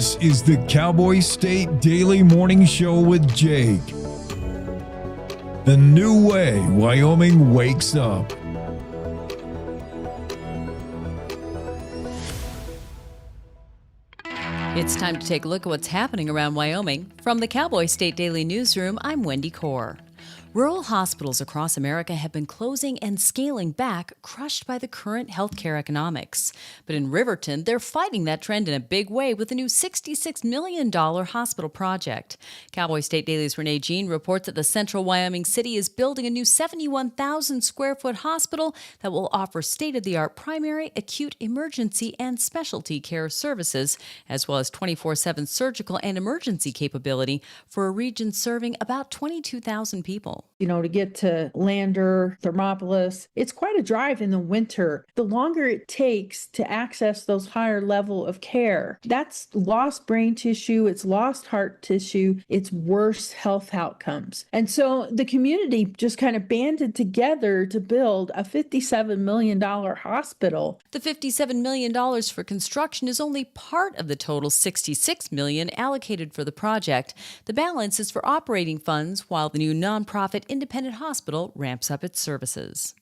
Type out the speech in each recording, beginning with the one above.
This is the Cowboy State Daily Morning Show with Jake. The new way Wyoming wakes up. It's time to take a look at what's happening around Wyoming. From the Cowboy State Daily Newsroom, I'm Wendy Kaur. Rural hospitals across America have been closing and scaling back, crushed by the current healthcare economics. But in Riverton, they're fighting that trend in a big way with a new $66 million hospital project. Cowboy State Daily's Renee Jean reports that the central Wyoming city is building a new 71,000 square foot hospital that will offer state-of-the-art primary, acute, emergency, and specialty care services, as well as 24/7 surgical and emergency capability for a region serving about 22,000 people. You know, to get to Lander, Thermopolis, it's quite a drive in the winter. The longer it takes to access those higher level of care, that's lost brain tissue, it's lost heart tissue, it's worse health outcomes. And so the community just kind of banded together to build a $57 million hospital. The $57 million for construction is only part of the total $66 million allocated for the project. The balance is for operating funds, while the new nonprofit independent hospital ramps up its services.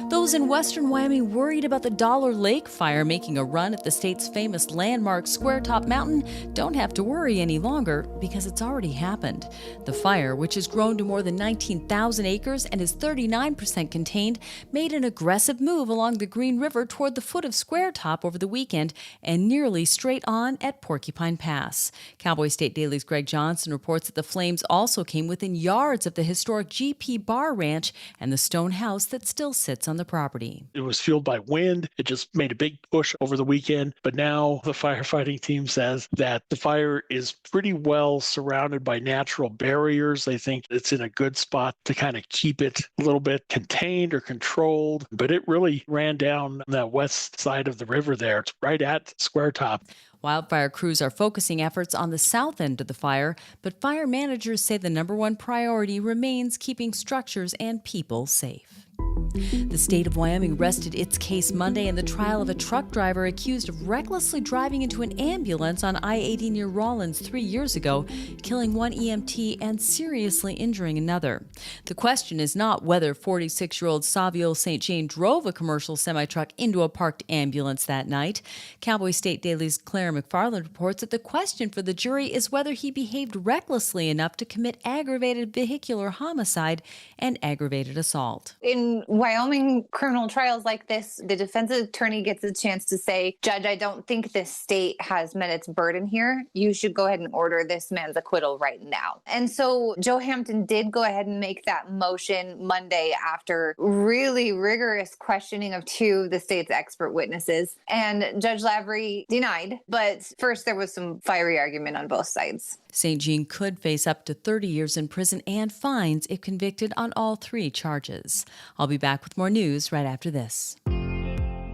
Those in western Wyoming worried about the Dollar Lake fire making a run at the state's famous landmark Squaretop Mountain don't have to worry any longer because it's already happened. The fire, which has grown to more than 19,000 acres and is 39% contained, made an aggressive move along the Green River toward the foot of Squaretop over the weekend and nearly straight on at Porcupine Pass. Cowboy State Daily's Greg Johnson reports that the flames also came within yards of the historic GP Bar Ranch and the stone house that still sits on the property. It was fueled by wind. It just made a big push over the weekend. But now the firefighting team says that the fire is pretty well surrounded by natural barriers. They think it's in a good spot to kind of keep it a little bit contained or controlled. But it really ran down that west side of the river there. It's right at Squaretop. Wildfire crews are focusing efforts on the south end of the fire, but fire managers say the number one priority remains keeping structures and people safe. The state of Wyoming rested its case Monday in the trial of a truck driver accused of recklessly driving into an ambulance on I-80 near Rawlins 3 years ago, killing one EMT and seriously injuring another. The question is not whether 46-year-old Savio St. Jane drove a commercial semi-truck into a parked ambulance that night. Cowboy State Daily's Claire McFarland reports that the question for the jury is whether he behaved recklessly enough to commit aggravated vehicular homicide and aggravated assault. In Wyoming criminal trials like this, the defense attorney gets a chance to say, Judge, I don't think this state has met its burden here. You should go ahead and order this man's acquittal right now. And so Joe Hampton did go ahead and make that motion Monday after really rigorous questioning of two of the state's expert witnesses. And Judge Lavery denied. But first, there was some fiery argument on both sides. St. Jean could face up to 30 years in prison and fines if convicted on all three charges. I'll be back with more news right after this.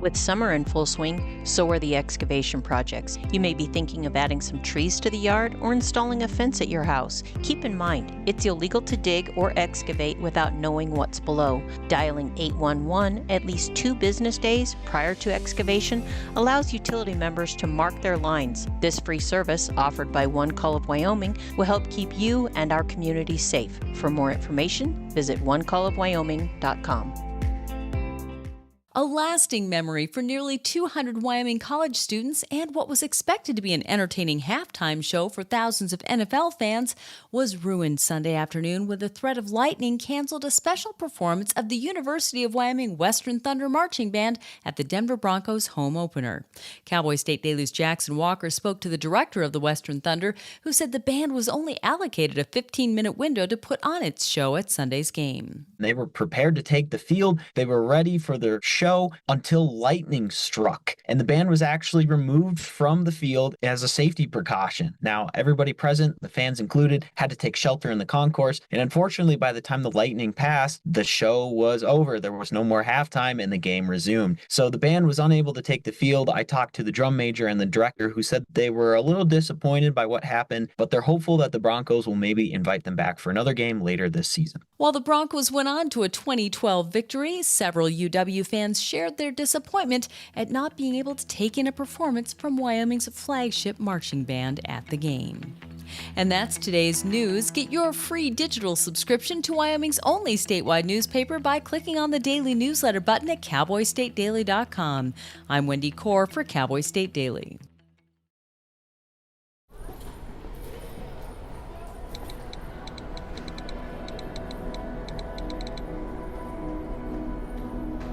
With summer in full swing, so are the excavation projects. You may be thinking of adding some trees to the yard or installing a fence at your house. Keep in mind, it's illegal to dig or excavate without knowing what's below. Dialing 811 at least 2 business days prior to excavation allows utility members to mark their lines. This free service, offered by One Call of Wyoming, will help keep you and our community safe. For more information, visit onecallofwyoming.com. A lasting memory for nearly 200 Wyoming college students and what was expected to be an entertaining halftime show for thousands of NFL fans was ruined Sunday afternoon when the threat of lightning canceled a special performance of the University of Wyoming Western Thunder Marching Band at the Denver Broncos home opener. Cowboy State Daily's Jackson Walker spoke to the director of the Western Thunder, who said the band was only allocated a 15-minute window to put on its show at Sunday's game. They were prepared to take the field. They were ready for their show until lightning struck, and the band was actually removed from the field as a safety precaution. Now, everybody present, the fans included, had to take shelter in the concourse, and unfortunately, by the time the lightning passed, the show was over. There was no more halftime, and the game resumed. So the band was unable to take the field. I talked to the drum major and the director, who said they were a little disappointed by what happened, but they're hopeful that the Broncos will maybe invite them back for another game later this season. While the Broncos went on to a 2012 victory, several UW fans shared their disappointment at not being able to take in a performance from Wyoming's flagship marching band at the game. And that's today's news. Get your free digital subscription to Wyoming's only statewide newspaper by clicking on the daily newsletter button at cowboystatedaily.com. I'm Wendy Core for Cowboy State Daily.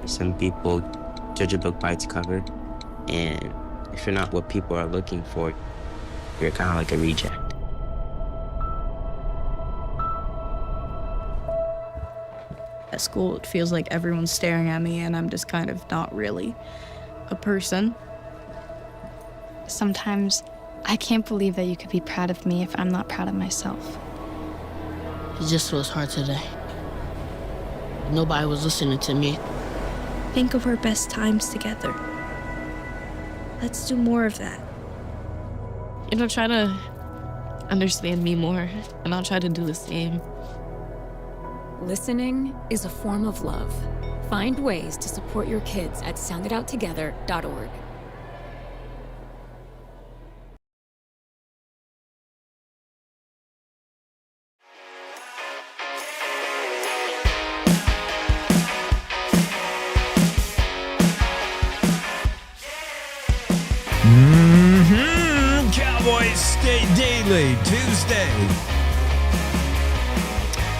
Some people judge a book by its cover, and if you're not what people are looking for, you're kind of like a reject. At school, it feels like everyone's staring at me, and I'm just kind of not really a person. Sometimes I can't believe that you could be proud of me if I'm not proud of myself. It just was hard today. Nobody was listening to me. Think of our best times together. Let's do more of that. Try to understand me more, and I'll try to do the same. Listening is a form of love. Find ways to support your kids at sounditouttogether.org. Cowboy State Daily, Tuesday.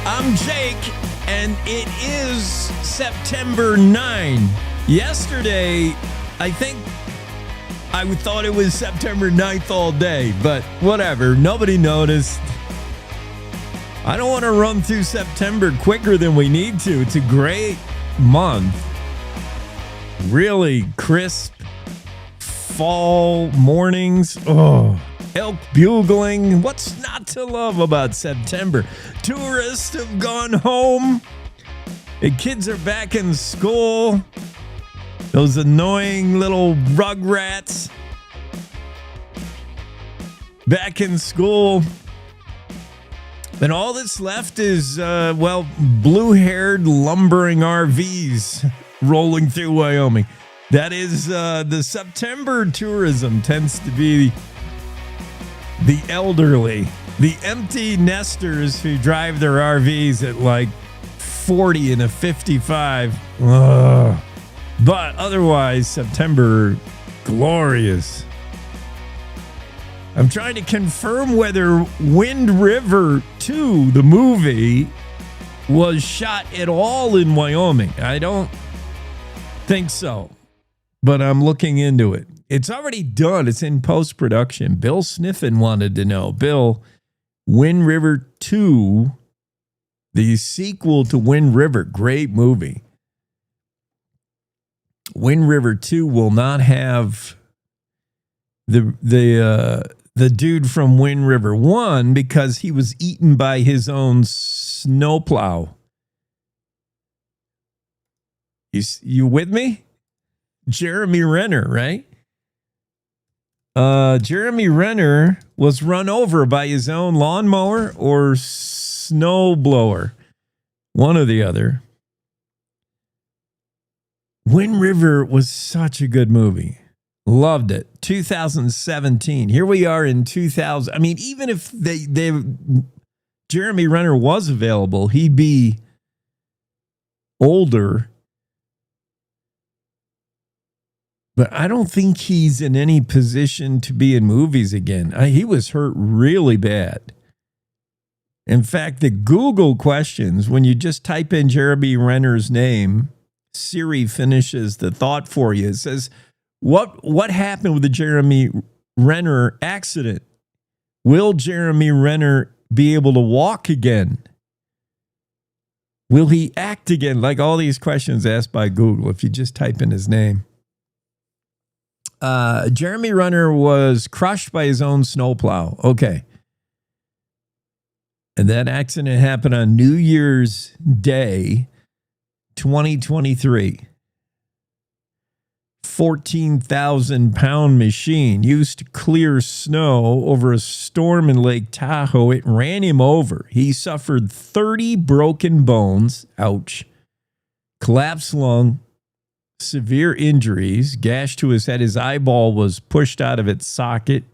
I'm Jake, and it is September 9. Yesterday, I think I thought it was September 9th all day, but whatever. Nobody noticed. I don't want to run through September quicker than we need to. It's a great month. Really crisp fall mornings. Oh, elk bugling. What's not to love about September? Tourists have gone home. The kids are back in school. Those annoying little rugrats back in school. And all that's left is, blue-haired lumbering RVs rolling through Wyoming. That is, the September tourism tends to be the elderly, the empty nesters who drive their RVs at like 40 and a 55. Ugh. But otherwise, September, glorious. I'm trying to confirm whether Wind River 2, the movie, was shot at all in Wyoming. I don't think so, but I'm looking into it. It's already done. It's in post-production. Bill Sniffen wanted to know. Bill, Wind River 2, the sequel to Wind River, great movie. Wind River 2 will not have the dude from Wind River 1 because he was eaten by his own snowplow. You with me? Jeremy Renner, right? Jeremy Renner was run over by his own lawnmower or snowblower. One or the other. Wind River was such a good movie. Loved it. 2017. Here we are in 2000. I mean, even if Jeremy Renner was available, he'd be older. But I don't think he's in any position to be in movies again. He was hurt really bad. In fact, the Google questions, when you just type in Jeremy Renner's name, Siri finishes the thought for you. It says, what happened with the Jeremy Renner accident? Will Jeremy Renner be able to walk again? Will he act again? Like all these questions asked by Google, if you just type in his name. Jeremy Renner was crushed by his own snowplow. Okay. And that accident happened on New Year's Day, 2023. 14,000-pound machine used to clear snow over a storm in Lake Tahoe. It ran him over. He suffered 30 broken bones, ouch, collapsed lung, severe injuries, gash to his head. His eyeball was pushed out of its socket.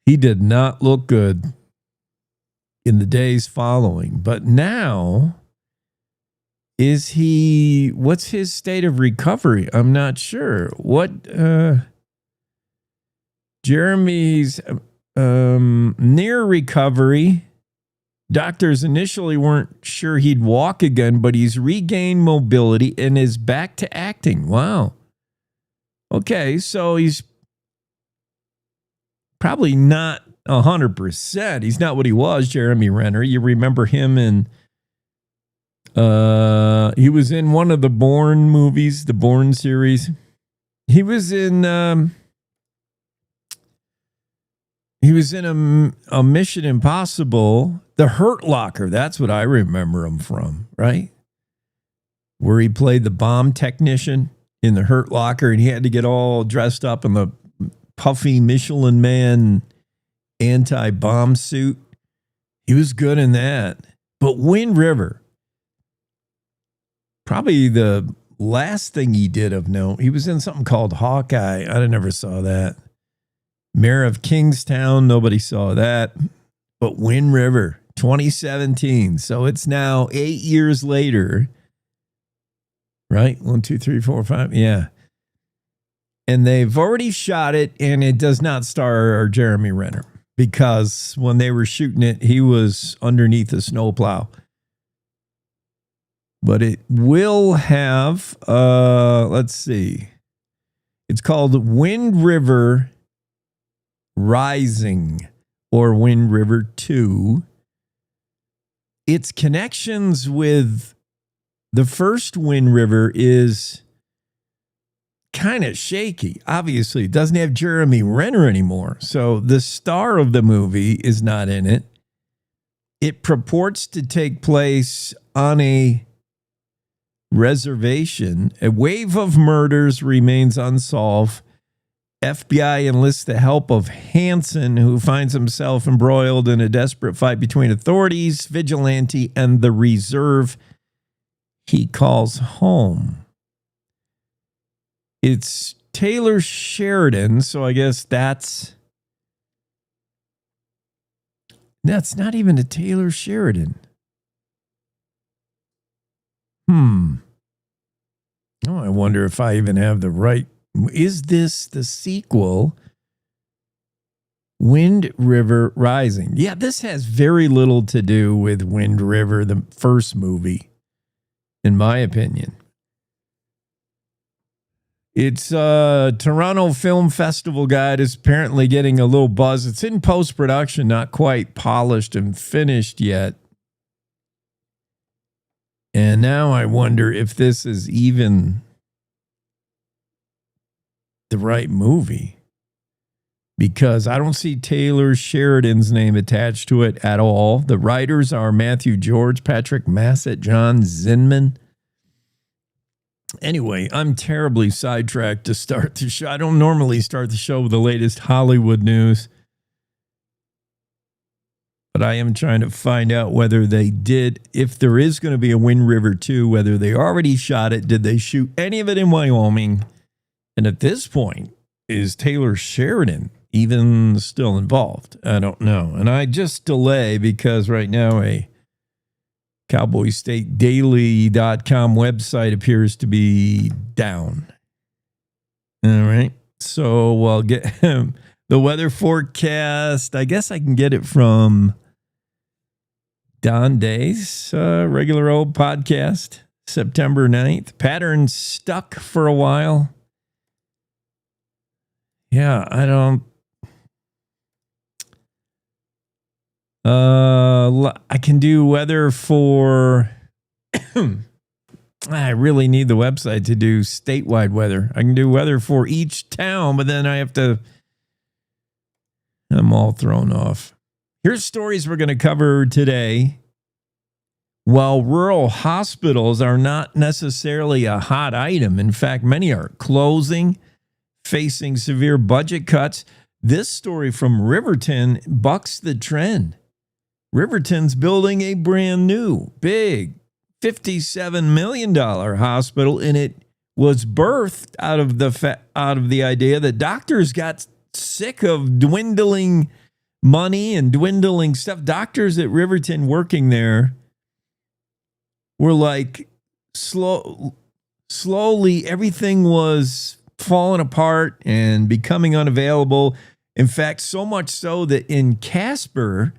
He did not look good in the days following. But now, what's his state of recovery? I'm not sure. Jeremy's near recovery. Doctors initially weren't sure he'd walk again, but he's regained mobility and is back to acting. Wow. Okay, so he's probably not 100%. He's not what he was, Jeremy Renner. You remember him in, he was in one of the Bourne movies, the Bourne series. He was in a Mission Impossible, The Hurt Locker. That's what I remember him from, right? Where he played the bomb technician in The Hurt Locker, and he had to get all dressed up in the puffy Michelin Man anti-bomb suit. He was good in that. But Wind River, probably the last thing he did of note. He was in something called Hawkeye. I never saw that. Mayor of Kingstown, nobody saw that. But Wind River, 2017. So it's now 8 years later. Right? 1, 2, 3, 4, 5. Yeah. And they've already shot it, and it does not star Jeremy Renner because when they were shooting it, he was underneath a snowplow. But it will have, let's see. It's called Wind River Rising or Wind River 2. Its connections with the first Wind River is kind of shaky. Obviously, it doesn't have Jeremy Renner anymore. So the star of the movie is not in it. It purports to take place on a reservation. A wave of murders remains unsolved. FBI enlists the help of Hansen, who finds himself embroiled in a desperate fight between authorities, vigilante, and the reserve he calls home. It's Taylor Sheridan, so I guess that's not even a Taylor Sheridan. Oh, I wonder if I even have the right. Is this the sequel? Wind River Rising. Yeah, this has very little to do with Wind River, the first movie, in my opinion. It's Toronto Film Festival guide is apparently getting a little buzz. It's in post-production, not quite polished and finished yet. And now I wonder if this is even the right movie. Because I don't see Taylor Sheridan's name attached to it at all. The writers are Matthew George, Patrick Massett, John Zinman. Anyway, I'm terribly sidetracked to start the show. I don't normally start the show with the latest Hollywood news. But I am trying to find out whether they did, if there is going to be a Wind River 2, whether they already shot it. Did they shoot any of it in Wyoming? And at this point, is Taylor Sheridan even still involved? I don't know. And I just delay because right now a CowboyStateDaily.com website appears to be down. All right. So I'll get the weather forecast. I guess I can get it from Don Day's regular old podcast, September 9th. Pattern stuck for a while. Yeah, I don't. I can do weather for. I really need the website to do statewide weather. I can do weather for each town, but then I have to. I'm all thrown off. Here's stories we're going to cover today. while rural hospitals are not necessarily a hot item. In fact, many are closing, facing severe budget cuts. This story from Riverton bucks the trend. Riverton's building a brand new, big, $57 million hospital, and it was birthed out of the idea that doctors got sick of dwindling money and dwindling stuff. Doctors at Riverton working there were like slowly everything was falling apart and becoming unavailable. In fact, so much so that in Casper,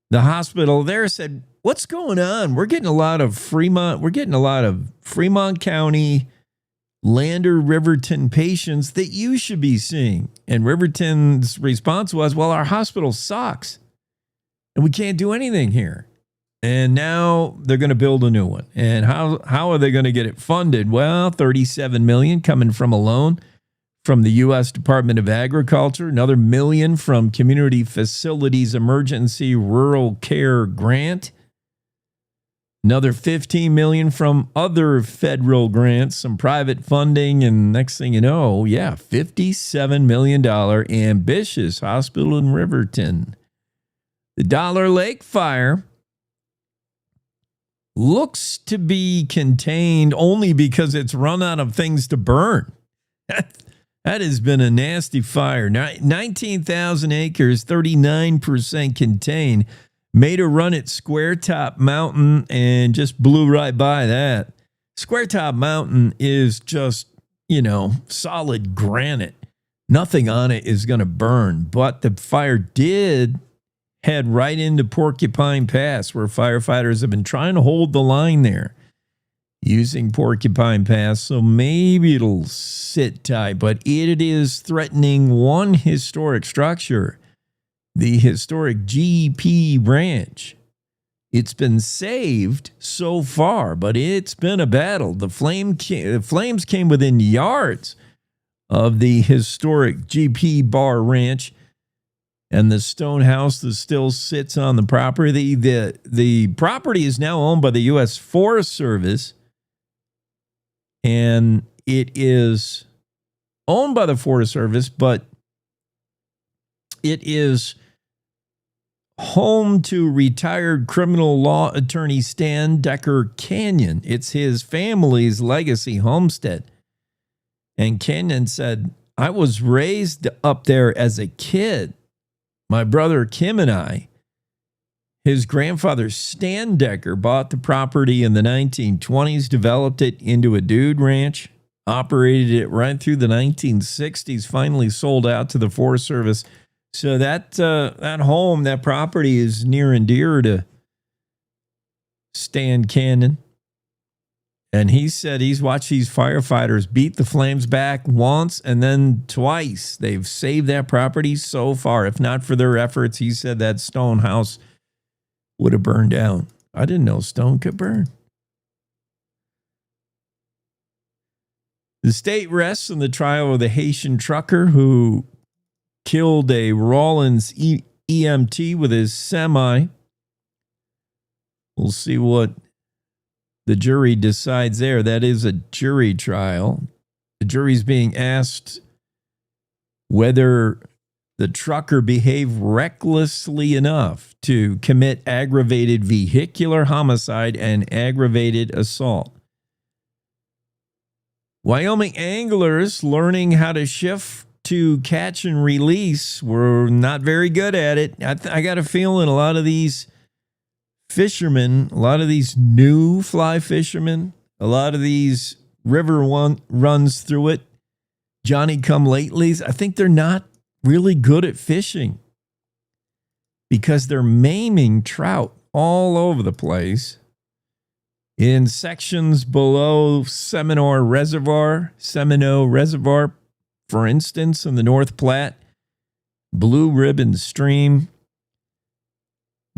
the hospital there said, "What's going on? We're getting a lot of Fremont County, Lander, Riverton patients that you should be seeing." And Riverton's response was, "Well, our hospital sucks and we can't do anything here." And now they're going to build a new one. And how are they going to get it funded? Well, $37 million coming from a loan from the U.S. Department of Agriculture, another $1 million from Community Facilities Emergency Rural Care Grant, another $15 million from other federal grants, some private funding, and next thing you know, $57 million ambitious hospital in Riverton. The Dollar Lake fire looks to be contained only because it's run out of things to burn. That has been a nasty fire. 19,000 acres, 39% contained. Made a run at Square Top Mountain and just blew right by that. Square Top Mountain is just, solid granite. Nothing on it is going to burn. But the fire did head right into Porcupine Pass, where firefighters have been trying to hold the line there using Porcupine Pass. So maybe it'll sit tight, but it is threatening one historic structure, the historic GP branch. It's been saved so far, but it's been a battle. The flames came within yards of the historic GP Bar Ranch and the stone house that still sits on the property. The property is now owned by the U.S. Forest Service, and it is owned by the Forest Service, but it is home to retired criminal law attorney Stan Decker Canyon. It's his family's legacy homestead. And Canyon said, "I was raised up there as a kid. My brother Kim and I." His grandfather Stan Decker bought the property in the 1920s, developed it into a dude ranch, operated it right through the 1960s, finally sold out to the Forest Service. So that home, that property is near and dear to Stan Canyon. And he said he's watched these firefighters beat the flames back once and then twice. They've saved that property so far. If not for their efforts, he said that stone house would have burned down. I didn't know stone could burn. The state rests on the trial of the Haitian trucker who killed a Rawlins EMT with his semi. We'll see what the jury decides there. That is a jury trial. The jury's being asked whether the trucker behaved recklessly enough to commit aggravated vehicular homicide and aggravated assault. Wyoming anglers learning how to shift to catch and release were not very good at it. I got a feeling a lot of these fishermen, a lot of these new fly fishermen, a lot of these river runs through it, Johnny come latelys, I think they're not really good at fishing because they're maiming trout all over the place in sections below Seminole Reservoir, for instance, in the North Platte, Blue Ribbon Stream,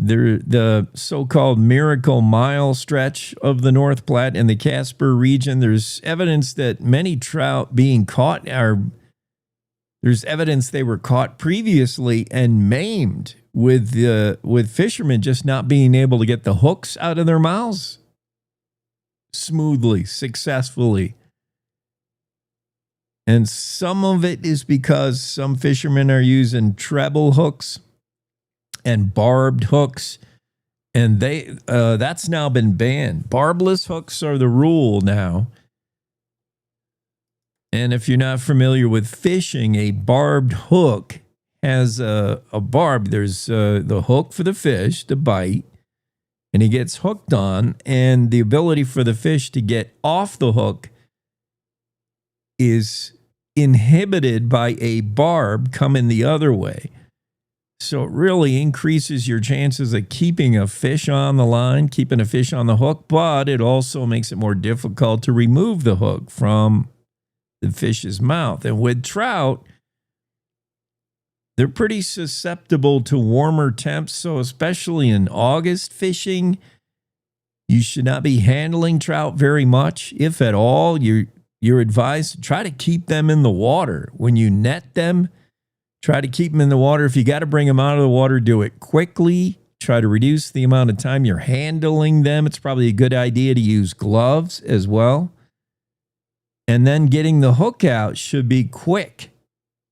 the so-called Miracle Mile stretch of the North Platte and the Casper region. There's evidence that many trout being caught are There's evidence they were caught previously and maimed with fishermen just not being able to get the hooks out of their mouths smoothly, successfully. And some of it is because some fishermen are using treble hooks and barbed hooks, and that's now been banned. Barbless hooks are the rule now. And if you're not familiar with fishing, a barbed hook has a barb. There's the hook for the fish to bite, and he gets hooked on, and the ability for the fish to get off the hook is inhibited by a barb coming the other way. So it really increases your chances of keeping a fish on the line, keeping a fish on the hook, but it also makes it more difficult to remove the hook from the fish's mouth. And with trout, they're pretty susceptible to warmer temps. So especially in August fishing, you should not be handling trout very much, if at all. You're advised to try to keep them in the water. When you net them, try to keep them in the water. If you got to bring them out of the water, do it quickly. Try to reduce the amount of time you're handling them. It's probably a good idea to use gloves as well. And then getting the hook out should be quick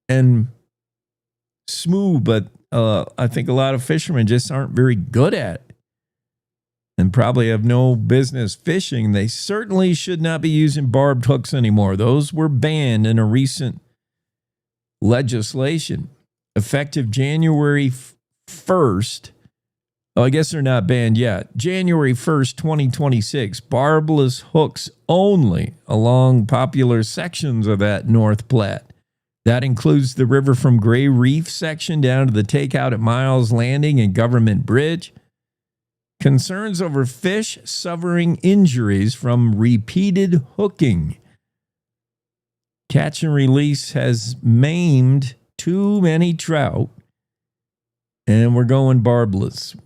and smooth, but I think a lot of fishermen just aren't very good at it and probably have no business fishing. They certainly should not be using barbed hooks anymore. Those were banned in a recent legislation effective January 1st. Oh, I guess they're not banned yet. January 1st, 2026, barbless hooks only along popular sections of that North Platte. That includes the River from Gray Reef section down to the takeout at Miles Landing and Government Bridge. Concerns over fish suffering injuries from repeated hooking. Catch and release has maimed too many trout, and we're going barbless.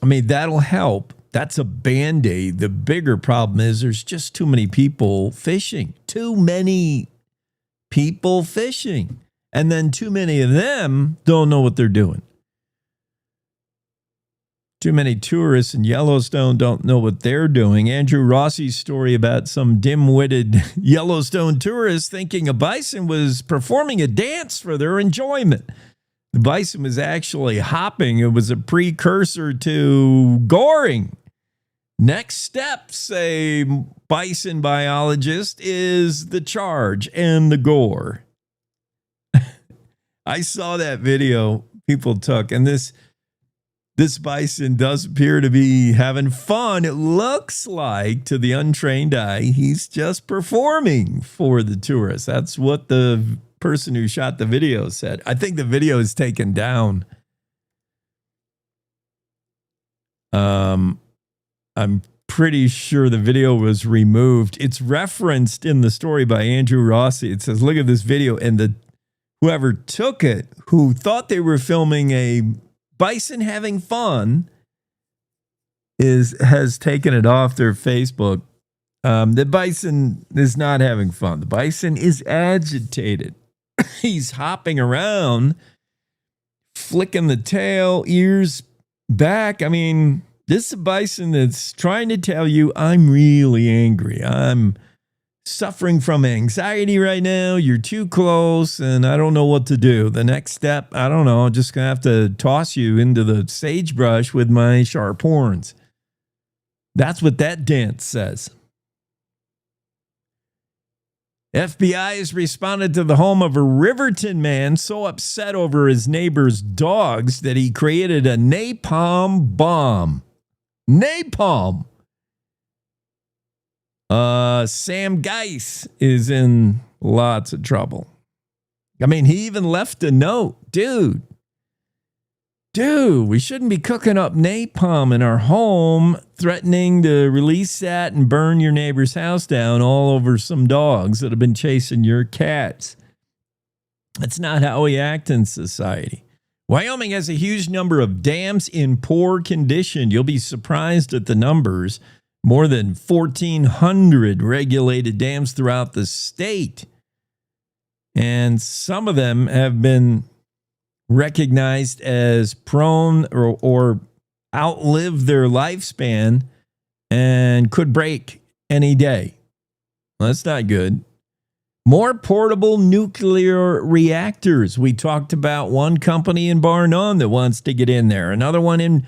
I mean, that'll help. That's a Band-Aid. The bigger problem is there's just too many people fishing. Too many people fishing. And then too many of them don't know what they're doing. Too many tourists in Yellowstone don't know what they're doing. Andrew Rossi's story about some dim-witted Yellowstone tourists thinking a bison was performing a dance for their enjoyment. The bison was actually hopping. It was a precursor to goring. Next step, say bison biologist, is the charge and the gore. I saw that video people took, and this bison does appear to be having fun. It looks like, to the untrained eye, he's just performing for the tourists. That's what the person who shot the video said. I think the video is taken down. I'm pretty sure the video was removed. It's referenced in the story by Andrew Rossi. It says, look at this video, and whoever took it, who thought they were filming a bison having fun, has taken it off their Facebook. The bison is not having fun. The bison is agitated. He's hopping around, flicking the tail, ears back. I mean, this is a bison that's trying to tell you, I'm really angry. I'm suffering from anxiety right now. You're too close, and I don't know what to do. The next step, I don't know. I'm just going to have to toss you into the sagebrush with my sharp horns. That's what that dance says. FBI has responded to the home of a Riverton man so upset over his neighbor's dogs that he created a napalm bomb. Napalm. Sam Geis is in lots of trouble. I mean, he even left a note. Dude, we shouldn't be cooking up napalm in our home, threatening to release that and burn your neighbor's house down all over some dogs that have been chasing your cats. That's not how we act in society. Wyoming has a huge number of dams in poor condition. You'll be surprised at the numbers. More than 1,400 regulated dams throughout the state. And some of them have been recognized as prone or outlive their lifespan and could break any day. Well, that's not good. More portable nuclear reactors. We talked about one company in Bar None that wants to get in there. Another one in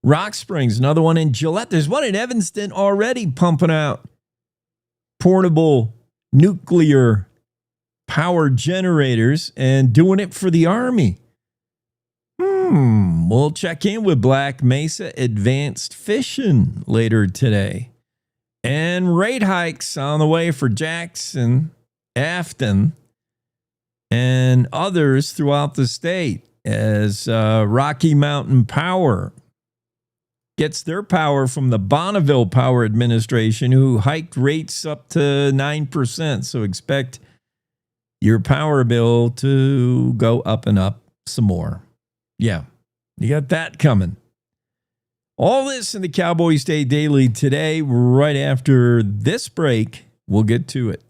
Rock Springs. Another one in Gillette. There's one in Evanston already pumping out portable nuclear power generators and doing it for the Army. We'll check in with Black Mesa Advanced Fishing later today. And rate hikes on the way for Jackson, Afton, and others throughout the state as Rocky Mountain Power gets their power from the Bonneville Power Administration, who hiked rates up to 9%. So expect your power bill to go up and up some more. Yeah, you got that coming. All this in the Cowboy State Daily today. Right after this break, we'll get to it.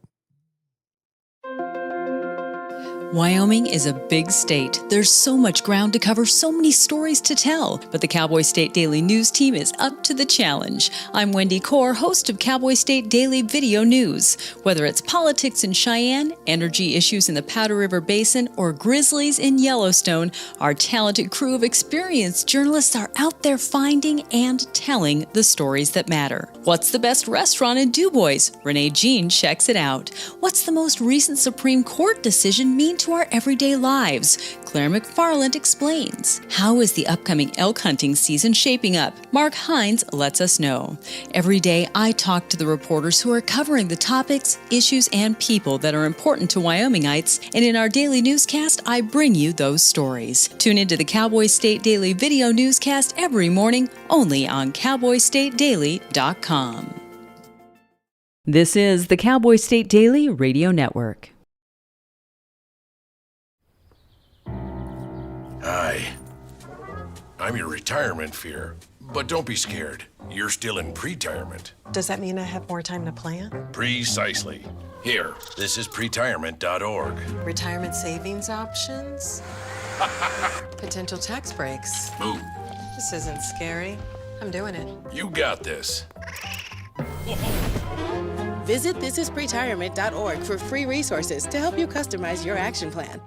Wyoming is a big state. There's so much ground to cover, so many stories to tell. But the Cowboy State Daily News team is up to the challenge. I'm Wendy Core, host of Cowboy State Daily Video News. Whether it's politics in Cheyenne, energy issues in the Powder River Basin, or grizzlies in Yellowstone, our talented crew of experienced journalists are out there finding and telling the stories that matter. What's the best restaurant in DuBois? Renee Jean checks it out. What's the most recent Supreme Court decision mean to our everyday lives? Claire McFarland explains. How is the upcoming elk hunting season shaping up? Mark Hines lets us know. Every day, I talk to the reporters who are covering the topics, issues, and people that are important to Wyomingites, and in our daily newscast, I bring you those stories. Tune into the Cowboy State Daily Video Newscast every morning, only on CowboyStateDaily.com. This is the Cowboy State Daily Radio Network. Hi. I'm your retirement fear, but don't be scared. You're still in pre-retirement. Does that mean I have more time to plan? Precisely. Here, this is pretirement.org. Retirement savings options? Potential tax breaks. Move. This isn't scary. I'm doing it. You got this. Visit thisispretirement.org for free resources to help you customize your action plan.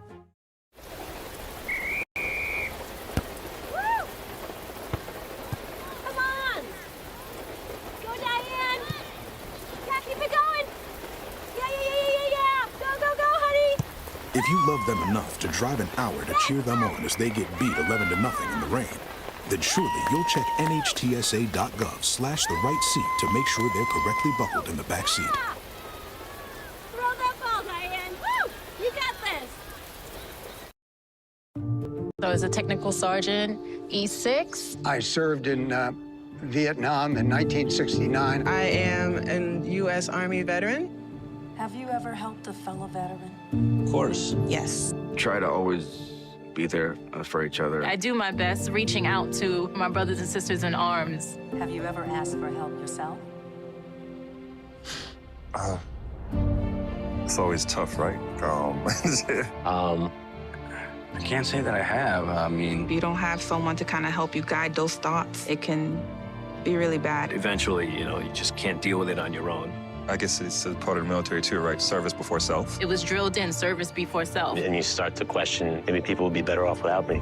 If you love them enough to drive an hour to cheer them on as they get beat 11-0 in the rain, then surely you'll check NHTSA.gov/the-right seat to make sure they're correctly buckled in the back seat. Throw that ball, Diane. Woo! You got this. So as a technical sergeant, E6. I served in Vietnam in 1969. I am a U.S. Army veteran. Have you ever helped a fellow veteran? Of course. Yes. Try to always be there for each other. I do my best reaching out to my brothers and sisters in arms. Have you ever asked for help yourself? It's always tough, right? I can't say that I have. I mean, If you don't have someone to kind of help you guide those thoughts, it can be really bad. eventually, you just can't deal with it on your own. I guess it's a part of the military too, right? Service before self. It was drilled in, service before self. And you start to question, maybe people would be better off without me,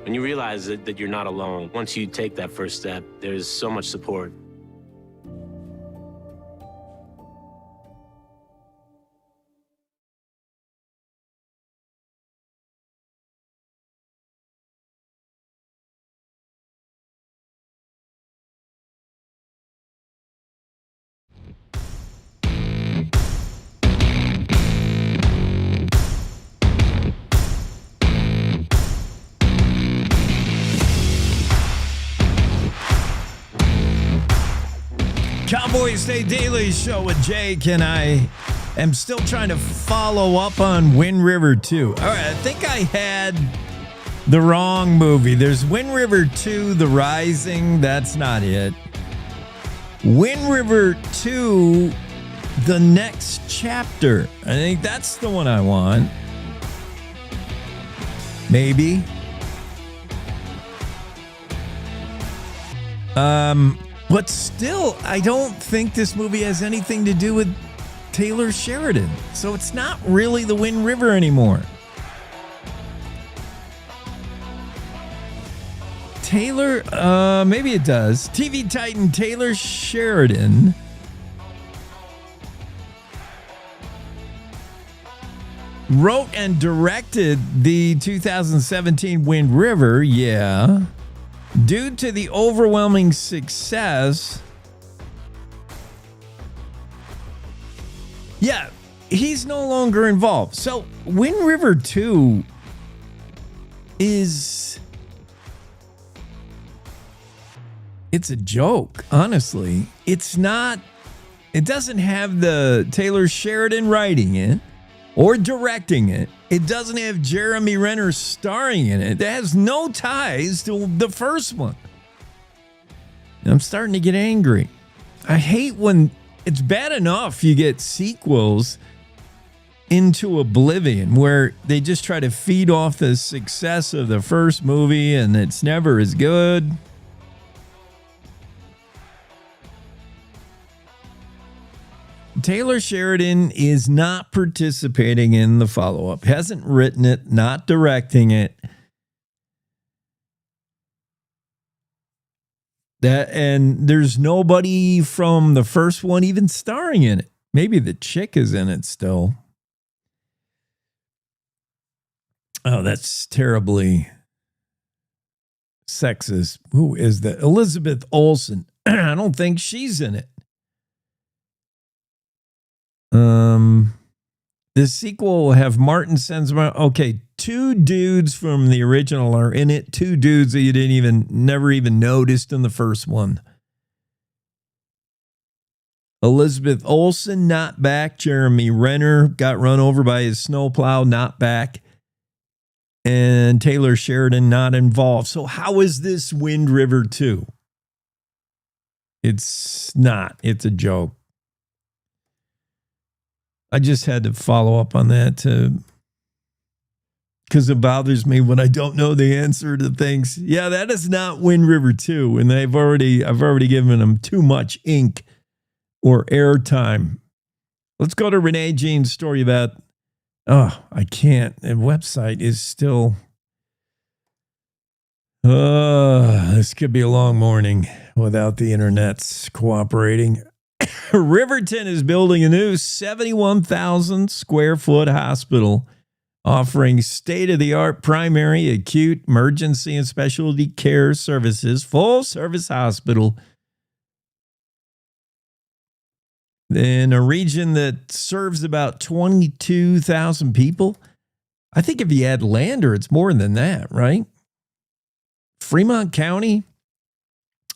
When you realize that you're not alone, once you take that first step, there's so much support. Cowboy State Daily Show with Jake, and I am still trying to follow up on Wind River 2. All right, I think I had the wrong movie. There's Wind River 2, The Rising. That's not it. Wind River 2 The Next Chapter. I think that's the one I want. Maybe. But still, I don't think this movie has anything to do with Taylor Sheridan. So it's not really the Wind River anymore. Taylor, maybe it does. TV Titan Taylor Sheridan wrote and directed the 2017 Wind River, yeah. Due to the overwhelming success, yeah, he's no longer involved. So Wind River 2 it's a joke, honestly. It doesn't have the Taylor Sheridan writing it or directing it. It doesn't have Jeremy Renner starring in it. It has no ties to the first one. And I'm starting to get angry. I hate when it's bad enough you get sequels into oblivion where they just try to feed off the success of the first movie and it's never as good. Taylor Sheridan is not participating in the follow-up. Hasn't written it, not directing it. And there's nobody from the first one even starring in it. Maybe the chick is in it still. Oh, that's terribly sexist. Who is that? Elizabeth Olsen. I don't think she's in it. The sequel will have Martin Sensma. Okay, 2 dudes from the original are in it. 2 dudes that you never even noticed in the first one. Elizabeth Olsen, not back. Jeremy Renner got run over by his snowplow, not back. And Taylor Sheridan not involved. So how is this Wind River 2? It's not. It's a joke. I just had to follow up on that because it bothers me when I don't know the answer to things. Yeah, that is not Wind River 2, and I've already given them too much ink or airtime. Let's go to Renee Jean's story about. Oh, I can't. The website is still. This could be a long morning without the internet's cooperating. Riverton is building a new 71,000 square foot hospital offering state-of-the-art primary, acute, emergency, and specialty care services, full-service hospital in a region that serves about 22,000 people. I think if you add Lander, it's more than that, right? Fremont County.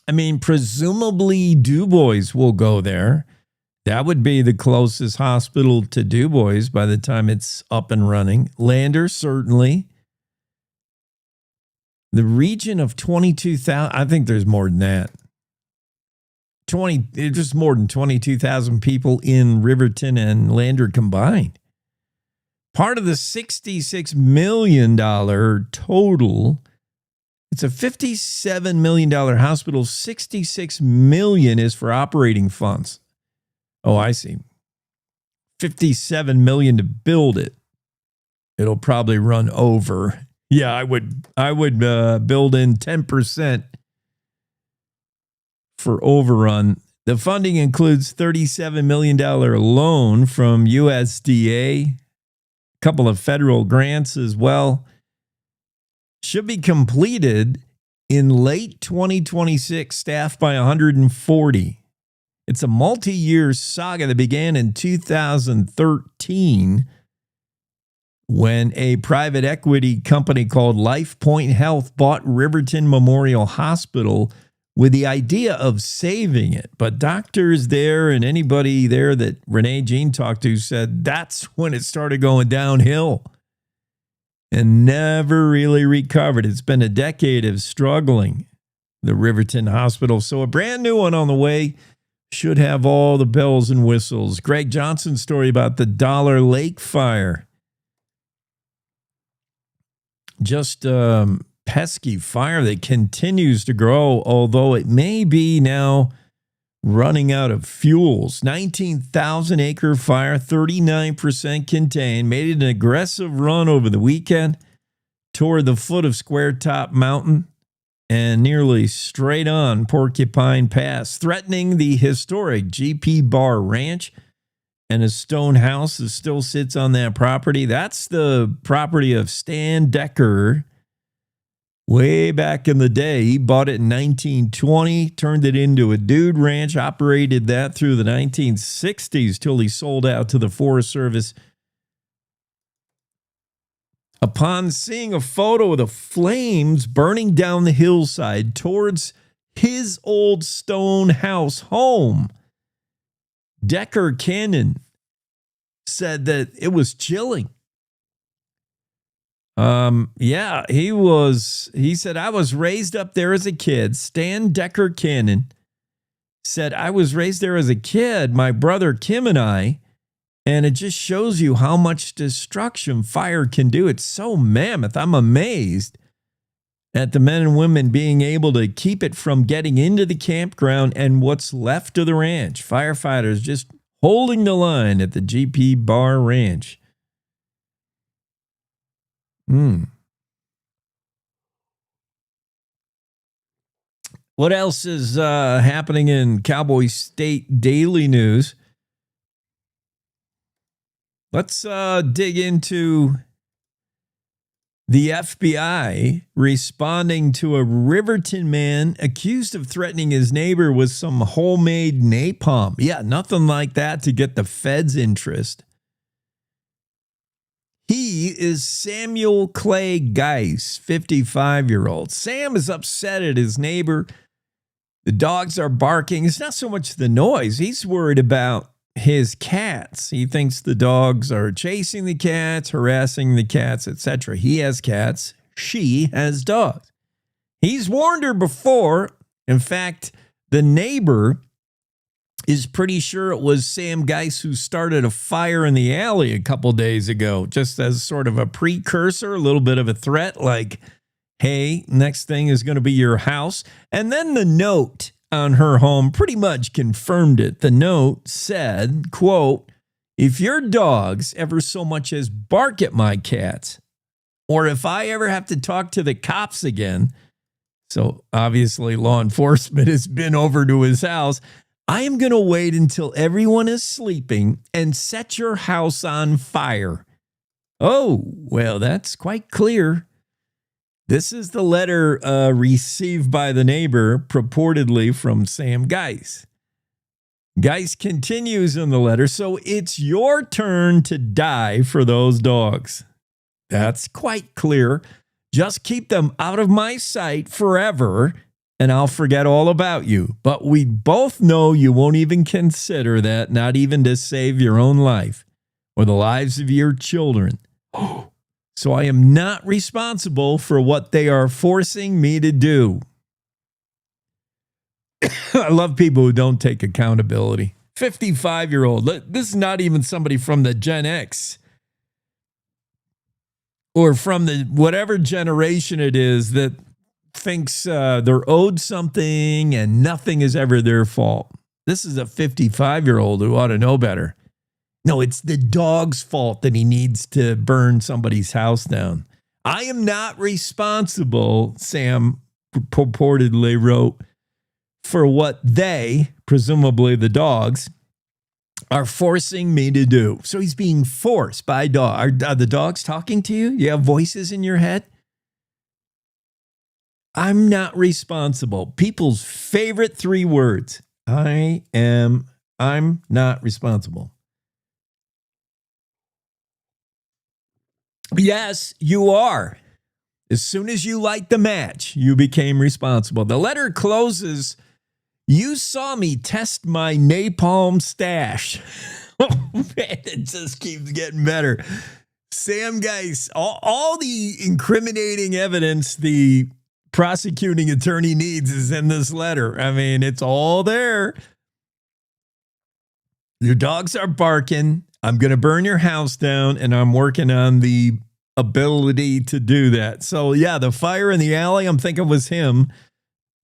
I mean, presumably Du Bois will go there. That would be the closest hospital to Du Bois by the time it's up and running. Lander, certainly. The region of 22,000, I think there's more than that. Just more than 22,000 people in Riverton and Lander combined. Part of the $66 million total. It's a $57 million hospital. $66 million is for operating funds. Oh, I see. $57 million to build it. It'll probably run over. Yeah, I would build in 10% for overrun. The funding includes $37 million loan from USDA, a couple of federal grants as well. Should be completed in late 2026, staffed by 140. It's a multi-year saga that began in 2013 when a private equity company called LifePoint Health bought Riverton Memorial Hospital with the idea of saving it. But doctors there and anybody there that Renee Jean talked to said that's when it started going downhill. And never really recovered. It's been a decade of struggling, the Riverton Hospital. So a brand new one on the way. should have all the bells and whistles. Greg Johnson's story about the Dollar Lake fire. Just pesky fire that continues to grow, although it may be now running out of fuels. 19,000 acre fire, 39% contained, made an aggressive run over the weekend toward the foot of Square Top Mountain and nearly straight on Porcupine Pass, threatening the historic GP Bar Ranch and a stone house that still sits on that property. That's the property of Stan Decker. Way back in the day, he bought it in 1920, turned it into a dude ranch, operated that through the 1960s till he sold out to the Forest Service. Upon seeing a photo of the flames burning down the hillside towards his old stone house home, Decker Cannon said that it was chilling. He said, I was raised up there as a kid. Stan Decker Cannon said, I was raised there as a kid, my brother Kim and I, and it just shows you how much destruction fire can do. It's so mammoth. I'm amazed at the men and women being able to keep it from getting into the campground and what's left of the ranch. Firefighters just holding the line at the GP Bar Ranch. What else is happening in Cowboy State Daily News? Let's dig into the FBI responding to a Riverton man accused of threatening his neighbor with some homemade napalm. Yeah, nothing like that to get the feds' interest. He is Samuel Clay Geis, 55-year-old. Sam is upset at his neighbor. The dogs are barking. It's not so much the noise. He's worried about his cats. He thinks the dogs are chasing the cats, harassing the cats, etc. He has cats. She has dogs. He's warned her before. In fact, the neighbor is pretty sure it was Sam Geis who started a fire in the alley a couple days ago, just as sort of a precursor, a little bit of a threat, like, hey, next thing is going to be your house. And then the note on her home pretty much confirmed it. The note said, quote, if your dogs ever so much as bark at my cats, or if I ever have to talk to the cops again, so obviously law enforcement has been over to his house, I am going to wait until everyone is sleeping and set your house on fire. Oh, well, that's quite clear. This is the letter received by the neighbor, purportedly from Sam Geis. Geis continues in the letter, so it's your turn to die for those dogs. That's quite clear. Just keep them out of my sight forever, and I'll forget all about you. But we both know you won't even consider that, not even to save your own life or the lives of your children. So I am not responsible for what they are forcing me to do. I love people who don't take accountability. 55-year-old. This is not even somebody from the Gen X or from the whatever generation it is that thinks they're owed something and nothing is ever their fault. This is a 55-year-old who ought to know better. No, it's the dog's fault that he needs to burn somebody's house down. I am not responsible, Sam purportedly wrote, for what they, presumably the dogs, are forcing me to do. So he's being forced by dog. Are the dogs talking to you? You have voices in your head? I'm not responsible. People's favorite 3 words. I'm not responsible. Yes, you are. As soon as you light the match, you became responsible. The letter closes, you saw me test my napalm stash. Oh, man, it just keeps getting better. Sam Geis, all the incriminating evidence the prosecuting attorney needs is in this letter. I mean, it's all there. Your dogs are barking. I'm going to burn your house down, and I'm working on the ability to do that. So, yeah, the fire in the alley, I'm thinking was him.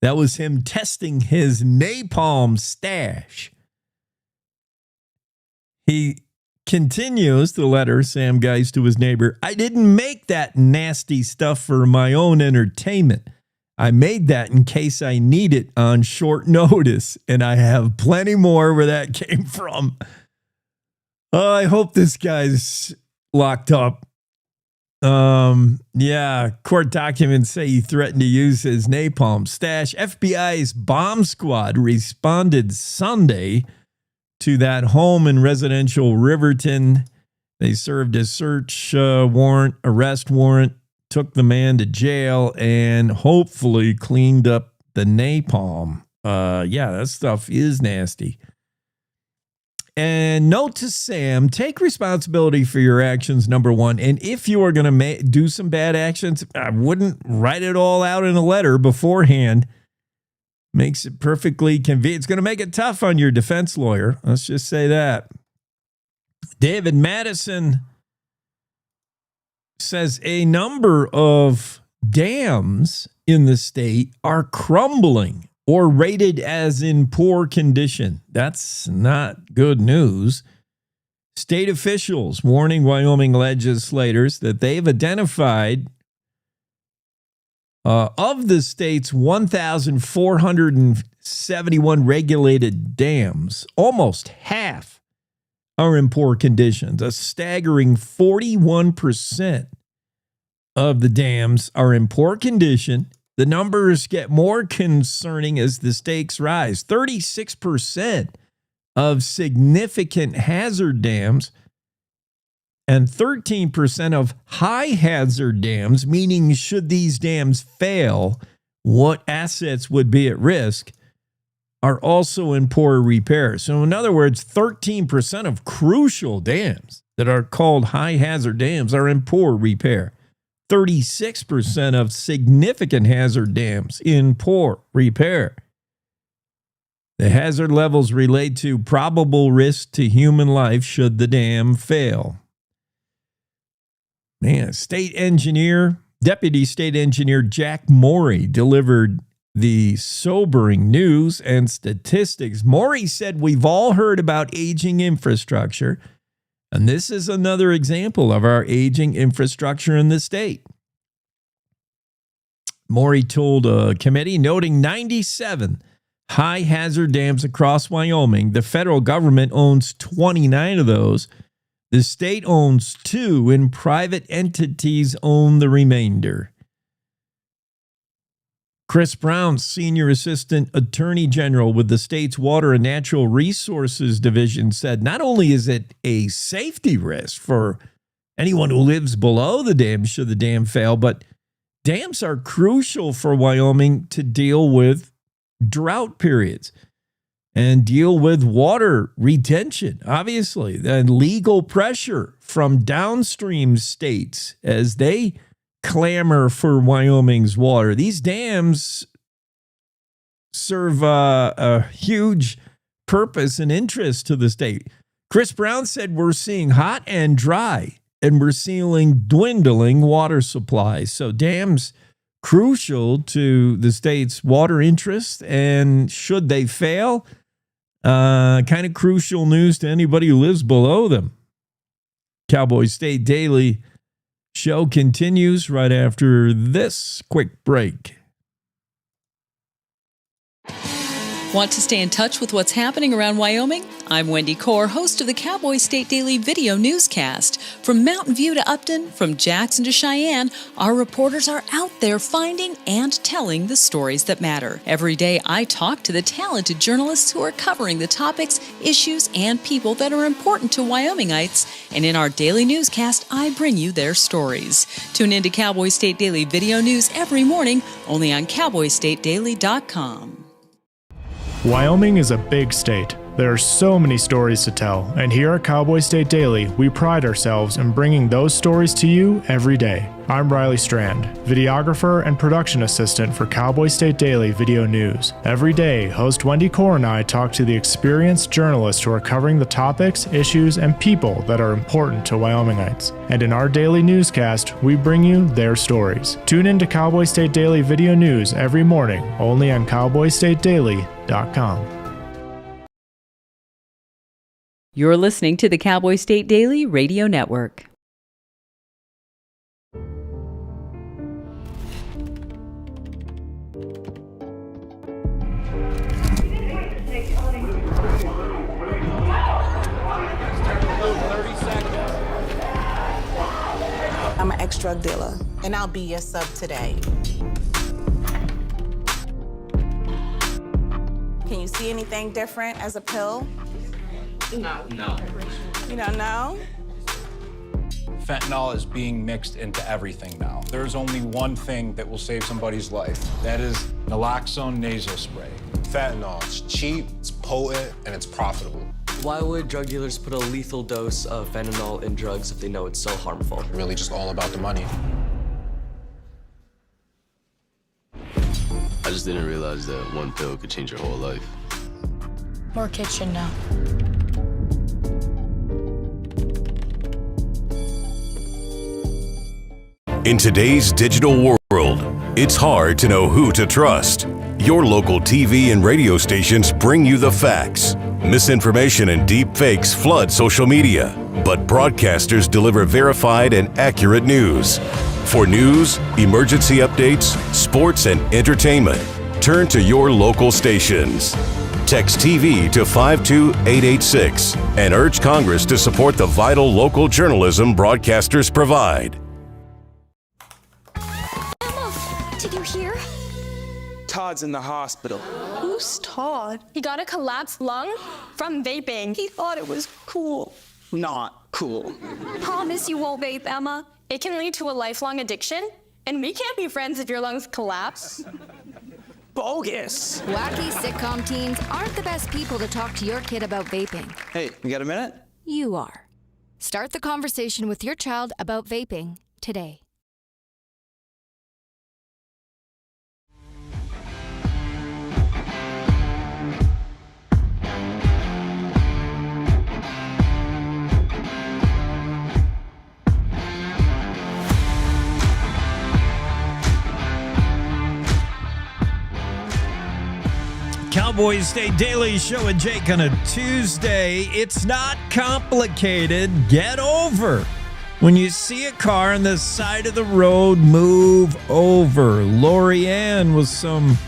That was him testing his napalm stash. He continues the letter, Sam Geist, to his neighbor. I didn't make that nasty stuff for my own entertainment. I made that in case I need it on short notice, and I have plenty more where that came from. I hope this guy's locked up. Yeah, court documents say he threatened to use his napalm stash. FBI's bomb squad responded Sunday to that home in residential Riverton. They served a search warrant, arrest warrant, took the man to jail, and hopefully cleaned up the napalm. Yeah, that stuff is nasty. And note to Sam, take responsibility for your actions, number one. And if you are going to do some bad actions, I wouldn't write it all out in a letter beforehand. Makes it perfectly convenient. It's going to make it tough on your defense lawyer. Let's just say that. David Madison says a number of dams in the state are crumbling or rated as in poor condition. That's not good news. State officials warning Wyoming legislators that they've identified of the state's 1,471 regulated dams, almost half are in poor conditions. A staggering 41% of the dams are in poor condition. The numbers get more concerning as the stakes rise. 36% of significant hazard dams and 13% of high hazard dams, meaning should these dams fail, what assets would be at risk, are also in poor repair. So in other words, 13% of crucial dams that are called high hazard dams are in poor repair. 36% of significant hazard dams in poor repair. The hazard levels relate to probable risk to human life should the dam fail. Man, Deputy State Engineer Jack Morey delivered the sobering news and statistics. Morey said, we've all heard about aging infrastructure, and this is another example of our aging infrastructure in the state. Morey told a committee, noting 97 high hazard dams across Wyoming. The federal government owns 29 of those. The state owns 2, and private entities own the remainder. Chris Brown, Senior Assistant Attorney General with the state's Water and Natural Resources Division, said not only is it a safety risk for anyone who lives below the dam should the dam fail, but dams are crucial for Wyoming to deal with drought periods and deal with water retention, obviously, and legal pressure from downstream states as they clamor for Wyoming's water. These dams serve a huge purpose and interest to the state. Chris Brown said we're seeing hot and dry, and we're seeing dwindling water supplies. So dams crucial to the state's water interest, and should they fail, kind of crucial news to anybody who lives below them. Cowboy State Daily show continues right after this quick break. Want to stay in touch with what's happening around Wyoming? I'm Wendy Core, host of the Cowboy State Daily video newscast. From Mountain View to Upton, from Jackson to Cheyenne, our reporters are out there finding and telling the stories that matter. Every day, I talk to the talented journalists who are covering the topics, issues, and people that are important to Wyomingites. And in our daily newscast, I bring you their stories. Tune in to Cowboy State Daily video news every morning, only on CowboyStateDaily.com. Wyoming is a big state, There are so many stories to tell, and here at Cowboy State Daily, we pride ourselves in bringing those stories to you every day. I'm Riley Strand, videographer and production assistant for Cowboy State Daily Video News. Every day, host Wendy Core and I talk to the experienced journalists who are covering the topics, issues, and people that are important to Wyomingites. And in our daily newscast, we bring you their stories. Tune in to Cowboy State Daily Video News every morning, only on cowboystatedaily.com. You're listening to the Cowboy State Daily Radio Network. I'm an ex-drug dealer, and I'll be your sub today. Can you see anything different as a pill? No. You don't know? Fentanyl is being mixed into everything now. There's only one thing that will save somebody's life. That is naloxone nasal spray. Fentanyl, it's cheap, it's potent, and it's profitable. Why would drug dealers put a lethal dose of fentanyl in drugs if they know it's so harmful? Really just all about the money. I just didn't realize that one pill could change your whole life. More kitchen now. In today's digital world, it's hard to know who to trust. Your local TV and radio stations bring you the facts. Misinformation and deep fakes flood social media, but broadcasters deliver verified and accurate news. For news, emergency updates, sports, and entertainment, turn to your local stations. Text TV to 52886 and urge Congress to support the vital local journalism broadcasters provide. Did you hear? Todd's in the hospital. Who's Todd? He got a collapsed lung from vaping. He thought it was cool. Not cool. Promise you won't vape, Emma. It can lead to a lifelong addiction, and we can't be friends if your lungs collapse. Bogus. Wacky sitcom teens aren't the best people to talk to your kid about vaping. Hey, you got a minute? You are. Start the conversation with your child about vaping today. Cowboy State Daily Show with Jake on a Tuesday. It's not complicated. Get over. When you see a car on the side of the road, move over. Lori Ann with some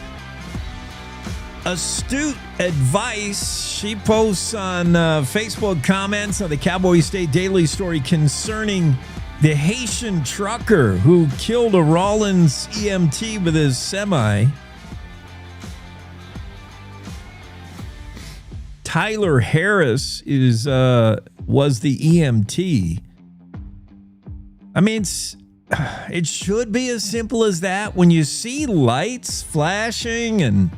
astute advice. She posts on Facebook comments on the Cowboy State Daily story concerning the Haitian trucker who killed a Rollins EMT with his semi. Tyler Harris was the EMT. I mean, it should be as simple as that. When you see lights flashing, and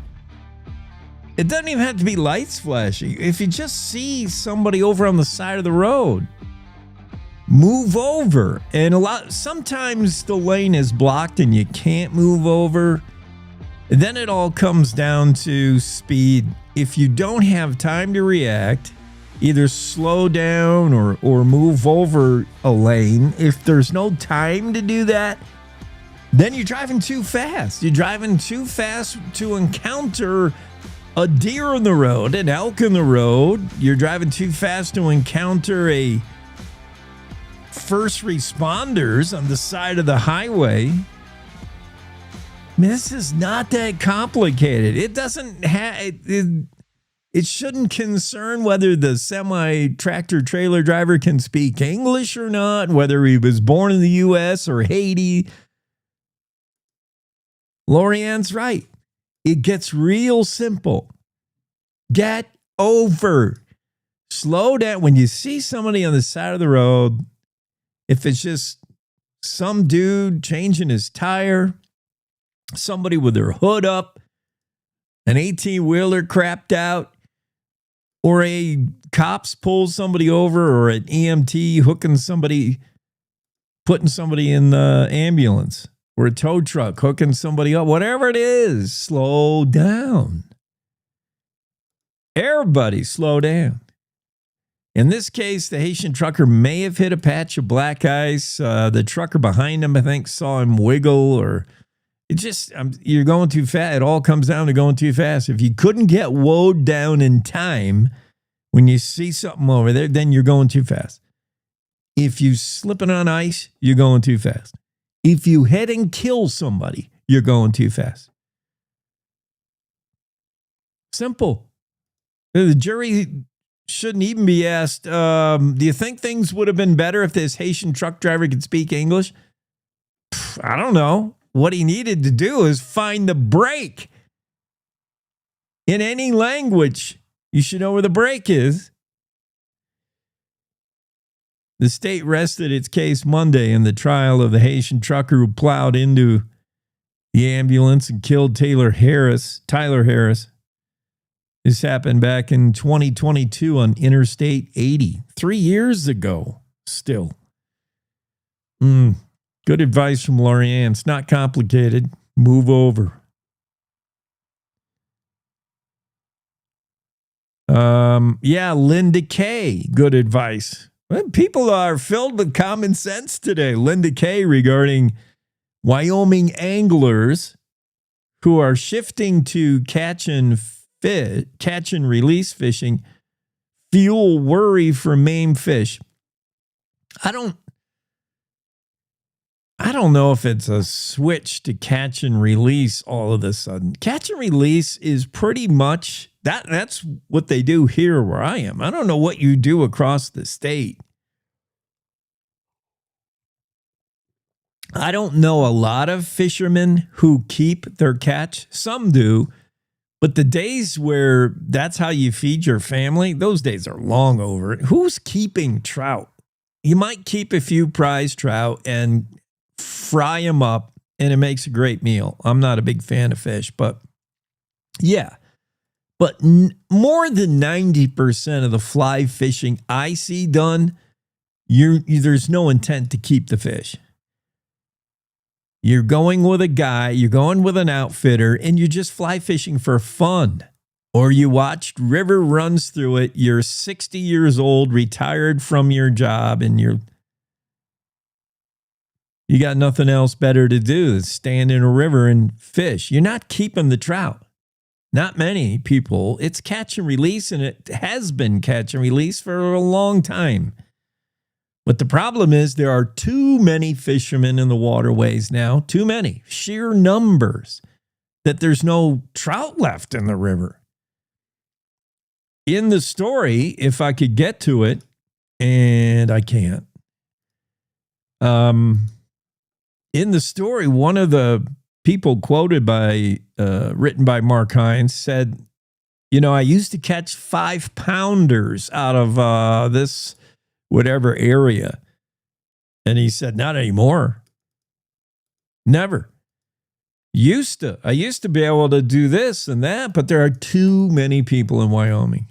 it doesn't even have to be lights flashing. If you just see somebody over on the side of the road, move over. And sometimes the lane is blocked and you can't move over. And then it all comes down to speed. If you don't have time to react, either slow down or move over a lane. If there's no time to do that, then you're driving too fast. You're driving too fast to encounter a deer on the road, an elk in the road. You're driving too fast to encounter a first responders on the side of the highway. I mean, this is not that complicated. It doesn't have it shouldn't concern whether the semi-tractor trailer driver can speak English or not, whether he was born in the U.S. or Haiti. Lorianne's right. It gets real simple. Get over. Slow down. When you see somebody on the side of the road, if it's just some dude changing his tire, somebody with their hood up, an 18-wheeler crapped out, or a cops pulls somebody over, or an EMT hooking somebody, putting somebody in the ambulance, or a tow truck hooking somebody up, whatever it is, slow down. Everybody slow down. In this case, the Haitian trucker may have hit a patch of black ice. The trucker behind him, I think, saw him wiggle, or it just, you're going too fast. It all comes down to going too fast. If you couldn't get woed down in time when you see something over there, then you're going too fast. If you slipping on ice, you're going too fast. If you hit and kill somebody, you're going too fast. Simple. The jury shouldn't even be asked, do you think things would have been better if this Haitian truck driver could speak English? I don't know. What he needed to do is find the brake. In any language, you should know where the brake is. The state rested its case Monday in the trial of the Haitian trucker who plowed into the ambulance and killed Tyler Harris. This happened back in 2022 on Interstate 80, 3 years ago still. Good advice from Lorianne. It's not complicated. Move over. Linda Kay. Good advice. Well, people are filled with common sense today. Linda Kay regarding Wyoming anglers who are shifting to catch and release fishing fuel worry for maimed fish. I don't know if it's a switch to catch and release all of a sudden. Catch and release is pretty much that's what they do here where I am. I don't know what you do across the state. I don't know a lot of fishermen who keep their catch. Some do. But the days where that's how you feed your family, those days are long over. Who's keeping trout? You might keep a few prize trout and fry them up, and it makes a great meal. I'm not a big fan of fish, but yeah. But more than 90% of the fly fishing I see done, there's no intent to keep the fish. You're going with a guy, you're going with an outfitter, and you're just fly fishing for fun. Or you watched river runs through it, you're 60 years old, retired from your job, and you got nothing else better to do than stand in a river and fish. You're not keeping the trout. Not many people. It's catch and release, and it has been catch and release for a long time. But the problem is there are too many fishermen in the waterways now, too many, sheer numbers, that there's no trout left in the river. In the story, if I could get to it, and I can't. In the story, one of the people quoted written by Mark Hines said, I used to catch 5-pounders out of this whatever area. And he said, not anymore. Never. I used to be able to do this and that, but there are too many people in Wyoming.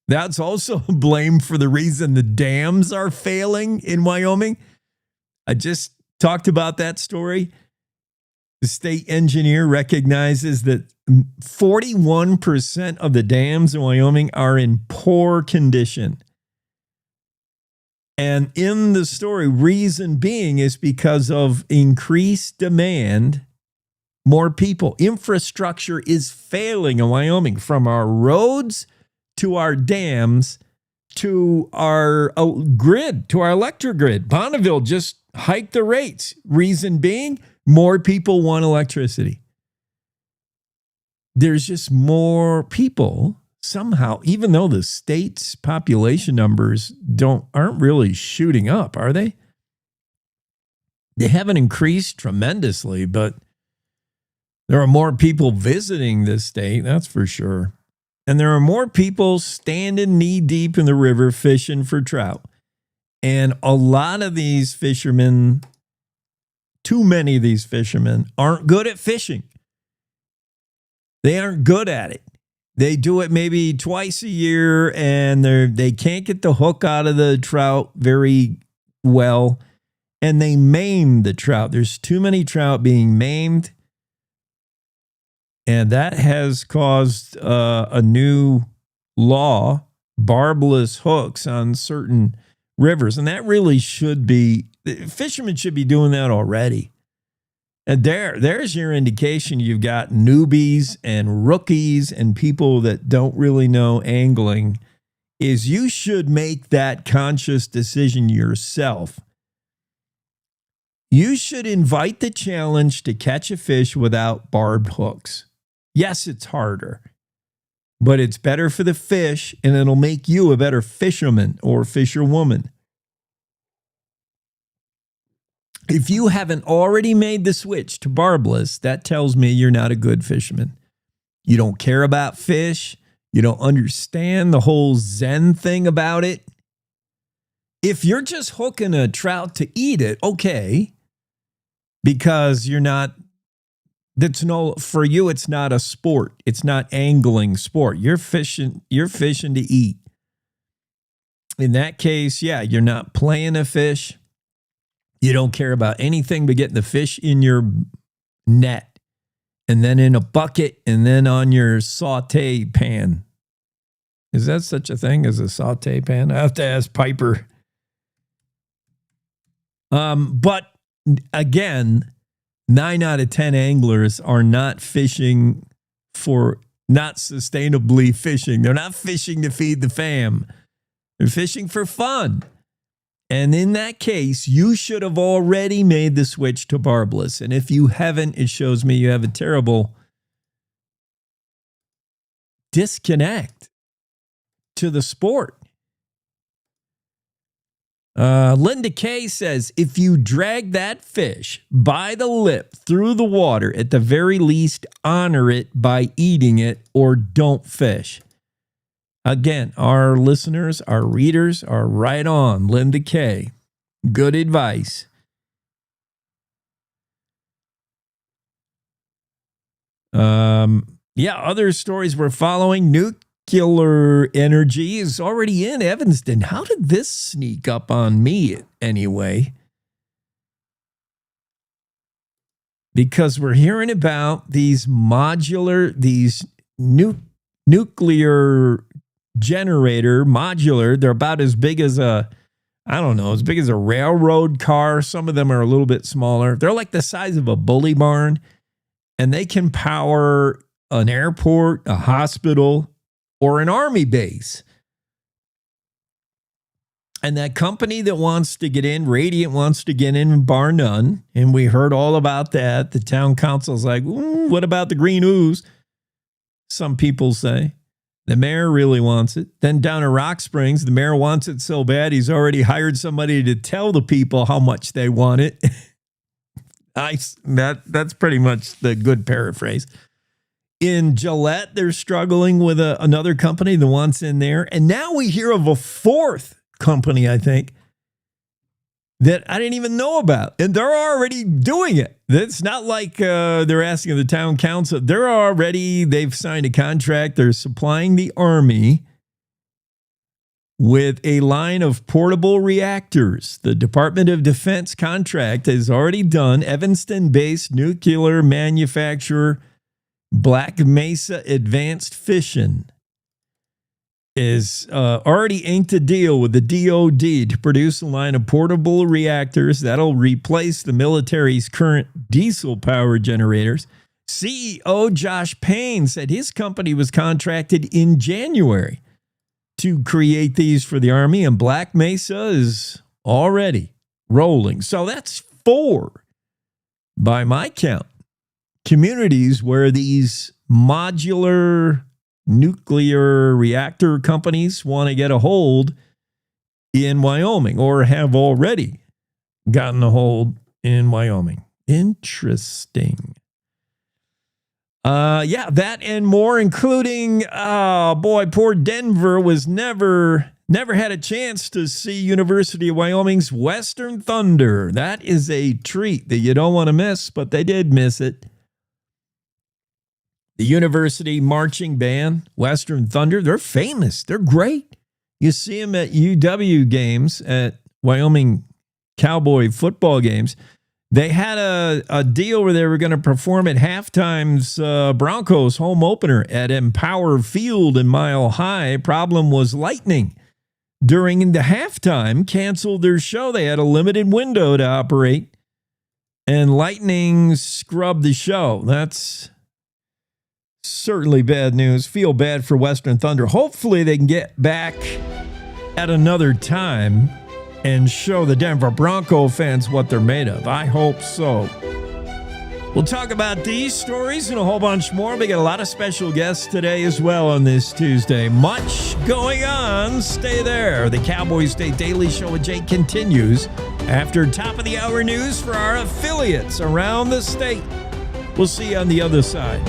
That's also blamed for the reason the dams are failing in Wyoming. I just talked about that story. The state engineer recognizes that 41% of the dams in Wyoming are in poor condition. And in the story, reason being is because of increased demand, more people. Infrastructure is failing in Wyoming, from our roads to our dams to our grid, to our electric grid. Bonneville just hiked the rates. Reason being, more people want electricity. There's just more people. Somehow, even though the state's population numbers aren't really shooting up, are they? They haven't increased tremendously, but there are more people visiting this state, that's for sure. And there are more people standing knee deep in the river fishing for trout. And a lot of these fishermen, too many of these fishermen, aren't good at fishing. They aren't good at it. They do it maybe twice a year, and they can't get the hook out of the trout very well, and they maim the trout. There's too many trout being maimed, and that has caused a new law, barbless hooks on certain rivers, and that really should be, fishermen should be doing that already. And there's your indication you've got newbies and rookies and people that don't really know angling, is you should make that conscious decision yourself. You should invite the challenge to catch a fish without barbed hooks. Yes, it's harder, but it's better for the fish, and it'll make you a better fisherman or fisherwoman. If you haven't already made the switch to barbless, that tells me you're not a good fisherman. You don't care about fish. You don't understand the whole Zen thing about it. If you're just hooking a trout to eat it, okay, because you're not, for you, it's not a sport. It's not angling sport. You're fishing to eat. In that case, yeah, you're not playing a fish. You don't care about anything but getting the fish in your net and then in a bucket and then on your saute pan. Is that such a thing as a saute pan? I have to ask Piper. But again, 9 out of 10 anglers are not fishing not sustainably fishing. They're not fishing to feed the fam. They're fishing for fun. And in that case, you should have already made the switch to barbless. And if you haven't, it shows me you have a terrible disconnect to the sport. Linda Kay says, if you drag that fish by the lip through the water, at the very least, honor it by eating it or don't fish. Again, our listeners, our readers are right on. Linda Kay. Good advice. Other stories we're following. Nuclear energy is already in Evanston. How did this sneak up on me anyway? Because we're hearing about these modular, nuclear generator, modular. They're about as big as as big as a railroad car. Some of them are a little bit smaller. They're like the size of a bully barn, and they can power an airport, a hospital, or an army base. And that company that wants to get in, Radiant wants to get in, bar none. And we heard all about that. The town council's like, what about the green ooze? Some people say. The mayor really wants it. Then down in Rock Springs, the mayor wants it so bad, he's already hired somebody to tell the people how much they want it. That's pretty much the good paraphrase. In Gillette, they're struggling with another company that wants in there. And now we hear of a fourth company, I think, that I didn't even know about. And they're already doing it. It's not like they're asking the town council. They've signed a contract. They're supplying the Army with a line of portable reactors. The Department of Defense contract is already done. Evanston-based nuclear manufacturer Black Mesa Advanced Fission is already inked a deal with the DOD to produce a line of portable reactors that'll replace the military's current diesel-powered generators. CEO Josh Payne said his company was contracted in January to create these for the Army, and Black Mesa is already rolling. So that's 4, by my count, communities where these modular nuclear reactor companies want to get a hold in Wyoming, or have already gotten a hold in Wyoming. Interesting. That and more, including, poor Denver was never had a chance to see University of Wyoming's Western Thunder. That is a treat that you don't want to miss, but they did miss it. The University Marching Band, Western Thunder, they're famous. They're great. You see them at UW games, at Wyoming Cowboy football games. They had a deal where they were going to perform at halftime's Broncos home opener at Empower Field in Mile High. Problem was lightning. During the halftime, canceled their show. They had a limited window to operate, and lightning scrubbed the show. That's certainly bad news. Feel bad for Western Thunder. Hopefully they can get back at another time and show the Denver Bronco fans what they're made of. I hope so. We'll talk about these stories and a whole bunch more. We got a lot of special guests today as well on this Tuesday. Much going on. Stay there. The Cowboy State Daily Show with Jake continues after top of the hour news for our affiliates around the state. We'll see you on the other side.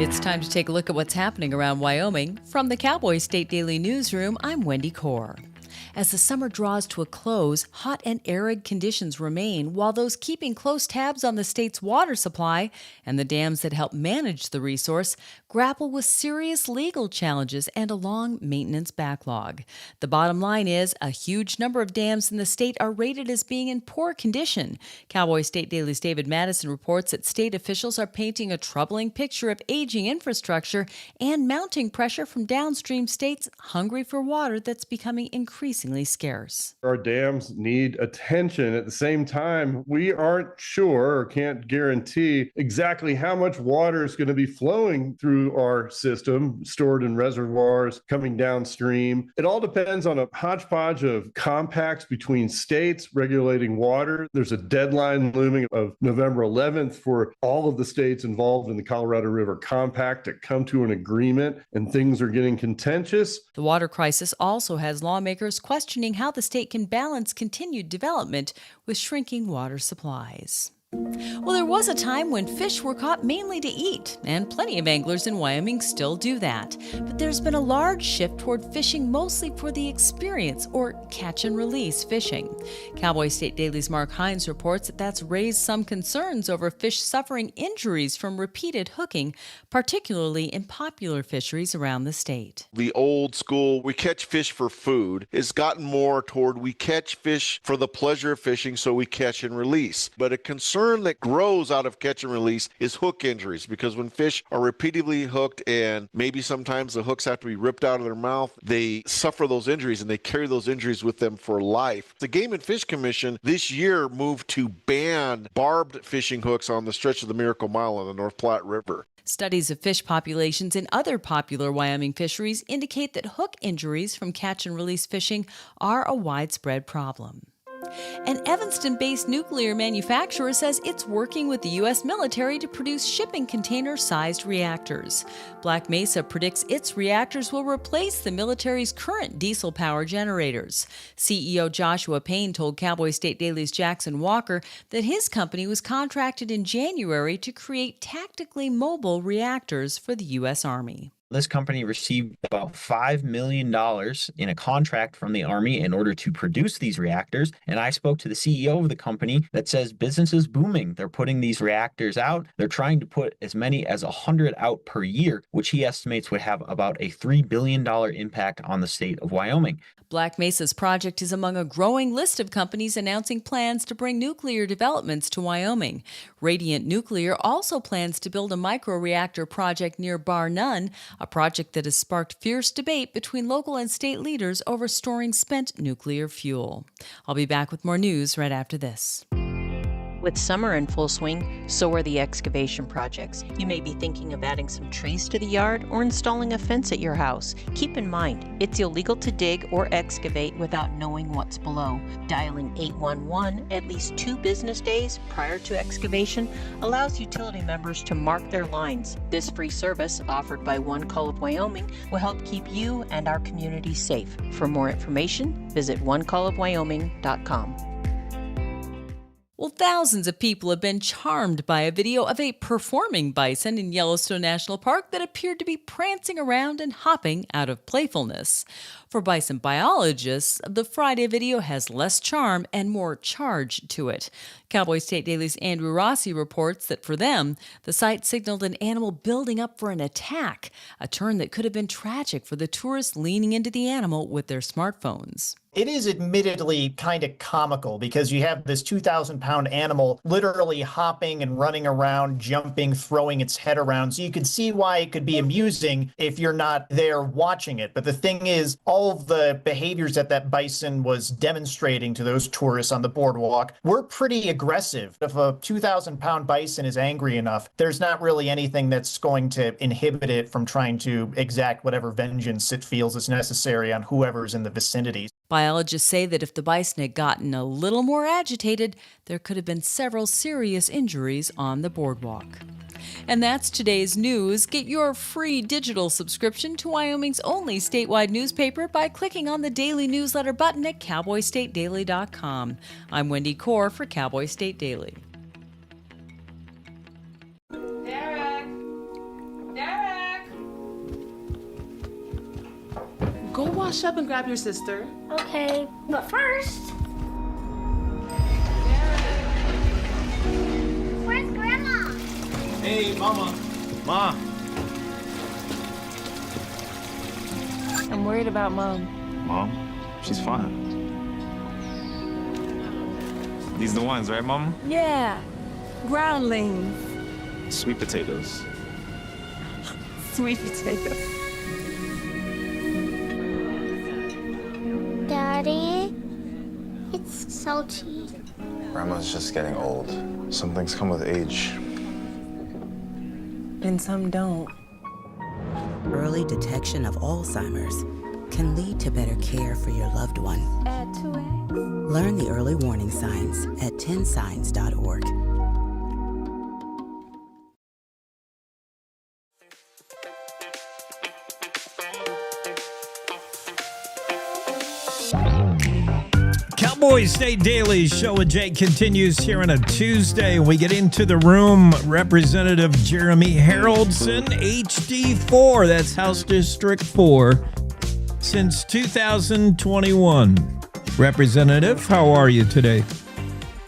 It's time to take a look at what's happening around Wyoming. From the Cowboy State Daily Newsroom, I'm Wendy Kaur. As the summer draws to a close, hot and arid conditions remain, while those keeping close tabs on the state's water supply and the dams that help manage the resource grapple with serious legal challenges and a long maintenance backlog. The bottom line is a huge number of dams in the state are rated as being in poor condition. Cowboy State Daily's David Madison reports that state officials are painting a troubling picture of aging infrastructure and mounting pressure from downstream states hungry for water that's becoming increasingly scarce. Our dams need attention. At the same time, we aren't sure or can't guarantee exactly how much water is going to be flowing through our system, stored in reservoirs, coming downstream. It all depends on a hodgepodge of compacts between states regulating water. There's a deadline looming of November 11th for all of the states involved in the Colorado River Compact to come to an agreement, and things are getting contentious. The water crisis also has lawmakers questioning how the state can balance continued development with shrinking water supplies. Well, there was a time when fish were caught mainly to eat, and plenty of anglers in Wyoming still do that. But there's been a large shift toward fishing mostly for the experience, or catch and release fishing. Cowboy State Daily's Mark Hines reports that that's raised some concerns over fish suffering injuries from repeated hooking, particularly in popular fisheries around the state. The old school, we catch fish for food, has gotten more toward we catch fish for the pleasure of fishing, so we catch and release. But a concern that grows out of catch and release is hook injuries, because when fish are repeatedly hooked and maybe sometimes the hooks have to be ripped out of their mouth, they suffer those injuries and they carry those injuries with them for life. The Game and Fish Commission this year moved to ban barbed fishing hooks on the stretch of the Miracle Mile on the North Platte River. Studies of fish populations in other popular Wyoming fisheries indicate that hook injuries from catch and release fishing are a widespread problem. An Evanston-based nuclear manufacturer says it's working with the U.S. military to produce shipping container-sized reactors. Black Mesa predicts its reactors will replace the military's current diesel power generators. CEO Joshua Payne told Cowboy State Daily's Jackson Walker that his company was contracted in January to create tactically mobile reactors for the U.S. Army. This company received about $5 million in a contract from the Army in order to produce these reactors. And I spoke to the CEO of the company that says business is booming. They're putting these reactors out. They're trying to put as many as 100 out per year, which he estimates would have about a $3 billion impact on the state of Wyoming. Black Mesa's project is among a growing list of companies announcing plans to bring nuclear developments to Wyoming. Radiant Nuclear also plans to build a microreactor project near Bar None, a project that has sparked fierce debate between local and state leaders over storing spent nuclear fuel. I'll be back with more news right after this. With summer in full swing, so are the excavation projects. You may be thinking of adding some trees to the yard or installing a fence at your house. Keep in mind, it's illegal to dig or excavate without knowing what's below. Dialing 811 at least 2 business days prior to excavation allows utility members to mark their lines. This free service, offered by One Call of Wyoming, will help keep you and our community safe. For more information, visit onecallofwyoming.com. Well, thousands of people have been charmed by a video of a performing bison in Yellowstone National Park that appeared to be prancing around and hopping out of playfulness. For bison biologists, the Friday video has less charm and more charge to it. Cowboy State Daily's Andrew Rossi reports that for them, the sight signaled an animal building up for an attack, a turn that could have been tragic for the tourists leaning into the animal with their smartphones. It is admittedly kind of comical because you have this 2,000-pound animal literally hopping and running around, jumping, throwing its head around. So you could see why it could be amusing if you're not there watching it. But the thing is, all of the behaviors that bison was demonstrating to those tourists on the boardwalk were pretty aggressive. If a 2,000-pound bison is angry enough, there's not really anything that's going to inhibit it from trying to exact whatever vengeance it feels is necessary on whoever's in the vicinity. Biologists say that if the bison had gotten a little more agitated, there could have been several serious injuries on the boardwalk. And that's today's news. Get your free digital subscription to Wyoming's only statewide newspaper by clicking on the daily newsletter button at cowboystatedaily.com. I'm Wendy Core for Cowboy State Daily. Go wash up and grab your sister. Okay, but first... Where's Grandma? Hey, Mama. Ma. I'm worried about Mom. Mom? She's fine. These the ones, right, Mama? Yeah, groundlings. Sweet potatoes. Sweet potatoes. Daddy, it's salty. Grandma's just getting old. Some things come with age. And some don't. Early detection of Alzheimer's can lead to better care for your loved one. Add 2x. Learn the early warning signs at 10signs.org. Cowboy State Daily Show with Jake continues here on a Tuesday. We get into the room. Representative Jeremy Haroldson, HD4, that's House District 4, since 2021. Representative, how are you today?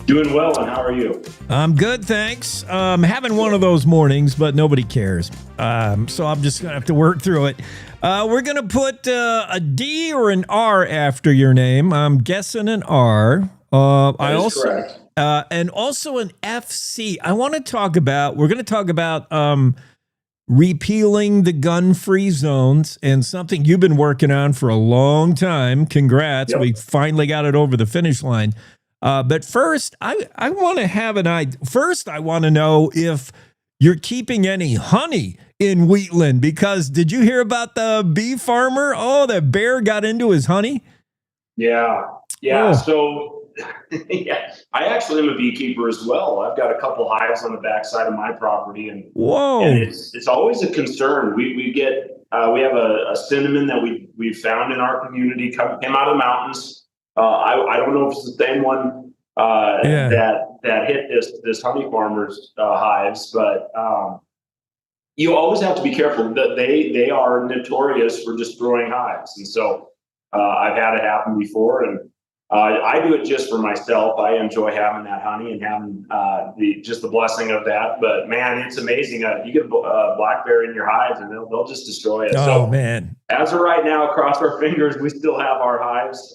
Doing well, and how are you? I'm good, thanks. Having one of those mornings, but nobody cares. So I'm just going to have to work through it. We're going to put a D or an R after your name. I'm guessing an R. That is correct. And also an FC. We're going to talk about repealing the gun-free zones, and something you've been working on for a long time. Congrats. Yep. We finally got it over the finish line. But first, I want to have an idea. First, I want to know if you're keeping any honey in Wheatland, because did you hear about the bee farmer? Oh, the bear got into his honey. Yeah. Oh. So, yeah, I actually am a beekeeper as well. I've got a couple hives on the backside of my property, and whoa, and it's always a concern. We have a cinnamon that we found in our community, came out of the mountains. I don't know if it's the same one that hit this honey farmer's hives, but you always have to be careful. That they are notorious for destroying hives, and so I've had it happen before, and I do it just for myself. I enjoy having that honey and having the blessing of that. But man, it's amazing. You get a black bear in your hives, and they'll just destroy it. Oh, so, man! As of right now, cross our fingers, we still have our hives.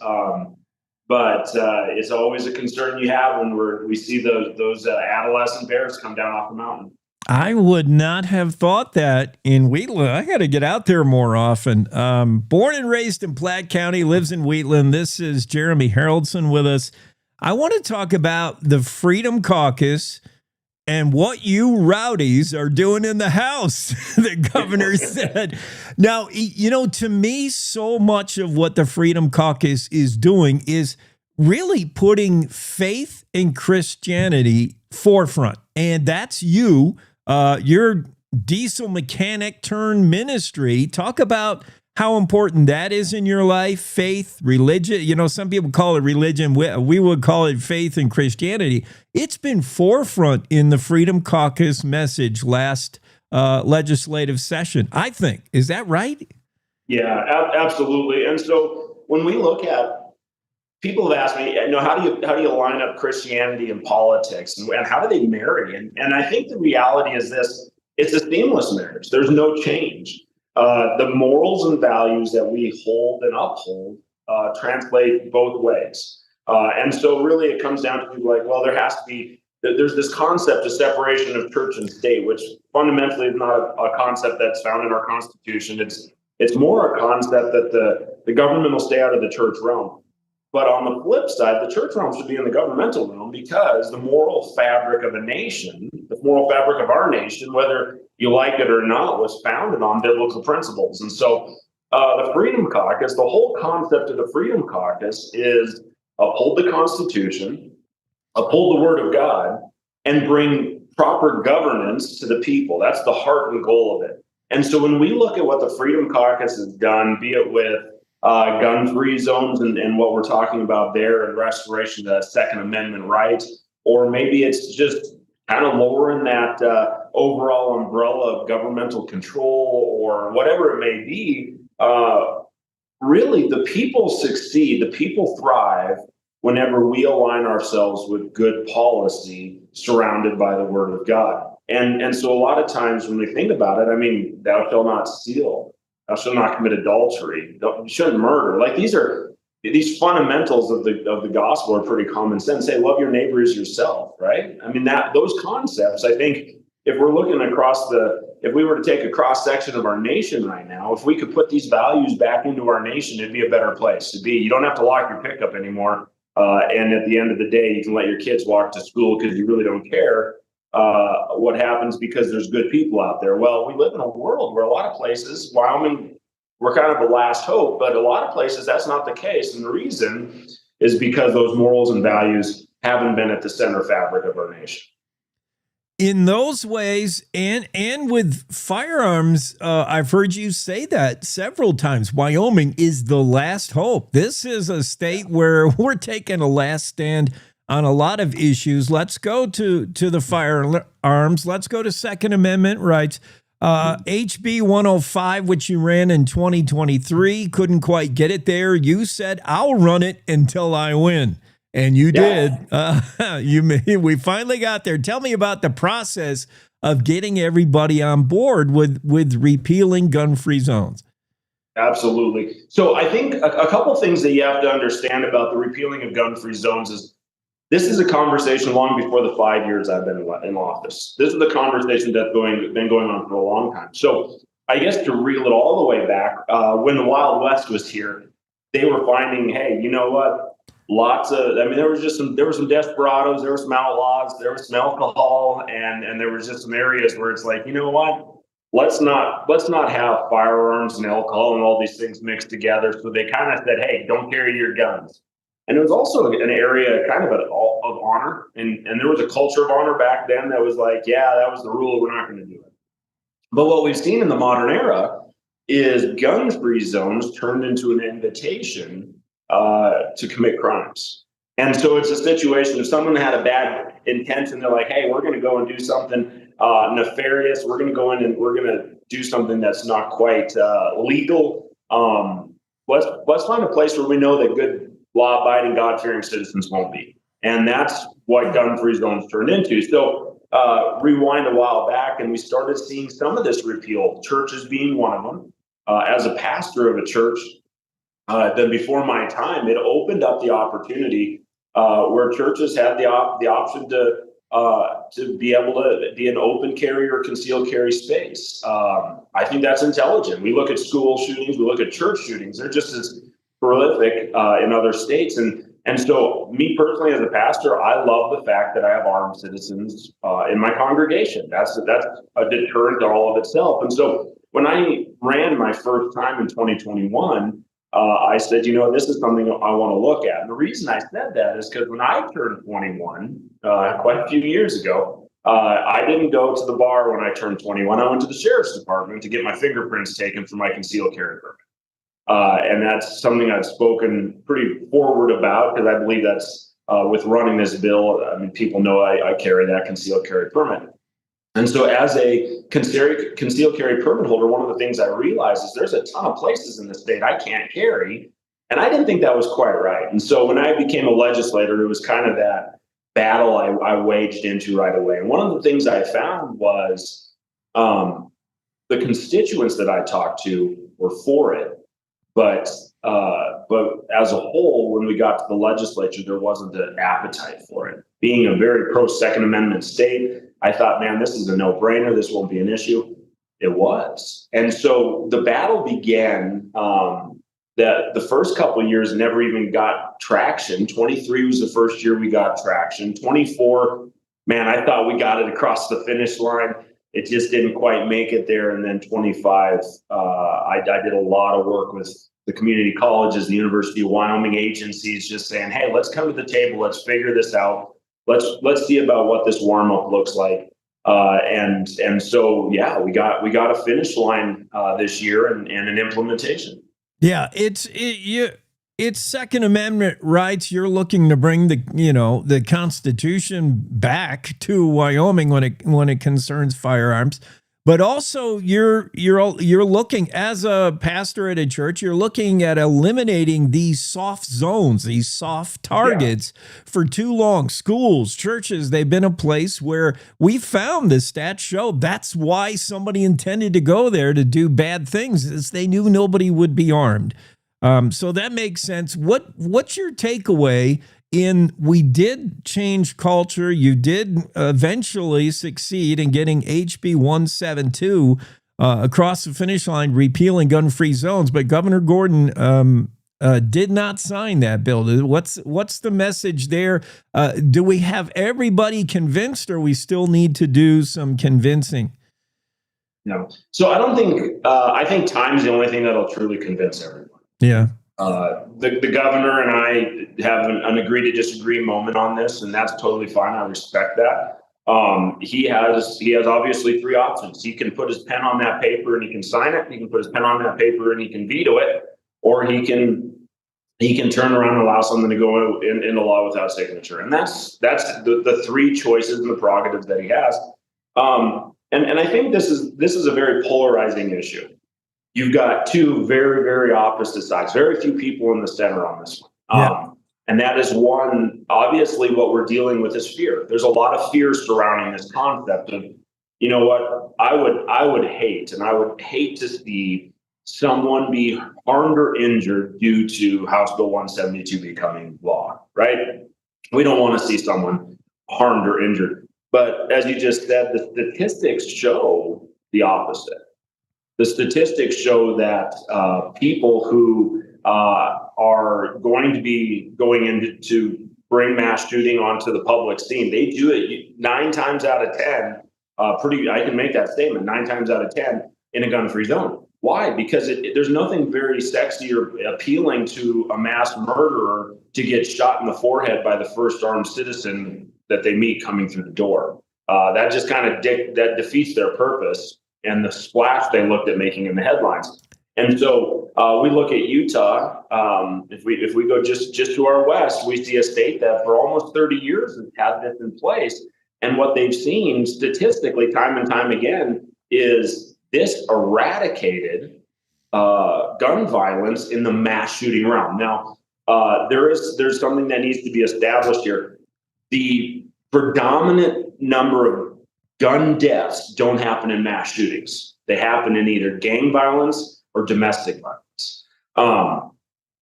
But it's always a concern you have when we see those adolescent bears come down off the mountain. I would not have thought that in Wheatland. I got to get out there more often. Born and raised in Platte County, lives in Wheatland. This is Jeremy Haroldson with us. I want to talk about the Freedom Caucus and what you rowdies are doing in the House, the governor said. Now, to me, so much of what the Freedom Caucus is doing is really putting faith in Christianity forefront. And that's you. Your diesel mechanic turned ministry. Talk about how important that is in your life, faith, religion. Some people call it religion. We would call it faith and Christianity. It's been forefront in the Freedom Caucus message last legislative session, I think. Is that right? Yeah, absolutely. And so when we look at, people have asked me, how do you line up Christianity and politics, and how do they marry? And I think the reality is this: it's a seamless marriage. There's no change. The morals and values that we hold and uphold translate both ways. And so really it comes down to people like, well, there's this concept of separation of church and state, which fundamentally is not a concept that's found in our Constitution. It's more a concept that the government will stay out of the church realm. But on the flip side, the church realm should be in the governmental realm, because the moral fabric of a nation, the moral fabric of our nation, whether you like it or not, was founded on biblical principles. And so the Freedom Caucus, the whole concept of the Freedom Caucus is uphold the Constitution, uphold the Word of God, and bring proper governance to the people. That's the heart and goal of it. And so when we look at what the Freedom Caucus has done, be it with gun-free zones and what we're talking about there, and restoration of the Second Amendment rights, or maybe it's just kind of lowering that overall umbrella of governmental control, or whatever it may be, really the people succeed, the people thrive whenever we align ourselves with good policy surrounded by the Word of God. And so a lot of times when we think about it, I mean, thou shalt not steal, thou shalt not commit adultery, you shouldn't murder. Like these fundamentals of the gospel are pretty common sense. Say, love your neighbor as yourself, right? I mean, those concepts, I think, if we're looking if we were to take a cross section of our nation right now, if we could put these values back into our nation, it'd be a better place to be. You don't have to lock your pickup anymore. And at the end of the day, you can let your kids walk to school because you really don't care what happens, because there's good people out there. Well, we live in a world where a lot of places, Wyoming, we're kind of the last hope, but a lot of places that's not the case. And the reason is because those morals and values haven't been at the center fabric of our nation. In those ways, and with firearms, I've heard you say that several times. Wyoming is the last hope. This is a state where we're taking a last stand on a lot of issues. Let's go to the firearms. Let's go to Second Amendment rights. HB 105, which you ran in 2023, couldn't quite get it there. You said, I'll run it until I win. And you did. We finally got there. Tell me about the process of getting everybody on board with repealing gun-free zones. Absolutely. So I think a couple things that you have to understand about the repealing of gun-free zones is this is a conversation long before the 5 years I've been in office. This is the conversation that's been going on for a long time. So I guess to reel it all the way back, when the Wild West was here, they were finding, hey, you know what? There were some desperados, there were some outlaws, there was some alcohol, and there was just some areas where it's like, you know what? Let's not have firearms and alcohol and all these things mixed together. So they kind of said, hey, don't carry your guns. And it was also an area kind of of honor. And there was a culture of honor back then that was like, yeah, that was the rule. We're not going to do it. But what we've seen in the modern era is gun-free zones turned into an invitation to commit crimes. And so it's a situation, if someone had a bad intention, they're like, hey, we're going to go and do something nefarious. We're going to go in and we're going to do something that's not quite legal. Let's find a place where we know that good, law-abiding, God-fearing citizens won't be. And that's what gun-free zones turned into. So rewind a while back, and we started seeing some of this repeal, churches being one of them. As a pastor of a church, then before my time, it opened up the opportunity where churches had the option to be able to be an open carry or concealed carry space. I think that's intelligent. We look at school shootings, we look at church shootings. They're just as prolific in other states. And so me personally as a pastor, I love the fact that I have armed citizens in my congregation. That's a deterrent to all of itself. And so when I ran my first time in 2021, I said, this is something I want to look at. And the reason I said that is because when I turned 21, quite a few years ago, I didn't go to the bar when I turned 21. I went to the sheriff's department to get my fingerprints taken for my concealed carry permit. And that's something I've spoken pretty forward about because I believe that's with running this bill. I mean, people know I carry that concealed carry permit. And so as a concealed carry permit holder, one of the things I realized is there's a ton of places in the state I can't carry. And I didn't think that was quite right. And so when I became a legislator, it was kind of that battle I waged into right away. And one of the things I found was the constituents that I talked to were for it. But as a whole, when we got to the legislature, there wasn't an appetite for it. Being a very pro Second Amendment state, I thought, man, this is a no-brainer. This won't be an issue. It was. And so the battle began. The first couple of years never even got traction. 23 was the first year we got traction. 24, man, I thought we got it across the finish line. It just didn't quite make it there. And then 25, I did a lot of work with the community colleges, the University of Wyoming agencies, just saying, hey, let's come to the table. Let's figure this out. Let's see about what this warm up looks like. And so, yeah, we got a finish line this year and an implementation. Yeah, it's Second Amendment rights. You're looking to bring the Constitution back to Wyoming when it concerns firearms, but also you're looking, as a pastor at a church, you're looking at eliminating these soft zones, these soft targets. For too long. Schools, churches, they've been a place where we found, the stats show, that's why somebody intended to go there to do bad things, is they knew nobody would be armed. So that makes sense. What's your takeaway we did change culture? You did eventually succeed in getting HB 172 across the finish line, repealing gun-free zones, but Governor Gordon did not sign that bill. What's the message there? Do we have everybody convinced, or we still need to do some convincing? No. So I don't think, I think time's the only thing that'll truly convince everyone. Yeah. The governor and I have an agree to disagree moment on this, and that's totally fine. I respect that. He has obviously three options. He can put his pen on that paper and he can sign it. He can put his pen on that paper and he can veto it, or he can turn around and allow something to go into law without signature. And that's the three choices and the prerogatives that he has. And I think this is a very polarizing issue. You've got two very, very opposite sides, very few people in the center on this one. And that is one, obviously what we're dealing with is fear. There's a lot of fear surrounding this concept of, you know what, I would hate to see someone be harmed or injured due to House Bill 172 becoming law, right? We don't want to see someone harmed or injured. But as you just said, the statistics show the opposite. The statistics show that people who are going to be going into to bring mass shooting onto the public scene, they do it 9 times out of 10. I can make that statement, 9 times out of 10 in a gun-free zone. Why? Because there's nothing very sexy or appealing to a mass murderer to get shot in the forehead by the first armed citizen that they meet coming through the door. That just kind of that defeats their purpose and the splash they looked at making in the headlines. And so we look at Utah. If we go just to our west, we see a state that for almost 30 years has had this in place. And what they've seen statistically, time and time again, is this eradicated gun violence in the mass shooting realm. Now, there's something that needs to be established here. The predominant number of gun deaths don't happen in mass shootings. They happen in either gang violence or domestic violence.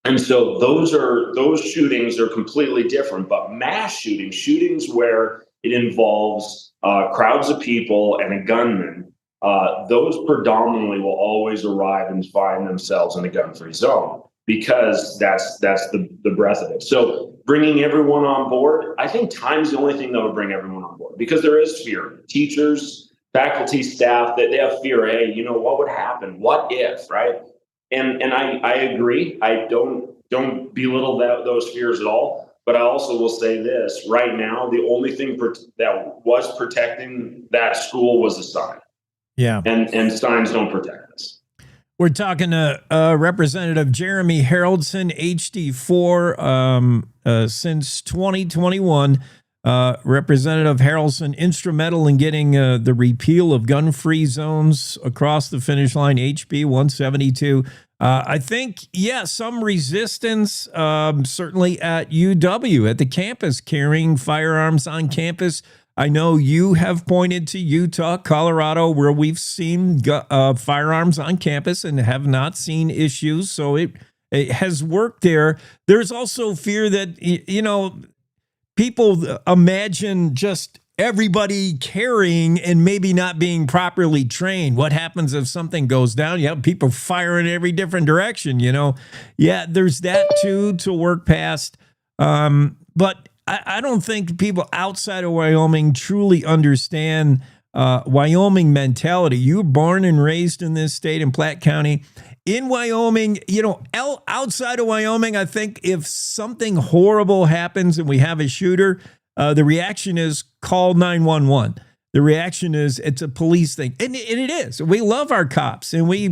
And so those shootings are completely different. But mass shootings where it involves crowds of people and a gunman, those predominantly will always arrive and find themselves in a gun-free zone, because that's the breadth of it. So bringing everyone on board, I think time's the only thing that will bring everyone on board, because there is fear. Teachers, faculty, staff, they have fear. Hey, what would happen? What if, right? And I agree. I don't belittle those fears at all. But I also will say this: right now, the only thing that was protecting that school was the sign. Yeah, and signs don't protect us. We're talking to Representative Jeremy Haroldson, HD4, since 2021. Representative Harrelson instrumental in getting the repeal of gun-free zones across the finish line, HB 172. I think, some resistance, certainly at UW, at the campus, carrying firearms on campus. I know you have pointed to Utah, Colorado, where we've seen firearms on campus and have not seen issues. So it has worked there. There's also fear that, people imagine just everybody carrying and maybe not being properly trained. What happens if something goes down? You have people firing in every different direction, Yeah, there's that too to work past. But I don't think people outside of Wyoming truly understand Wyoming mentality. You were born and raised in this state in Platte County. In Wyoming, outside of Wyoming, I think if something horrible happens and we have a shooter, the reaction is call 911. The reaction is it's a police thing, and it is. We love our cops, and we're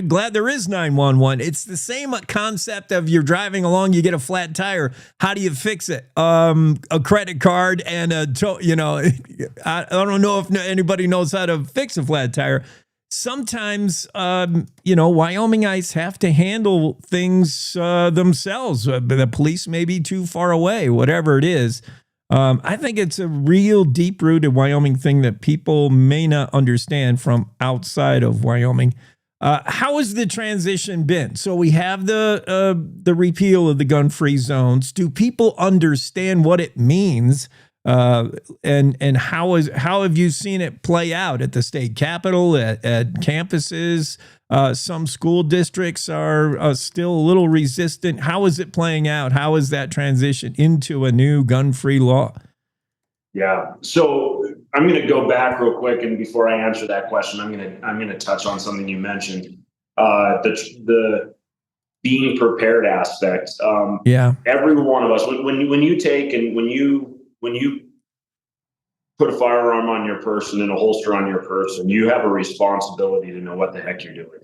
glad there is 911. It's the same concept of you're driving along, you get a flat tire. How do you fix it? A credit card and I don't know if anybody knows how to fix a flat tire. Sometimes, Wyomingites have to handle things themselves. The police may be too far away, whatever it is. I think it's a real deep-rooted Wyoming thing that people may not understand from outside of Wyoming. How has the transition been? So we have the repeal of the gun-free zones. Do people understand what it means? And how have you seen it play out at the state capitol, at campuses? Some school districts are still a little resistant. How is it playing out? How is that transition into a new gun-free law? Yeah. So I'm going to go back real quick, and before I answer that question, I'm going to touch on something you mentioned, the being prepared aspect. Every one of us, when you take and when you put a firearm on your person and a holster on your person, you have a responsibility to know what the heck you're doing.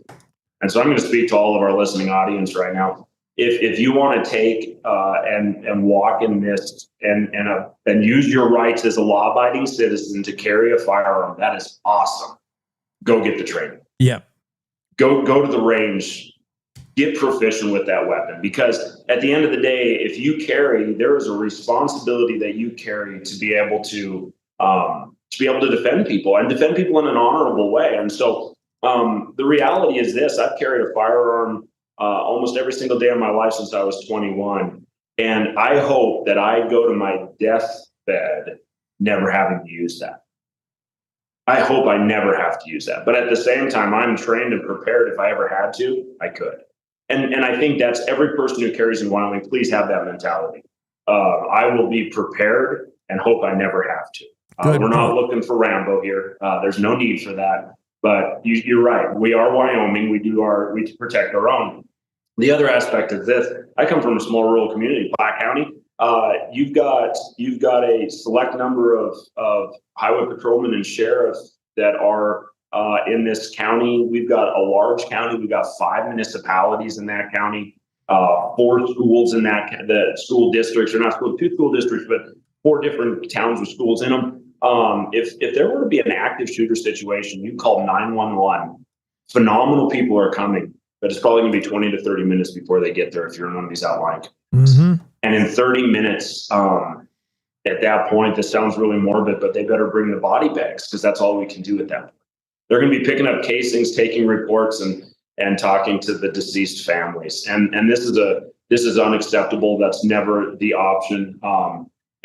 And so I'm going to speak to all of our listening audience right now. If you want to take and walk in this and use your rights as a law-abiding citizen to carry a firearm, that is awesome. Go get the training. Yeah. Go to the range. Get proficient with that weapon, because at the end of the day, if you carry, there is a responsibility that you carry to be able to defend people and defend people in an honorable way. And so the reality is this: I've carried a firearm almost every single day of my life since I was 21, and I hope that I go to my deathbed never having to use that. I hope I never have to use that. But at the same time, I'm trained and prepared. If I ever had to, I could. And I think that's every person who carries in Wyoming. Please have that mentality. I will be prepared and hope I never have to. We're not looking for Rambo here. There's no need for that. But you're right. We are Wyoming. We protect our own. The other aspect of this, I come from a small rural community, Platte County. You've got a select number of highway patrolmen and sheriffs that are in this county. We've got a large county. We've got 5 municipalities in that county, 4 schools in the school districts, or not 2 school districts, but 4 different towns with schools in them. If there were to be an active shooter situation, you call 911. Phenomenal people are coming, but it's probably going to be 20 to 30 minutes before they get there if you're in one of these outlying communities. Mm-hmm. And in 30 minutes, at that point, this sounds really morbid, but they better bring the body bags, because that's all we can do at that point. They're going to be picking up casings, taking reports, and talking to the deceased families. And this is unacceptable. That's never the option.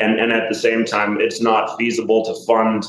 And at the same time, it's not feasible to fund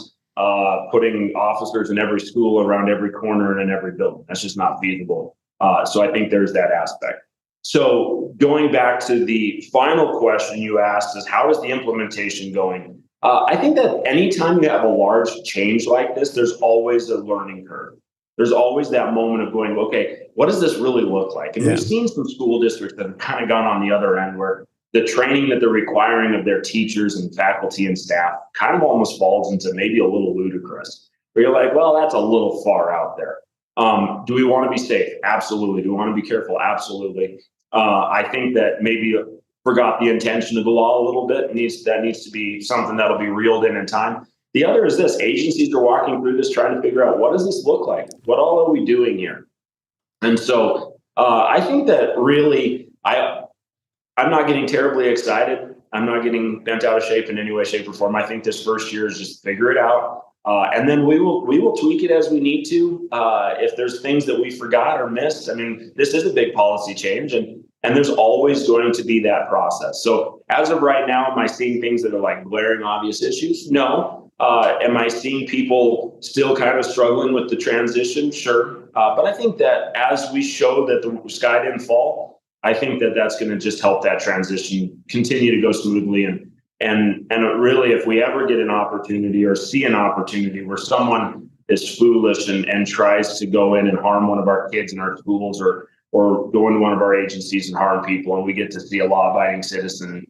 putting officers in every school, around every corner, and in every building. That's just not feasible. So I think there's that aspect. So going back to the final question you asked is, how is the implementation going? I think that anytime you have a large change like this, there's always a learning curve. There's always that moment of going, okay, what does this really look like? And we've seen some school districts that have kind of gone on the other end, where the training that they're requiring of their teachers and faculty and staff kind of almost falls into maybe a little ludicrous, where you're like, well, that's a little far out there. Do we want to be safe? Absolutely. Do we want to be careful? Absolutely. I think that maybe forgot the intention of the law a little bit. That needs to be something that'll be reeled in time. The other is this: agencies are walking through this, trying to figure out, what does this look like? What all are we doing here? And so I think that really, I'm not getting terribly excited. I'm not getting bent out of shape in any way, shape, or form. I think this first year is just figure it out. And then we will tweak it as we need to. If there's things that we forgot or missed, I mean, this is a big policy change, and there's always going to be that process. So as of right now, am I seeing things that are like glaring obvious issues? No. Am I seeing people still kind of struggling with the transition? Sure. But I think that as we show that the sky didn't fall, I think that that's going to just help that transition continue to go smoothly. And really, if we ever get an opportunity or see an opportunity where someone is foolish and tries to go in and harm one of our kids in our schools or go into one of our agencies and harm people, and we get to see a law-abiding citizen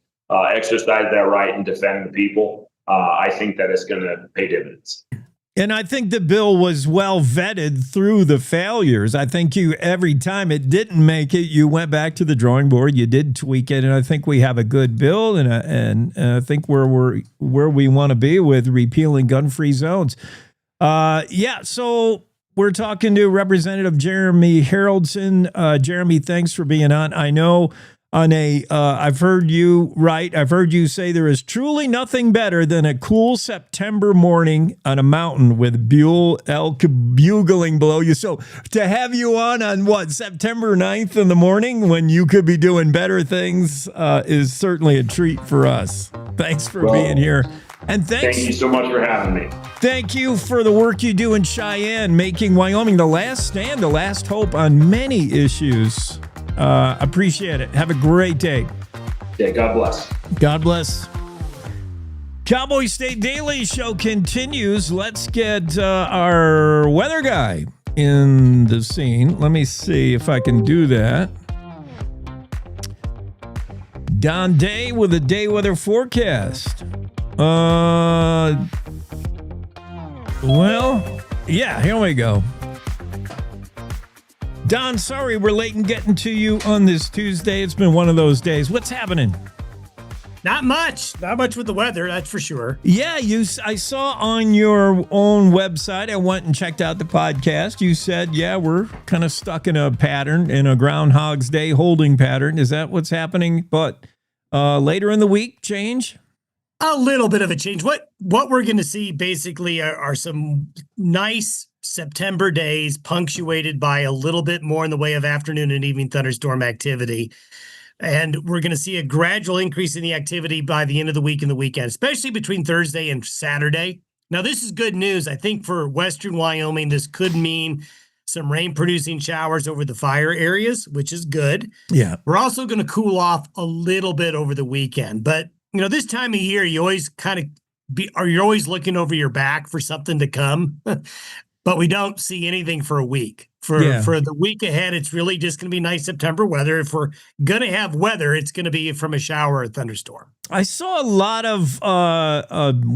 exercise that right and defend the people, I think that it's going to pay dividends. And I think the bill was well vetted through the failures. I think every time it didn't make it, you went back to the drawing board, you did tweak it, and I think we have a good bill, and I think where we want to be with repealing gun-free zones. So we're talking to Representative Jeremy Haroldson. Jeremy, thanks for being on. I know I've heard you say there is truly nothing better than a cool September morning on a mountain with elk bugling below you. So to have you on what, September 9th in the morning when you could be doing better things is certainly a treat for us. Thanks for being here. And thank you so much for having me. Thank you for the work you do in Cheyenne, making Wyoming the last stand, the last hope on many issues. Appreciate it. Have a great day. Yeah, God bless. God bless. Cowboy State Daily Show continues. Let's get our weather guy in the scene. Let me see if I can do that. Don Day with a day weather forecast. Here we go. Don, sorry we're late in getting to you on this Tuesday. It's been one of those days. What's happening? Not much with the weather, that's for sure. Yeah, I saw on your own website, I went and checked out the podcast. You said, we're kind of stuck in a pattern, in a Groundhog's Day holding pattern. Is that what's happening? But later in the week, change? A little bit of a change. What we're going to see basically are some nice September days punctuated by a little bit more in the way of afternoon and evening thunderstorm activity. And we're going to see a gradual increase in the activity by the end of the week and the weekend, especially between Thursday and Saturday. Now, this is good news. I think for Western Wyoming, this could mean some rain-producing showers over the fire areas, which is good. Yeah. We're also going to cool off a little bit over the weekend. But, this time of year, you always you're always looking over your back for something to come. But we don't see anything for a week. For the week ahead, it's really just going to be nice September weather. If we're going to have weather, it's going to be from a shower or thunderstorm. I saw a lot of what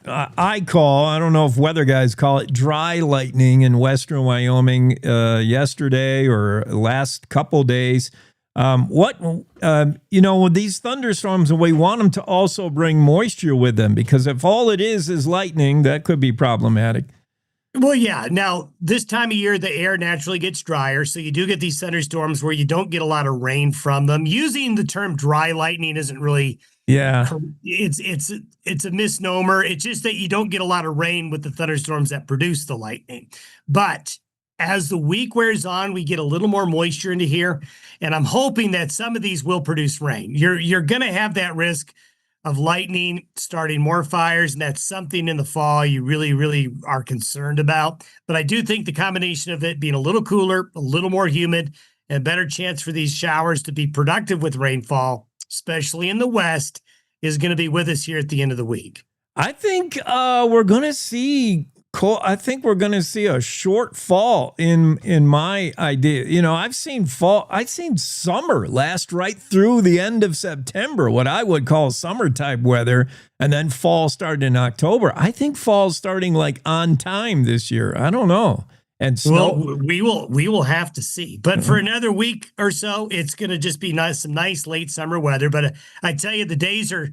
I call, I don't know if weather guys call it, dry lightning in Western Wyoming yesterday or last couple days. With these thunderstorms, we want them to also bring moisture with them, because if all it is lightning, that could be problematic. Well, yeah. Now, this time of year, the air naturally gets drier, so you do get these thunderstorms where you don't get a lot of rain from them. Using the term dry lightning isn't really... Yeah. It's a misnomer. It's just that you don't get a lot of rain with the thunderstorms that produce the lightning. But as the week wears on, we get a little more moisture into here, and I'm hoping that some of these will produce rain. You're going to have that risk of lightning starting more fires, and that's something in the fall you really, really are concerned about. But I do think the combination of it being a little cooler, a little more humid, and a better chance for these showers to be productive with rainfall, especially in the West, is going to be with us here at the end of the week. I think we're going to see a short fall in my idea. I've seen summer last right through the end of September, what I would call summer type weather, and then fall started in October. I think fall's starting like on time this year. I don't know. And snow. Well, we will have to see. But for another week or so, it's going to just be some nice late summer weather. But I tell you, the days are,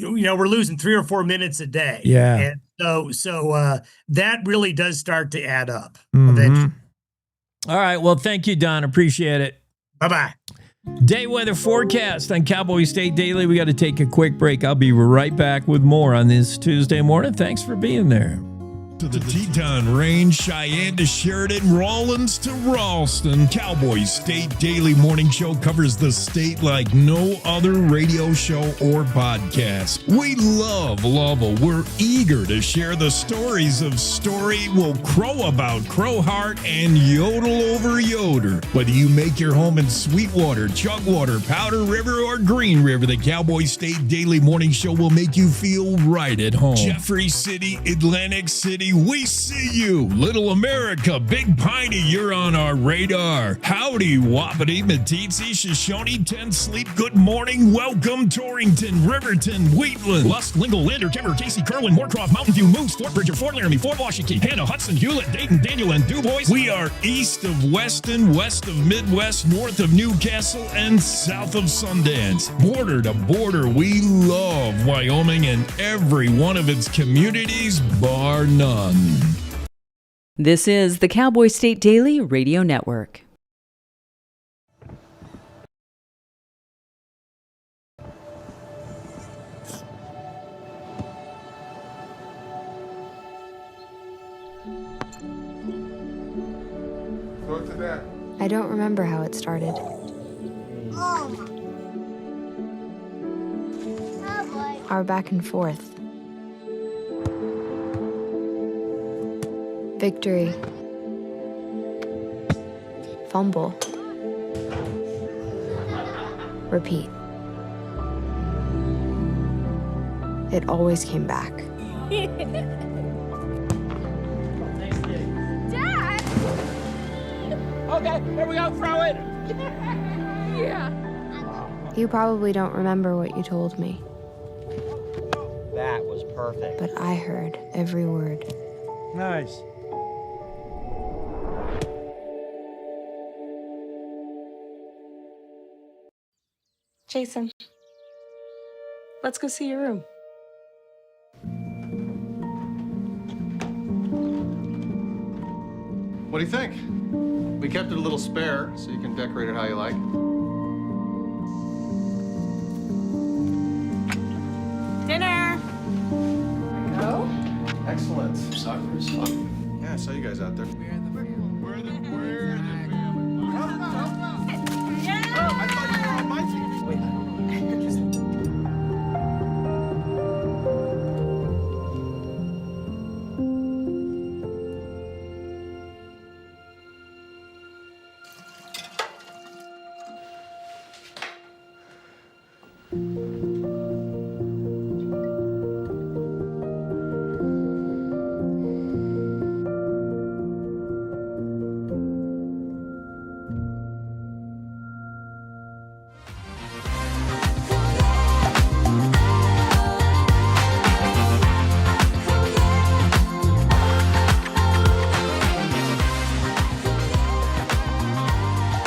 we're losing 3 or 4 minutes a day. Yeah. And so that really does start to add up eventually. All right. Well, thank you, Don. Appreciate it. Bye-bye. Day weather forecast on Cowboy State Daily. We got to take a quick break. I'll be right back with more on this Tuesday morning. Thanks for being there. To the Teton Range, Cheyenne to Sheridan, Rawlins to Ralston. Cowboy State Daily Morning Show covers the state like no other radio show or podcast. We love Lovell. We're eager to share the stories of Story, Will Crow About, Crowheart, and Yodel Over Yoder. Whether you make your home in Sweetwater, Chugwater, Powder River, or Green River, the Cowboy State Daily Morning Show will make you feel right at home. Jeffrey City, Atlantic City, we see you. Little America, Big Piney, you're on our radar. Howdy, Wapiti, Meeteetse, Shoshone, 10 Sleep, good morning. Welcome, Torrington, Riverton, Wheatland, Lusk, Lingle, Lander, Timber, Casey, Kerwin, Moorcroft, Mountain View, Moose, Fort Bridger, Fort Laramie, Fort Washington, Hannah, Hudson, Hewlett, Dayton, Daniel, and DuBois. We are east of Weston, west of Midwest, north of Newcastle, and south of Sundance. Border to border, we love Wyoming and every one of its communities, bar none. This is the Cowboy State Daily Radio Network. I don't remember how it started. Our back and forth. Victory. Fumble. Repeat. It always came back. Dad! Okay, here we go, throw it! Yeah. You probably don't remember what you told me, That was perfect. but I heard every word. Nice. Jason, let's go see your room. What do you think? We kept it a little spare, so you can decorate it how you like. Dinner! Go? Excellent. Soccer is fun. Yeah, I saw you guys out there.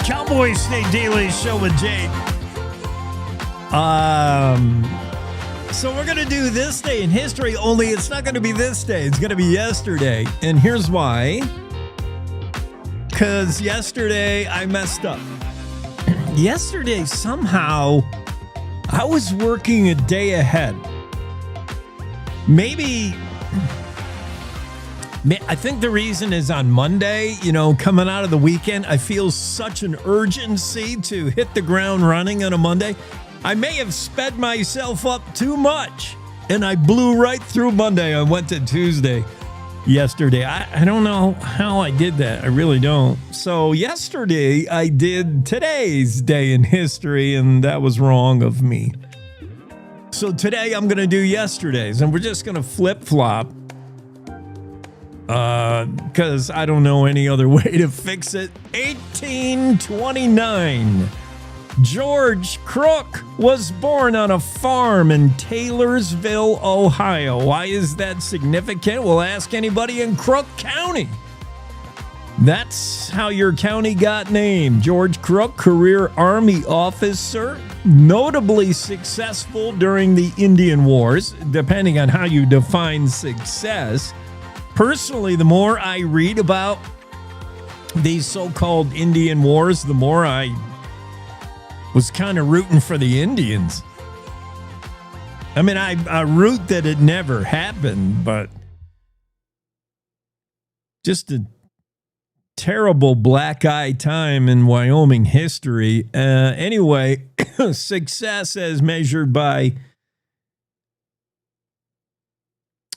Cowboy State Daily Show with Jake. So we're going to do this day in history, only it's not going to be this day. It's going to be yesterday. And here's why. Because yesterday I messed up. Yesterday, somehow, I was working a day ahead. Maybe... I think the reason is on Monday, coming out of the weekend, I feel such an urgency to hit the ground running on a Monday. I may have sped myself up too much, and I blew right through Monday. I went to Tuesday yesterday. I don't know how I did that. I really don't. So yesterday, I did today's day in history, and that was wrong of me. So today, I'm going to do yesterday's, and we're just going to flip-flop. Because I don't know any other way to fix it. 1829. George Crook was born on a farm in Taylorsville, Ohio. Why is that significant? We'll ask anybody in Crook County. That's how your county got named. George Crook, career Army officer, notably successful during the Indian Wars, depending on how you define success. Personally, the more I read about these so-called Indian Wars, the more I was kind of rooting for the Indians. I mean, I root that it never happened, but just a terrible black eye time in Wyoming history. Anyway, success as measured by,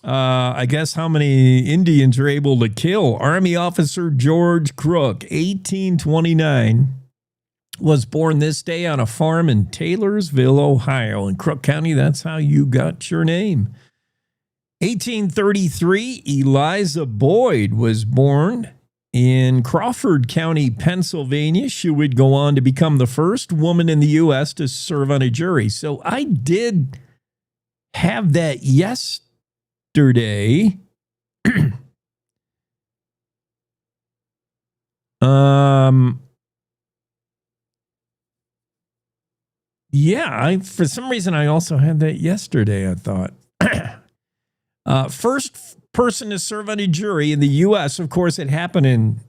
I guess, how many Indians are able to kill. Army officer George Crook, 1829, was born this day on a farm in Taylorsville, Ohio. In Crook County, that's how you got your name. 1833, Eliza Boyd was born in Crawford County, Pennsylvania. She would go on to become the first woman in the U.S. to serve on a jury. So I did have that yesterday. Yeah, for some reason I also had that yesterday, I thought. First person to serve on a jury in the U.S., of course, it happened in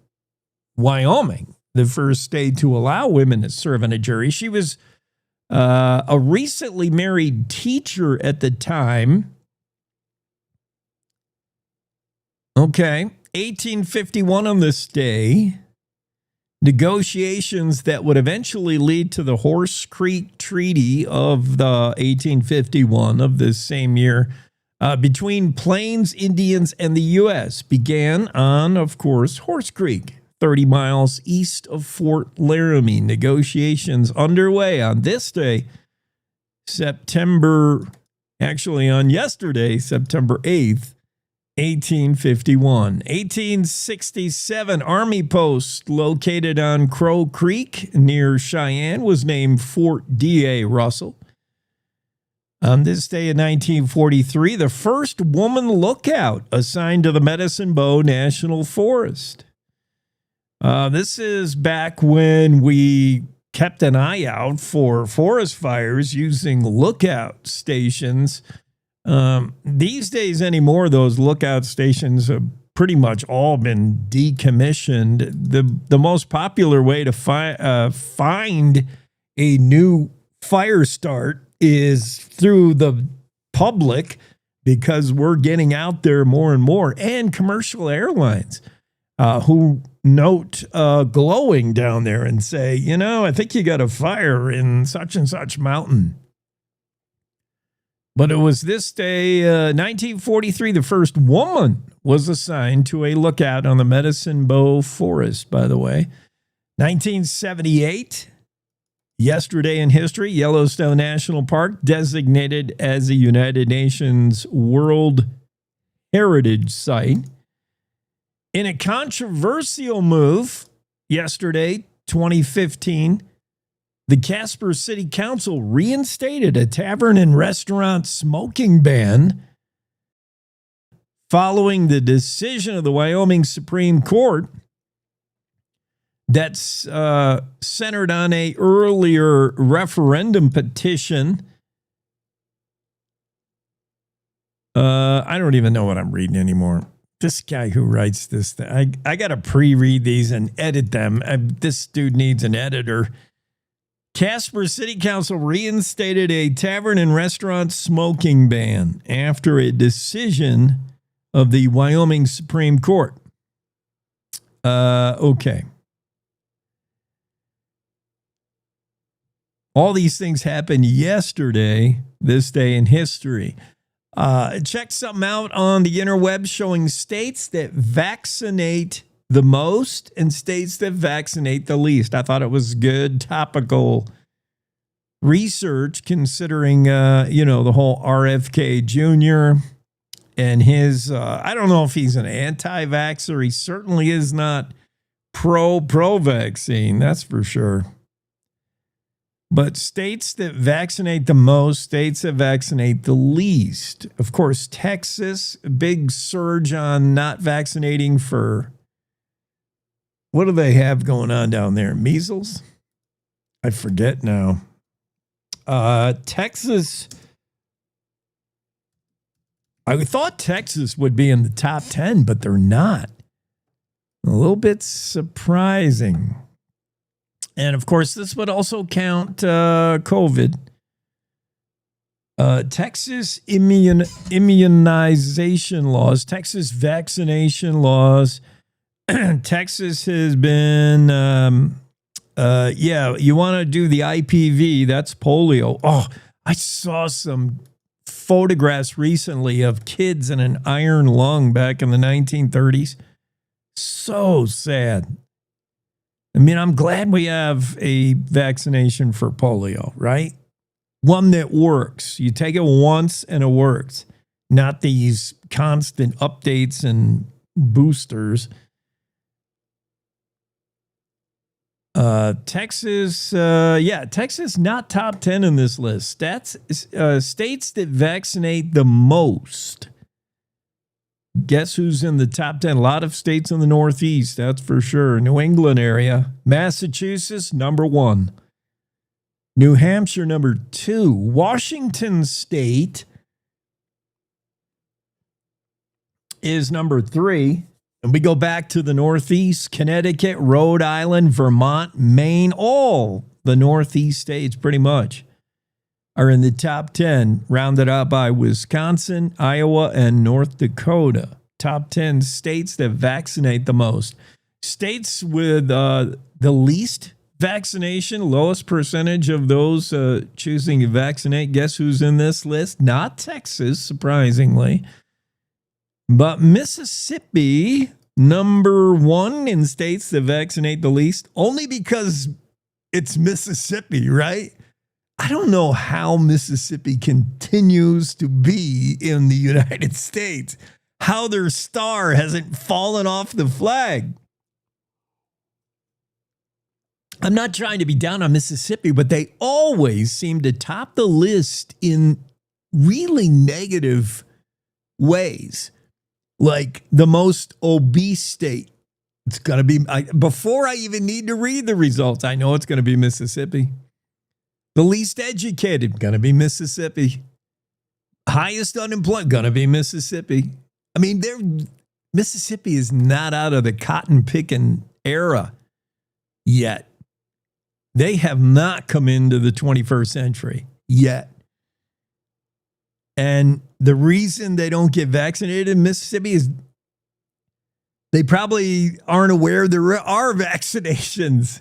Wyoming, the first state to allow women to serve on a jury. She was a recently married teacher at the time. Okay, 1851 on this day, negotiations that would eventually lead to the Horse Creek Treaty of the 1851 of this same year between Plains Indians and the U.S. began on, of course, Horse Creek, 30 miles east of Fort Laramie. Negotiations underway on this day, September 8th, 1851. 1867, Army post located on Crow Creek near Cheyenne was named Fort D.A. Russell. On this day in 1943, the first woman lookout assigned to the Medicine Bow National Forest. This is back when we kept an eye out for forest fires using lookout stations. These days anymore, those lookout stations have pretty much all been decommissioned. The most popular way to find a new fire start is through the public, because we're getting out there more and more, and commercial airlines who note glowing down there and say, you know, I think you got a fire in such and such mountain. But it was this day, 1943, the first woman was assigned to a lookout on the Medicine Bow Forest, by the way. 1978, yesterday in history, Yellowstone National Park designated as a United Nations World Heritage Site. In a controversial move, yesterday, 2015, the Casper City Council reinstated a tavern and restaurant smoking ban following the decision of the Wyoming Supreme Court that's centered on an earlier referendum petition. I don't even know what I'm reading anymore. This guy who writes this, I got to pre-read these and edit them. This dude needs an editor. Casper City Council reinstated a tavern and restaurant smoking ban after a decision of the Wyoming Supreme Court. Okay. All these things happened yesterday, this day in history. Check something out on the interweb showing states that vaccinate the most and states that vaccinate the least. I thought it was good topical research considering, the whole RFK Jr. and his, I don't know if he's an anti-vaxxer. He certainly is not pro-vaccine, that's for sure. But states that vaccinate the most, states that vaccinate the least. Of course, Texas, big surge on not vaccinating for what do they have going on down there? Measles? I forget now. Texas. I thought Texas would be in the top 10, but they're not. A little bit surprising. And of course, this would also count COVID. Texas immunization laws, Texas vaccination laws. Texas has been, you want to do the IPV, that's polio. Oh, I saw some photographs recently of kids in an iron lung back in the 1930s. So sad. I mean, I'm glad we have a vaccination for polio, right? One that works. You take it once and it works. Not these constant updates and boosters. Texas, Texas not top 10 in this list. States that vaccinate the most. Guess who's in the top 10? A lot of states in the Northeast, that's for sure. New England area. Massachusetts, number 1. New Hampshire, number 2. Washington State is number 3. And we go back to the Northeast, Connecticut, Rhode Island, Vermont, Maine, all the Northeast states pretty much are in the top 10, rounded out by Wisconsin, Iowa, and North Dakota. Top 10 states that vaccinate the most. States with the least vaccination, lowest percentage of those choosing to vaccinate. Guess who's in this list? Not Texas, surprisingly. But Mississippi, number 1 in states that vaccinate the least, only because it's Mississippi, right? I don't know how Mississippi continues to be in the United States, how their star hasn't fallen off the flag. I'm not trying to be down on Mississippi, but they always seem to top the list in really negative ways. Like the most obese state. It's going to be, before I even need to read the results, I know it's going to be Mississippi. The least educated, going to be Mississippi. Highest unemployed, going to be Mississippi. I mean, Mississippi is not out of the cotton picking era yet. They have not come into the 21st century yet. And the reason they don't get vaccinated in Mississippi is they probably aren't aware there are vaccinations.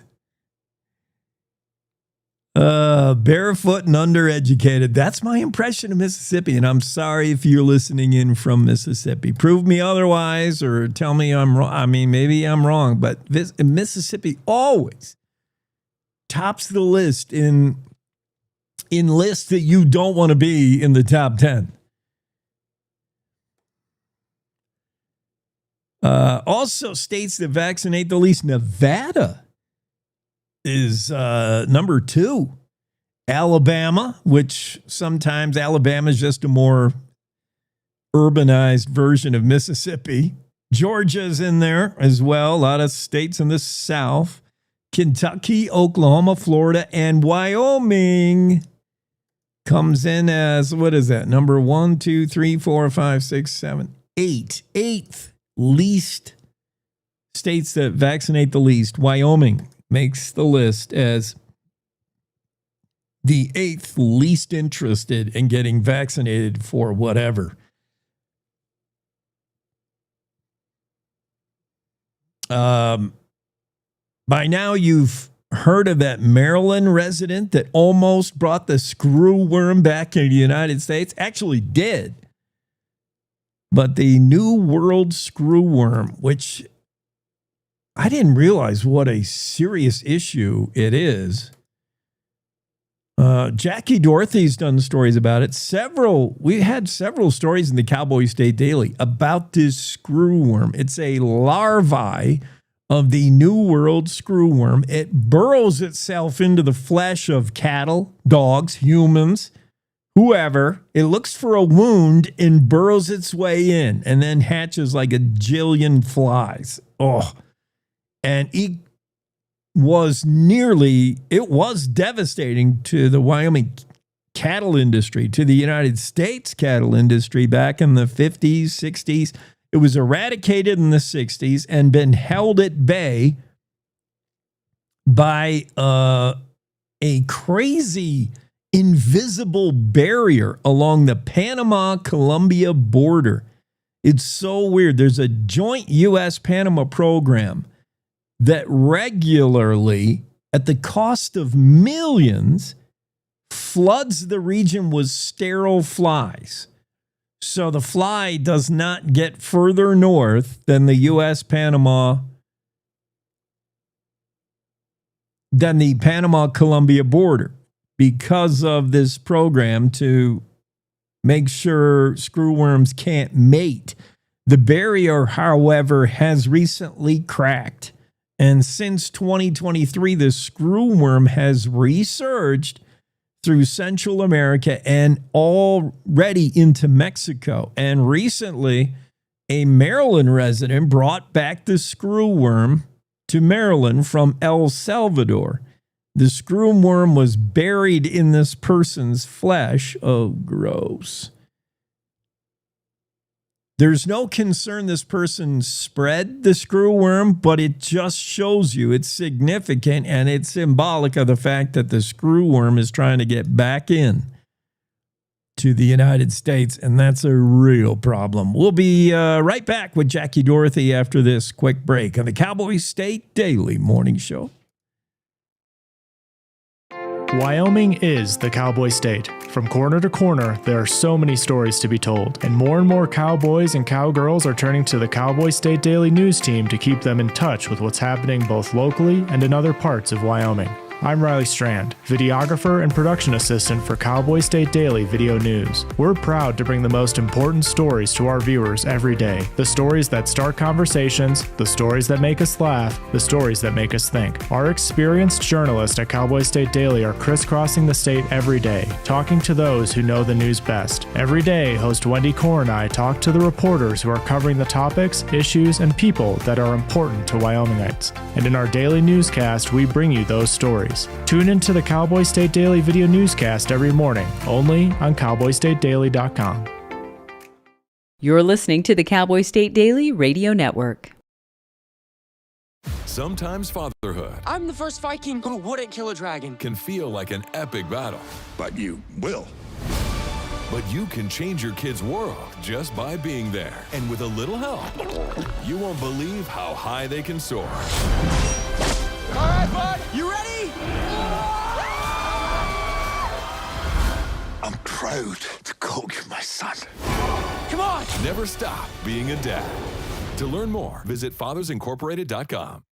Barefoot and undereducated. That's my impression of Mississippi. And I'm sorry if you're listening in from Mississippi. Prove me otherwise or tell me I'm wrong. I mean, maybe I'm wrong, but Mississippi always tops the list in lists that you don't want to be in the top 10. Also, states that vaccinate the least. Nevada is number 2. Alabama, which sometimes Alabama is just a more urbanized version of Mississippi. Georgia's in there as well. A lot of states in the South. Kentucky, Oklahoma, Florida, and Wyoming comes in as, what is that? Number 1, 2, 3, 4, 5, 6, 7, 8. 8th least states that vaccinate the least. Wyoming makes the list as the 8th least interested in getting vaccinated for whatever. By now, you've heard of that Maryland resident that almost brought the screw worm back in the United States? Actually did. But the New World screw worm, which I didn't realize what a serious issue it is. Jackie Dorothy's done stories about it. We had several stories in the Cowboy State Daily about this screw worm. It's a larvae of the New World screw worm. It burrows itself into the flesh of cattle, dogs, humans, whoever. It looks for a wound and burrows its way in and then hatches like a jillion flies. Oh, And it was devastating to the Wyoming cattle industry, to the United States cattle industry back in the 50s, 60s. It was eradicated in the 60s and been held at bay by a crazy invisible barrier along the Panama-Colombia border. It's so weird. There's a joint U.S.-Panama program that regularly, at the cost of millions, floods the region with sterile flies. So the fly does not get further north than the Panama-Colombia border because of this program to make sure screwworms can't mate. The barrier, however, has recently cracked. And since 2023, the screwworm has resurged through Central America and already into Mexico. And recently, a Maryland resident brought back the screwworm to Maryland from El Salvador. The screwworm was buried in this person's flesh. Oh, gross. There's no concern this person spread the screwworm, but it just shows you it's significant and it's symbolic of the fact that the screwworm is trying to get back in to the United States, and that's a real problem. We'll be right back with Jackie Dorothy after this quick break on the Cowboy State Daily Morning Show. Wyoming is the Cowboy State. From corner to corner, there are so many stories to be told, and more cowboys and cowgirls are turning to the Cowboy State Daily News team to keep them in touch with what's happening both locally and in other parts of Wyoming. I'm Riley Strand, videographer and production assistant for Cowboy State Daily Video News. We're proud to bring the most important stories to our viewers every day. The stories that start conversations, the stories that make us laugh, the stories that make us think. Our experienced journalists at Cowboy State Daily are crisscrossing the state every day, talking to those who know the news best. Every day, host Wendy Core and I talk to the reporters who are covering the topics, issues, and people that are important to Wyomingites. And in our daily newscast, we bring you those stories. Tune into the Cowboy State Daily Video Newscast every morning, only on CowboyStateDaily.com. You're listening to the Cowboy State Daily Radio Network. Sometimes fatherhood I'm the first Viking who wouldn't kill a dragon. can feel like an epic battle. But you will. But you can change your kid's world just by being there. And with a little help, you won't believe how high they can soar. All right, bud, you ready? I'm proud to call you my son. Come on! Never stop being a dad. To learn more, visit fathersincorporated.com.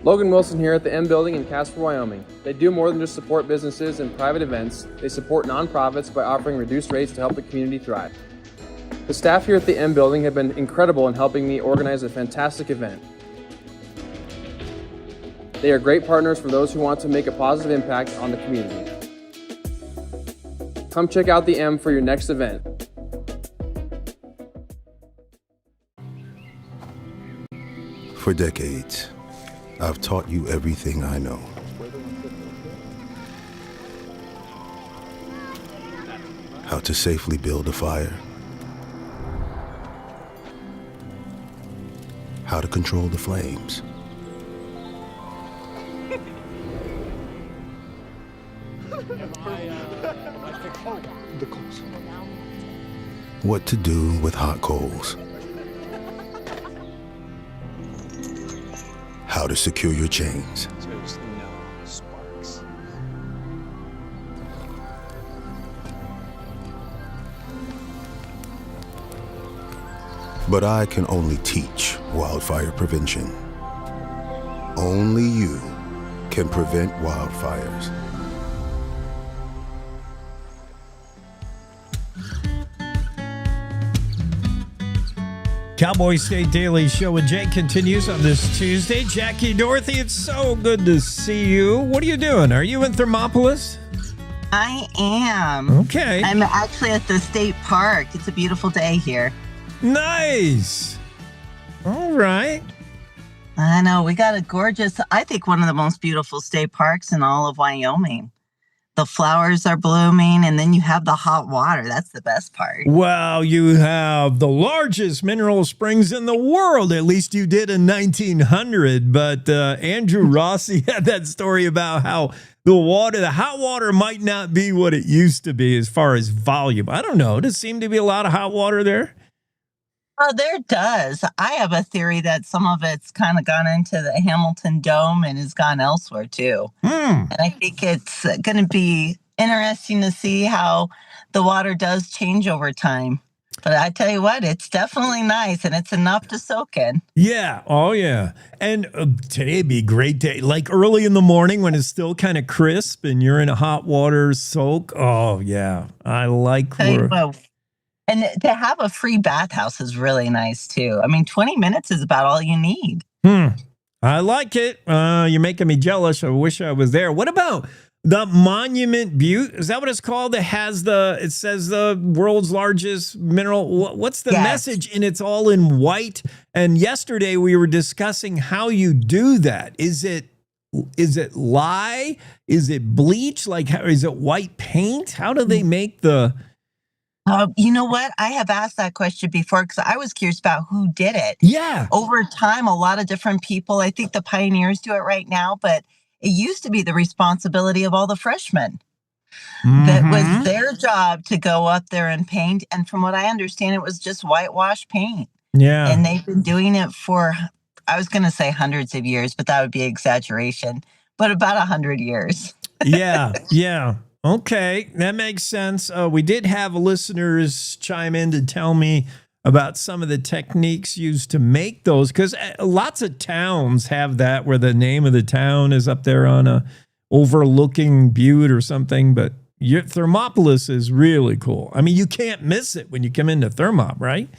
Logan Wilson here at the M Building in Casper, Wyoming. They do more than just support businesses and private events. They support nonprofits by offering reduced rates to help the community thrive. The staff here at the M Building have been incredible in helping me organize a fantastic event. They are great partners for those who want to make a positive impact on the community. Come check out the M for your next event. For decades, I've taught you everything I know. How to safely build a fire. How to control the flames. What to do with hot coals. How to secure your chains. But I can only teach wildfire prevention. Only you can prevent wildfires. Cowboy State Daily Show with Jake continues on this Tuesday. Jackie Dorothy, it's so good to see you. What are you doing? Are you in Thermopolis? I am. Okay. I'm actually at the state park. It's a beautiful day here. Nice. All right. I know. We got a gorgeous, I think one of the most beautiful state parks in all of Wyoming. The flowers are blooming, and then you have the hot water. That's the best part. Well, you have the largest mineral springs in the world. At least you did in 1900. But Andrew Rossi had that story about how the hot water might not be what it used to be as far as volume. I don't know. Does seem to be a lot of hot water there? Oh, there does. I have a theory that some of it's kind of gone into the Hamilton Dome and has gone elsewhere too. And I think it's going to be interesting to see how the water does change over time. But I tell you what, it's definitely nice, and it's enough to soak in. Yeah. Oh, yeah. And today'd be a great day. Like early in the morning when it's still kind of crisp and you're in a hot water soak. Oh, yeah. I like and to have a free bathhouse is really nice, too. I mean, 20 minutes is about all you need. I like it. You're making me jealous. I wish I was there. What about the Monument Butte? Is that what it's called? It says the world's largest mineral. What's the message? And it's all in white. And yesterday we were discussing how you do that. Is it lye? Is it bleach? Is it white paint? How do they make the... You know what? I have asked that question before because I was curious about who did it. Yeah. Over time, a lot of different people. I think the pioneers do it right now, but it used to be the responsibility of all the freshmen. That was their job to go up there and paint. And from what I understand, it was just whitewash paint. Yeah. And they've been doing it for, I was going to say hundreds of years, but that would be exaggeration, but about 100 years. Yeah. Okay, that makes sense. We did have listeners chime in to tell me about some of the techniques used to make those, because lots of towns have that where the name of the town is up there on a overlooking butte or something. But Thermopolis is really cool. I mean, you can't miss it when you come into Thermop, right?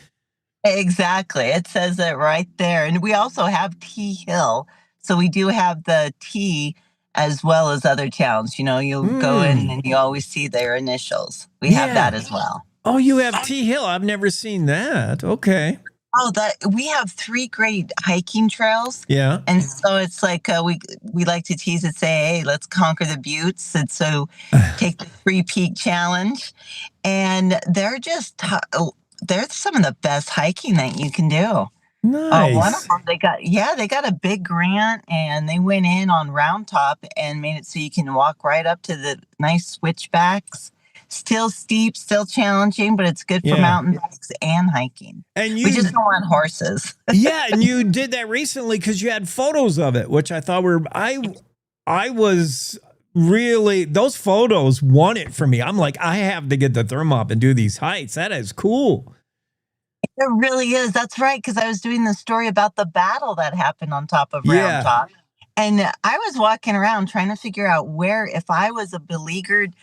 Exactly. It says it right there. And we also have T Hill. So we do have the T as well as other towns. You know, you'll go in and you always see their initials. We have that as well. Oh, you have T Hill. I've never seen that. Okay. Oh, we have 3 great hiking trails. Yeah. And so it's like we like to tease and say, hey, let's conquer the buttes. And so take the 3-peak challenge. And they're they're some of the best hiking that you can do. Nice. One of them, they got a big grant, and they went in on Round Top and made it so you can walk right up to the nice switchbacks. Still steep, still challenging, but it's good for mountain bikes and hiking. And we just don't want horses. Yeah, and you did that recently because you had photos of it, which I thought were I was really, those photos won it for me. I'm like, I have to get the Thermop and do these hikes. That is cool. It really is. That's right. Because I was doing the story about the battle that happened on top of Round Top. And I was walking around trying to figure out where, if I was a beleaguered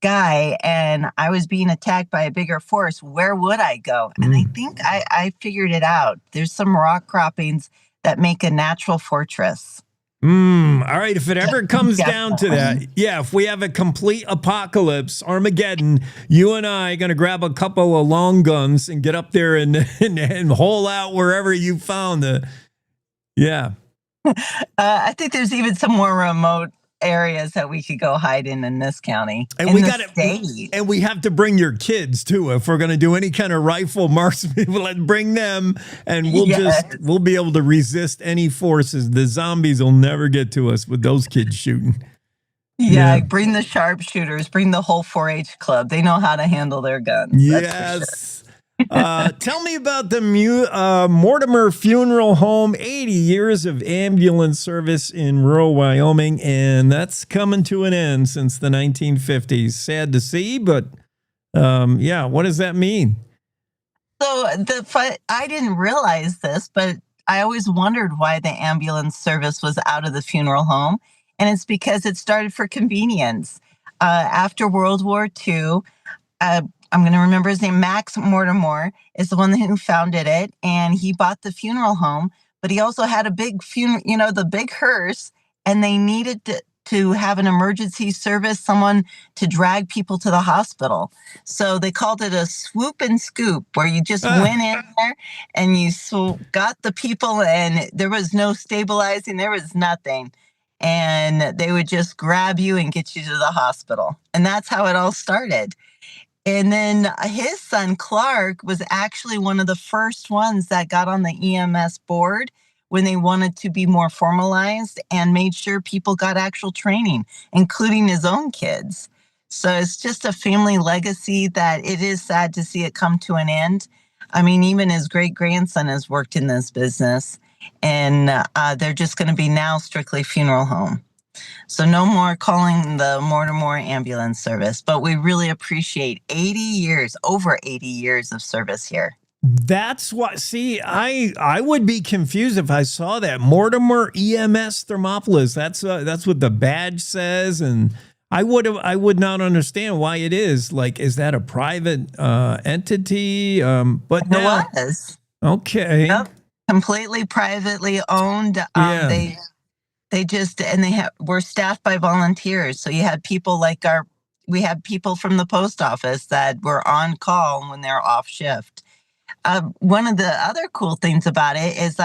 guy and I was being attacked by a bigger force, where would I go? And I think I figured it out. There's some rock croppings that make a natural fortress. All right. If it ever comes down to that, if we have a complete apocalypse, Armageddon, you and I are going to grab a couple of long guns and get up there and hole out wherever you found the. Yeah. I think there's even some more remote areas that we could go hide in this county. And we got it. And we have to bring your kids too. If we're going to do any kind of rifle marksman, let's bring them, and we'll be able to resist any forces. The zombies will never get to us with those kids shooting. Yeah, bring the sharpshooters, bring the whole 4-H club. They know how to handle their guns. Yes. Tell me about the Mortimer Funeral Home, 80 years of ambulance service in rural Wyoming, and that's coming to an end since the 1950s. Sad to see, but what does that mean? So I didn't realize this, but I always wondered why the ambulance service was out of the funeral home, and it's because it started for convenience. After World War II, I'm going to remember his name, Max Mortimer, is the one who founded it, and he bought the funeral home, but he also had a big the big hearse, and they needed to have an emergency service, someone to drag people to the hospital. So they called it a swoop and scoop, where you just went in there and you got the people, and there was no stabilizing, there was nothing. And they would just grab you and get you to the hospital. And that's how it all started. And then his son, Clark, was actually one of the first ones that got on the EMS board when they wanted to be more formalized and made sure people got actual training, including his own kids. So it's just a family legacy that it is sad to see it come to an end. I mean, even his great-grandson has worked in this business, and they're just going to be now strictly funeral home. So no more calling the Mortimer ambulance service, but we really appreciate over 80 years of service here. That's what, see, I would be confused if I saw that Mortimer EMS Thermopolis. That's what the badge says, and I would not understand why it is. Like, is that a private entity? But now, it was. Okay. Yep. Completely privately owned. They just, and were staffed by volunteers. So you had people we had people from the post office that were on call when they're off shift. One of the other cool things about it is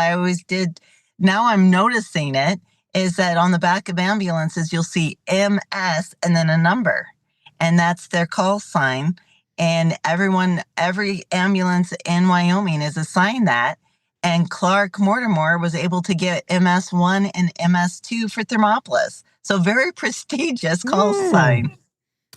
now I'm noticing it, is that on the back of ambulances, you'll see MS and then a number, and that's their call sign. And every ambulance in Wyoming is assigned that. And Clark Mortimer was able to get MS1 and MS2 for Thermopolis. So very prestigious call sign.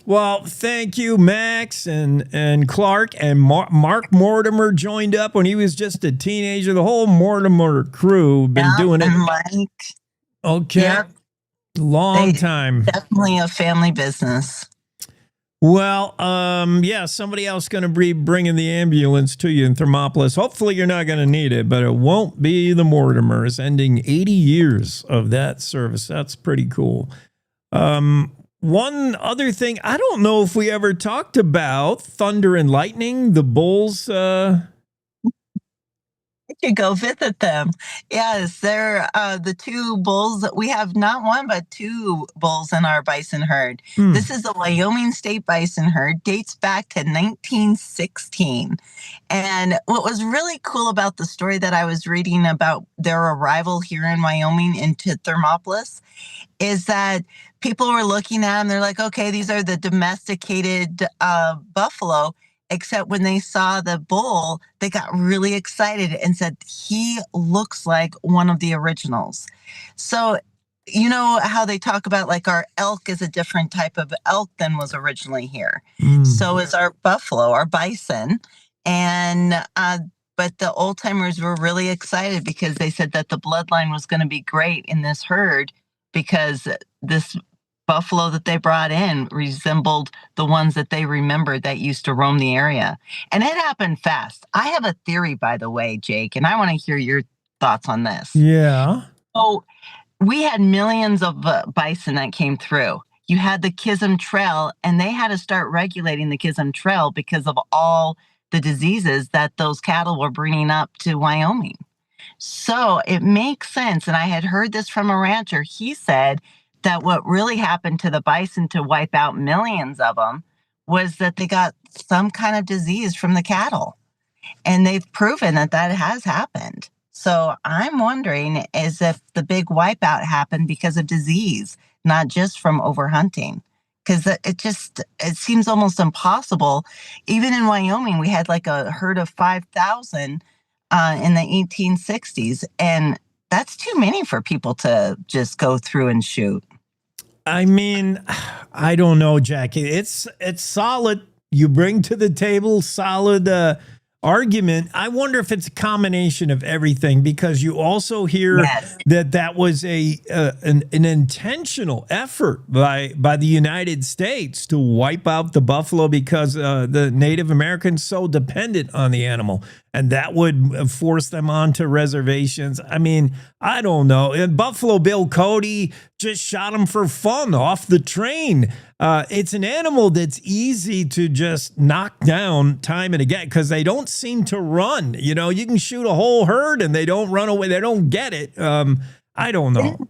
Well, thank you, Max and Clark, and Mark Mortimer joined up when he was just a teenager. The whole Mortimer crew been doing it. Mike. Okay. Yep. Long time. Definitely a family business. Well, yeah, somebody else going to be bringing the ambulance to you in Thermopolis. Hopefully you're not going to need it, but it won't be the Mortimers, ending 80 years of that service. That's pretty cool. One other thing, I don't know if we ever talked about Thunder and Lightning, the Bulls. You go visit them. Yes, they're the two bulls. We have not one, but two bulls in our bison herd. This is the Wyoming State Bison herd, dates back to 1916. And what was really cool about the story that I was reading about their arrival here in Wyoming into Thermopolis is that people were looking at them. They're like, okay, these are the domesticated buffalo. Except when they saw the bull, they got really excited and said, he looks like one of the originals. So, you know how they talk about like our elk is a different type of elk than was originally here. So is our buffalo, our bison. And, but the old timers were really excited because they said that the bloodline was going to be great in this herd because this buffalo that they brought in resembled the ones that they remembered that used to roam the area. And it happened fast. I have a theory, by the way, Jake, and I want to hear your thoughts on this. Yeah. So we had millions of bison that came through. You had the Chisholm Trail, and they had to start regulating the Chisholm Trail because of all the diseases that those cattle were bringing up to Wyoming. So it makes sense. And I had heard this from a rancher. He said that what really happened to the bison to wipe out millions of them was that they got some kind of disease from the cattle. And they've proven that that has happened. So I'm wondering is if the big wipeout happened because of disease, not just from overhunting. Because it seems almost impossible. Even in Wyoming, we had like a herd of 5,000 in the 1860s. And that's too many for people to just go through and shoot. I mean, I don't know, Jackie. It's solid. You bring to the table solid argument. I wonder if it's a combination of everything because you also hear that was an intentional effort by the United States to wipe out the buffalo because the Native Americans so dependent on the animal. And that would force them onto reservations. I mean, I don't know. And Buffalo Bill Cody just shot him for fun off the train. It's an animal that's easy to just knock down time and again because they don't seem to run. You know, you can shoot a whole herd and they don't run away. They don't get it. I don't know.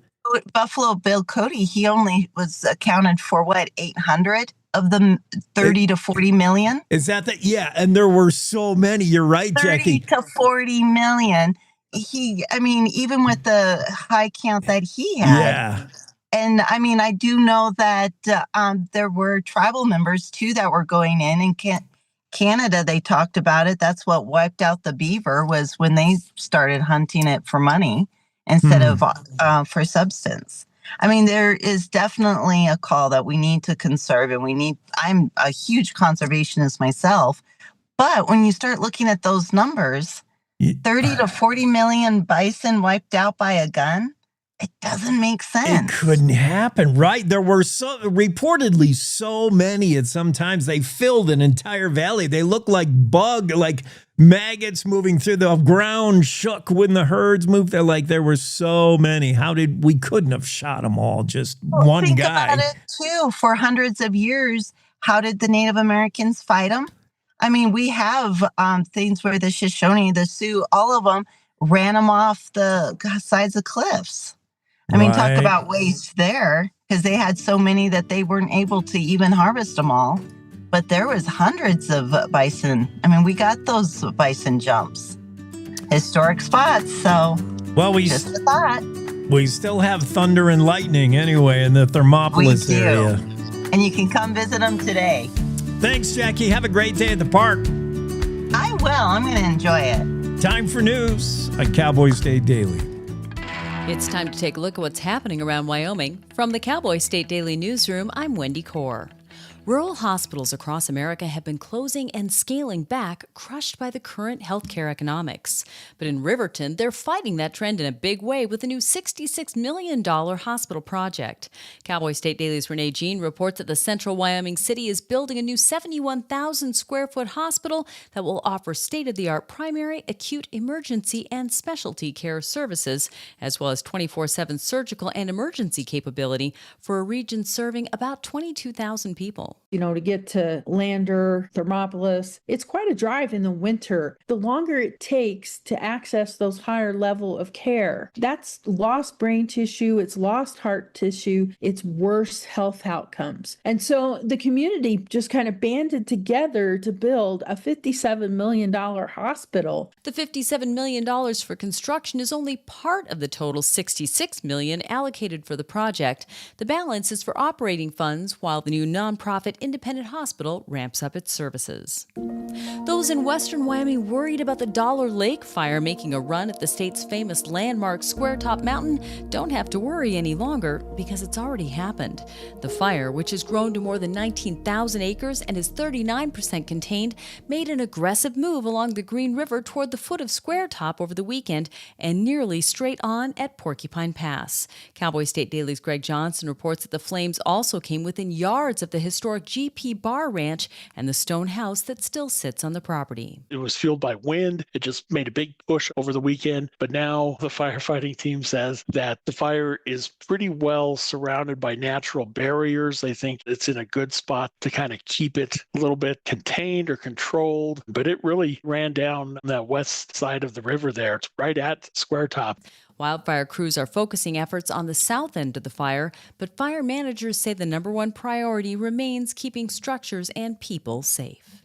Buffalo Bill Cody, he only was accounted for what, 800 of the 30 to 40 million? Is that the, yeah, and there were so many. You're right, 30 Jackie. to 40 million. Even with the high count that he had. Yeah. And I do know that there were tribal members too that were going in Canada. They talked about it. That's what wiped out the beaver, was when they started hunting it for money instead of for substance. There is definitely a call that we need to conserve, and I'm a huge conservationist myself. But when you start looking at those numbers, 30 to 40 million bison wiped out by a gun, it doesn't make sense. It couldn't happen, right? There were reportedly so many, and sometimes they filled an entire valley. They looked like maggots moving through the ground, shook when the herds moved. There were so many. We couldn't have shot them all, just one think guy. Think about it too. For hundreds of years, how did the Native Americans fight them? We have things where the Shoshone, the Sioux, all of them ran them off the sides of cliffs. Talk about waste there, because they had so many that they weren't able to even harvest them all. But there was hundreds of bison. We got those bison jumps. Historic spots, so just a thought. We still have thunder and lightning anyway in the Thermopolis area. And you can come visit them today. Thanks, Jackie. Have a great day at the park. I will. I'm going to enjoy it. Time for news on Cowboy State Daily. It's time to take a look at what's happening around Wyoming. From the Cowboy State Daily Newsroom, I'm Wendy Kaur. Rural hospitals across America have been closing and scaling back, crushed by the current healthcare economics. But in Riverton, they're fighting that trend in a big way with a new $66 million hospital project. Cowboy State Daily's Renee Jean reports that the central Wyoming city is building a new 71,000 square foot hospital that will offer state-of-the-art primary, acute, emergency, and specialty care services, as well as 24/7 surgical and emergency capability for a region serving about 22,000 people. To get to Lander, Thermopolis, it's quite a drive in the winter. The longer it takes to access those higher level of care, that's lost brain tissue, it's lost heart tissue, it's worse health outcomes. And so the community just kind of banded together to build a $57 million hospital. The $57 million for construction is only part of the total $66 million allocated for the project. The balance is for operating funds, while the new nonprofit independent hospital ramps up its services. Those in western Wyoming worried about the Dollar Lake fire making a run at the state's famous landmark Squaretop Mountain don't have to worry any longer, because it's already happened. The fire, which has grown to more than 19,000 acres and is 39% contained, made an aggressive move along the Green River toward the foot of Squaretop over the weekend and nearly straight on at Porcupine Pass. Cowboy State Daily's Greg Johnson reports that the flames also came within yards of the historic GP Bar Ranch and the stone house that still sits on the property. It was fueled by wind. It just made a big push over the weekend. But now the firefighting team says that the fire is pretty well surrounded by natural barriers. They think it's in a good spot to kind of keep it a little bit contained or controlled. But it really ran down that west side of the river there. It's right at Squaretop. Wildfire crews are focusing efforts on the south end of the fire, but fire managers say the number one priority remains keeping structures and people safe.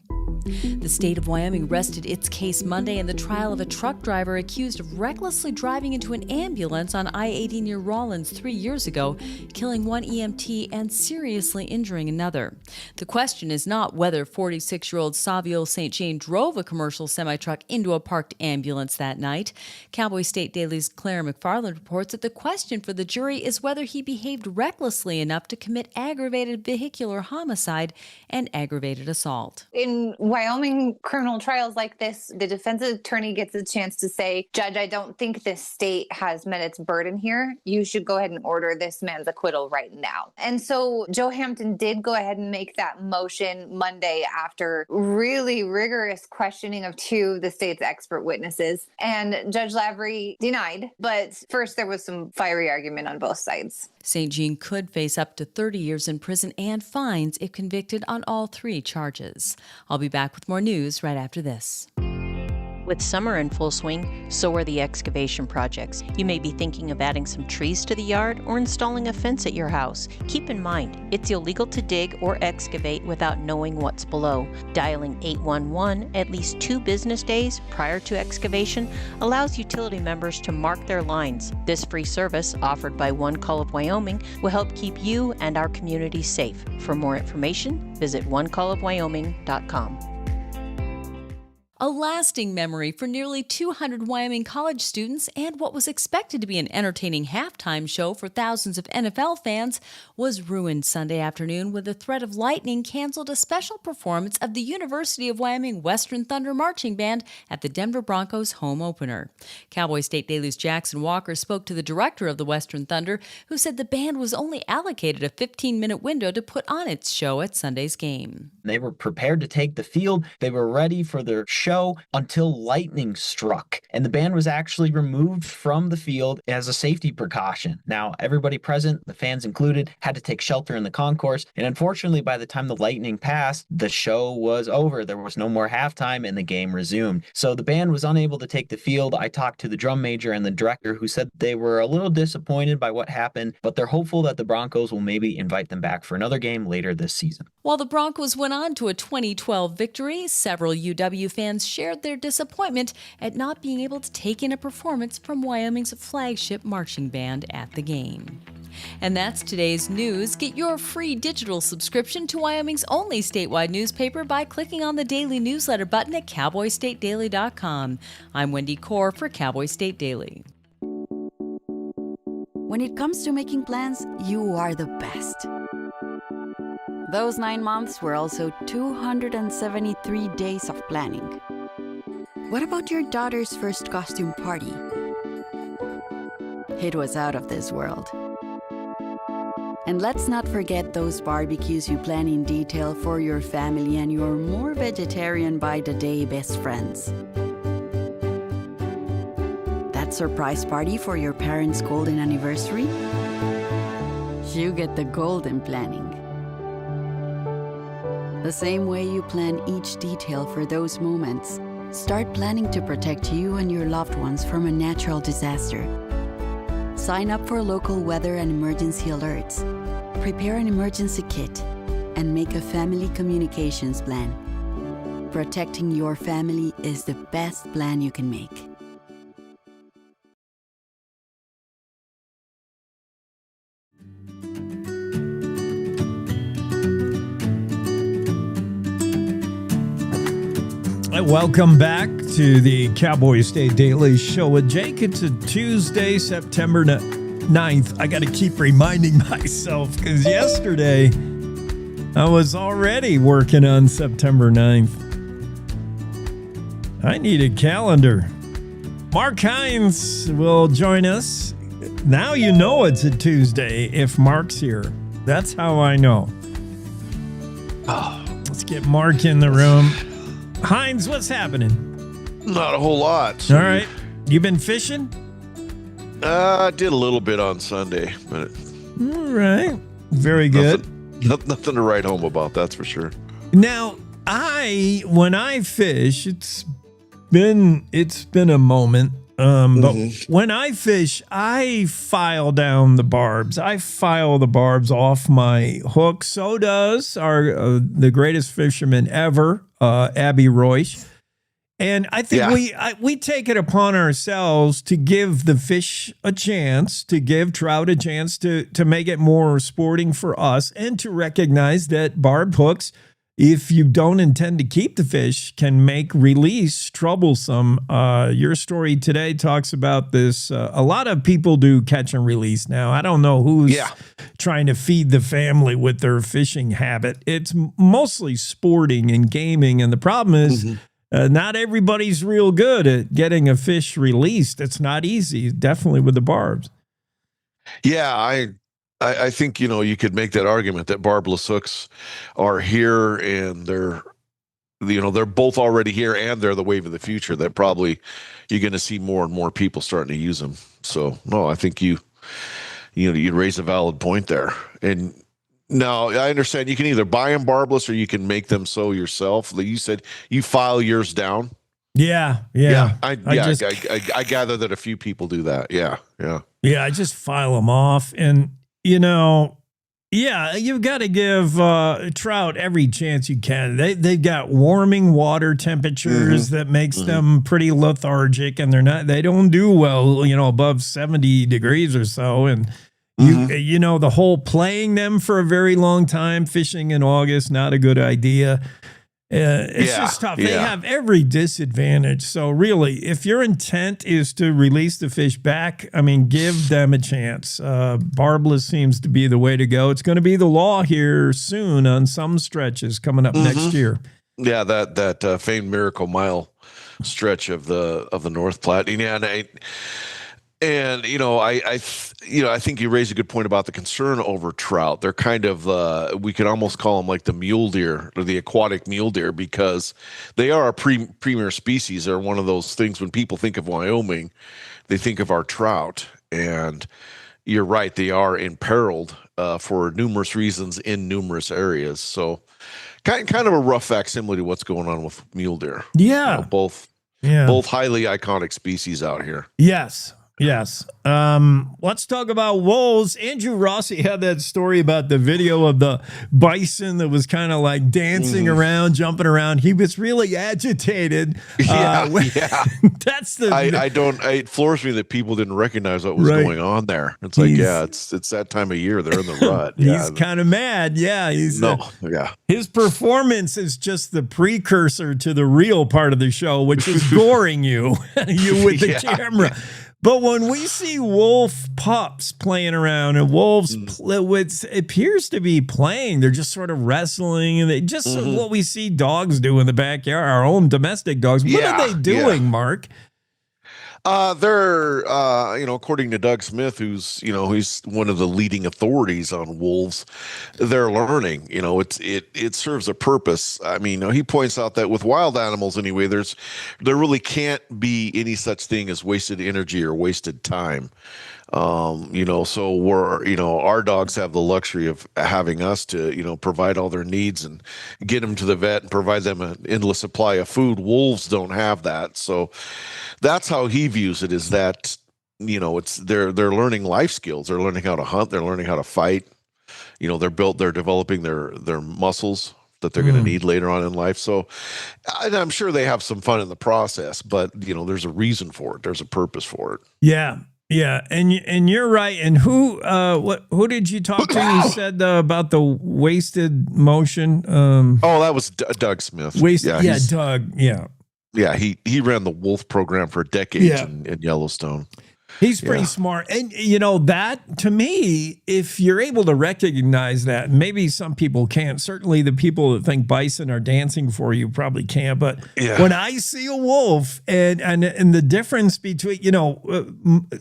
The state of Wyoming rested its case Monday in the trial of a truck driver accused of recklessly driving into an ambulance on I-80 near Rawlins 3 years ago, killing one EMT and seriously injuring another. The question is not whether 46-year-old Savio St. Jean drove a commercial semi-truck into a parked ambulance that night. Cowboy State Daily's Claire McFarland reports that the question for the jury is whether he behaved recklessly enough to commit aggravated vehicular homicide and aggravated assault. In Wyoming criminal trials like this, the defense attorney gets a chance to say, Judge, I don't think this state has met its burden here. You should go ahead and order this man's acquittal right now. And so Joe Hampton did go ahead and make that motion Monday after really rigorous questioning of two of the state's expert witnesses. And Judge Lavery denied, but first there was some fiery argument on both sides. St. Jean could face up to 30 years in prison and fines if convicted on all three charges. I'll be back with more news right after this. With summer in full swing, so are the excavation projects. You may be thinking of adding some trees to the yard or installing a fence at your house. Keep in mind, it's illegal to dig or excavate without knowing what's below. Dialing 811 at least 2 business days prior to excavation allows utility members to mark their lines. This free service, offered by One Call of Wyoming, will help keep you and our community safe. For more information, visit onecallofwyoming.com. A lasting memory for nearly 200 Wyoming college students and what was expected to be an entertaining halftime show for thousands of NFL fans was ruined Sunday afternoon when the threat of lightning canceled a special performance of the University of Wyoming Western Thunder Marching Band at the Denver Broncos home opener. Cowboy State Daily's Jackson Walker spoke to the director of the Western Thunder, who said the band was only allocated a 15-minute window to put on its show at Sunday's game. They were prepared to take the field. They were ready for their show until lightning struck, and the band was actually removed from the field as a safety precaution. Now, everybody present, the fans included, had to take shelter in the concourse, and unfortunately, by the time the lightning passed, the show was over. There was no more halftime, and the game resumed. So the band was unable to take the field. I talked to the drum major and the director, who said they were a little disappointed by what happened, but they're hopeful that the Broncos will maybe invite them back for another game later this season. While the Broncos went on to a 2012 victory, several UW fans shared their disappointment at not being able to take in a performance from Wyoming's flagship marching band at the game. And that's today's news. Get your free digital subscription to Wyoming's only statewide newspaper by clicking on the daily newsletter button at cowboystatedaily.com. I'm Wendy Core for Cowboy State Daily. When it comes to making plans, you are the best. Those 9 months were also 273 days of planning. What about your daughter's first costume party? It was out of this world. And let's not forget those barbecues you plan in detail for your family and your more vegetarian by the day best friends. That surprise party for your parents' golden anniversary? You get the golden planning. The same way you plan each detail for those moments, start planning to protect you and your loved ones from a natural disaster. Sign up for local weather and emergency alerts. Prepare an emergency kit and make a family communications plan. Protecting your family is the best plan you can make. Welcome back to the Cowboy State Daily Show with Jake. It's a Tuesday, September 9th. I got to keep reminding myself because yesterday I was already working on September 9th. I need a calendar. Mark Hines will join us. Now you know it's a Tuesday if Mark's here. That's how I know. Let's get Mark in the room. Hines, what's happening? Not a whole lot. All right. You been fishing? I did a little bit on Sunday, but all right. Very good. Nothing to write home about, that's for sure. Now, when I fish, it's been a moment. But when I fish, I file down the barbs. I file the barbs off my hook. So does the greatest fisherman ever, Abby Royce. And I think we take it upon ourselves to give the fish a chance, to give trout a chance to make it more sporting for us, and to recognize that barbed hooks, if you don't intend to keep the fish, can make release troublesome. Your story today talks about this. A lot of people do catch and release now. I don't know who's trying to feed the family with their fishing habit. It's mostly sporting and gaming. And the problem is not everybody's real good at getting a fish released. It's not easy, definitely with the barbs. Yeah, I think, you could make that argument that barbless hooks are here and they're both already here and they're the wave of the future that probably you're going to see more and more people starting to use them. So, no, I think you raise a valid point there. And now I understand you can either buy them barbless or you can make them so yourself. Like you said, you file yours down. Yeah. I gather that a few people do that. Yeah. I just file them off, and you've got to give trout every chance you can. They've got warming water temperatures that makes them pretty lethargic, and they don't do well, above 70 degrees or so. And the whole playing them for a very long time, fishing in August, not a good idea. It's just tough. They have every disadvantage. So really, if your intent is to release the fish back, give them a chance. Barbless seems to be the way to go. It's going to be the law here soon on some stretches coming up next year. Yeah, that famed Miracle Mile stretch of the North Platte. And I think you raised a good point about the concern over trout. They're kind of we could almost call them like the mule deer or the aquatic mule deer, because they are a premier species. They're one of those things when people think of Wyoming, they think of our trout. And you're right, they are imperiled for numerous reasons in numerous areas. So kind of a rough facsimile to what's going on with mule deer. Yeah, both highly iconic species out here. Yes. Let's talk about wolves. Andrew Rossi had that story about the video of the bison that was kind of like dancing around, jumping around. He was really agitated. That's it floors me that people didn't recognize what was going on there. It's like, it's that time of year. They're in the rut. He's kind of mad. Yeah. His performance is just the precursor to the real part of the show, which is goring you with the camera. But when we see wolf pups playing around and wolves, it appears to be playing. They're just sort of wrestling, and they just what we see dogs do in the backyard, our own domestic dogs. What are they doing, Mark? They're, according to Doug Smith, who's one of the leading authorities on wolves, they're learning. It serves a purpose. He points out that with wild animals anyway, there really can't be any such thing as wasted energy or wasted time. So our dogs have the luxury of having us to, provide all their needs and get them to the vet and provide them an endless supply of food. Wolves don't have that. So that's how he views it, is that, they're learning life skills. They're learning how to hunt. They're learning how to fight. They're developing their muscles that they're going to need later on in life. So I'm sure they have some fun in the process, but there's a reason for it. There's a purpose for it. Yeah, and you're right. And who did you talk to? You said about the wasted motion. That was Doug Smith. Doug. Yeah, he ran the wolf program for decades in Yellowstone. He's pretty smart. And, that to me, if you're able to recognize that, maybe some people can't. Certainly the people that think bison are dancing for you probably can't. But when I see a wolf and the difference between, a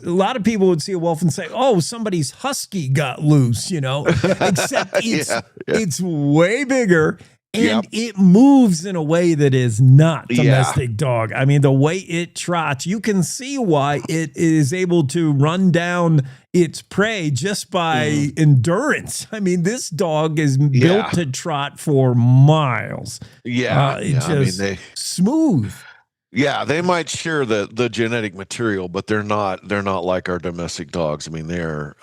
lot of people would see a wolf and say, oh, somebody's husky got loose, except it's way bigger. And it moves in a way that is not domestic dog. The way it trots, you can see why it is able to run down its prey just by endurance. This dog is built to trot for miles. Smooth. Yeah, they might share the genetic material, but they're not like our domestic dogs. They're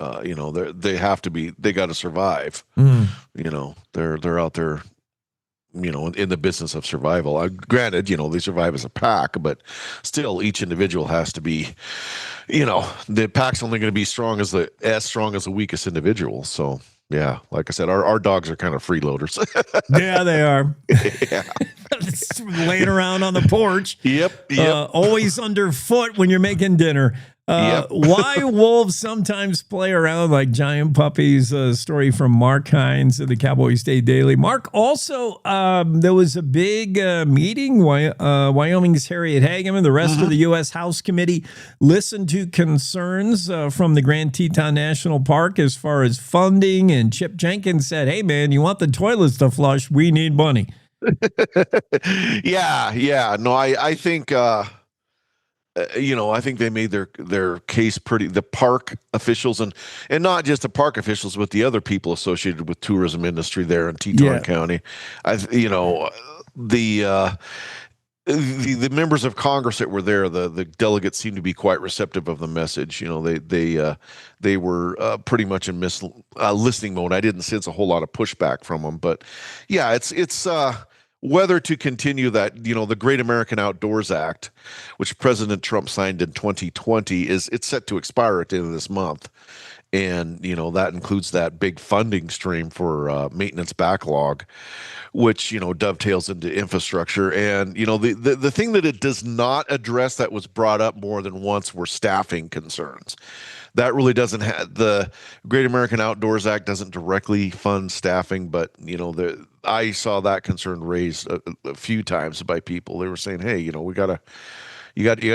they have to be. They got to survive. They're out there, in the business of survival. Granted, they survive as a pack, but still each individual has to be, the pack's only going to be as strong as the weakest individual. So yeah, like I said, our dogs are kind of freeloaders. Yeah, they are. Laying around on the porch. Yep. Always underfoot when you're making dinner. Why wolves sometimes play around like giant puppies. A story from Mark Hines of the Cowboy State Daily. Mark, also, there was a big meeting. Wyoming's Harriet Hageman, the rest of the U.S. House Committee, listened to concerns from the Grand Teton National Park as far as funding. And Chip Jenkins said, hey, man, you want the toilets to flush? We need money. Yeah. No, I think... I think they made their case pretty. The park officials and not just the park officials, but the other people associated with tourism industry there in Teton County. the members of Congress that were there, the delegates seemed to be quite receptive of the message. You know, they were pretty much in listening mode. I didn't sense a whole lot of pushback from them, but yeah, it's whether to continue that. You know, the Great American Outdoors Act, which President Trump signed in 2020, it's set to expire at the end of this month. And, you know, that includes that big funding stream for maintenance backlog, which, you know, dovetails into infrastructure. And, you know, the thing that it does not address that was brought up more than once were staffing concerns. That really doesn't have the Great American Outdoors Act doesn't directly fund staffing, but, you know, I saw that concern raised a few times by people. They were saying, hey, you know, you got to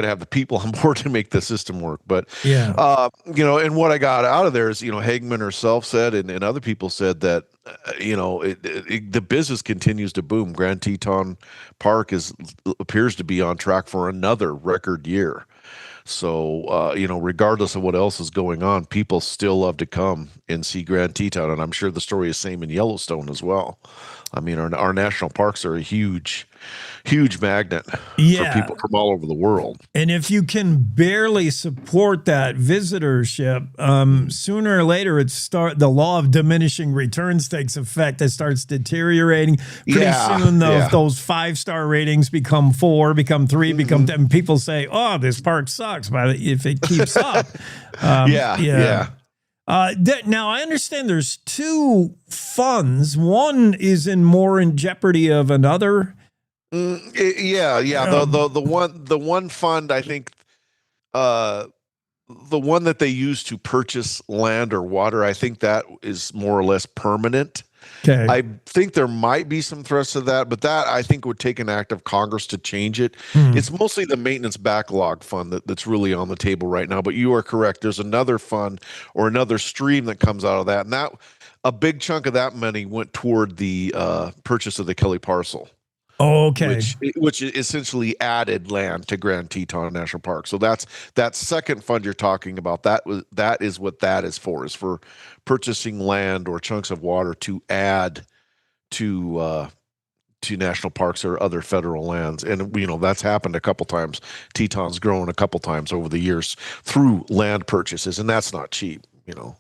have the people on board to make the system work. But yeah, you know, and what I got out of there is, you know, Hagman herself said, and other people said that, you know, the business continues to boom. Grand Teton Park appears to be on track for another record year. So, you know, regardless of what else is going on, people still love to come and see Grand Teton, and I'm sure the story is same in Yellowstone as well. I mean, our national parks are a huge magnet for people from all over the world. And if you can barely support that visitorship, sooner or later the law of diminishing returns takes effect. It starts deteriorating. Pretty soon those 5-star ratings become 4, become 3, become 10. People say, oh, this park sucks, but if it keeps up. Now, I understand there's 2 funds. One is more in jeopardy of another. The one fund, I think, the one that they use to purchase land or water, I think that is more or less permanent. Okay. I think there might be some threats to that, but that I think would take an act of Congress to change it. It's mostly the maintenance backlog fund that's really on the table right now. But you are correct. There's another fund or another stream that comes out of that, and that a big chunk of that money went toward the purchase of the Kelly parcel. Oh, okay. Which essentially added land to Grand Teton National Park. So that's that second fund you're talking about. That is what that is for purchasing land or chunks of water to add to national parks or other federal lands. And, you know, that's happened a couple times. Teton's grown a couple times over the years through land purchases, and that's not cheap, you know.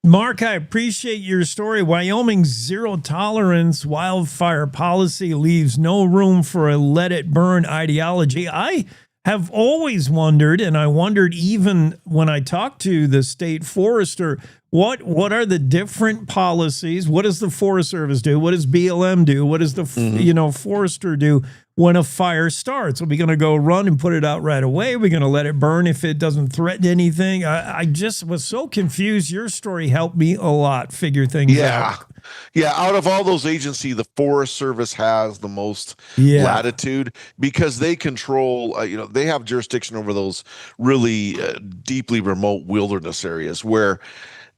Mark, I appreciate your story. Wyoming's zero tolerance wildfire policy leaves no room for a let it burn ideology. I have always wondered, and I wondered even when I talked to the state forester, what are the different policies? What does the Forest Service do? What does BLM do? What does the forester do when a fire starts? Are we going to go run and put it out right away? Are we going to let it burn if it doesn't threaten anything? I just was so confused. Your story helped me a lot figure things out. Yeah, out of all those agencies, the Forest Service has the most latitude because they control, they have jurisdiction over those really deeply remote wilderness areas where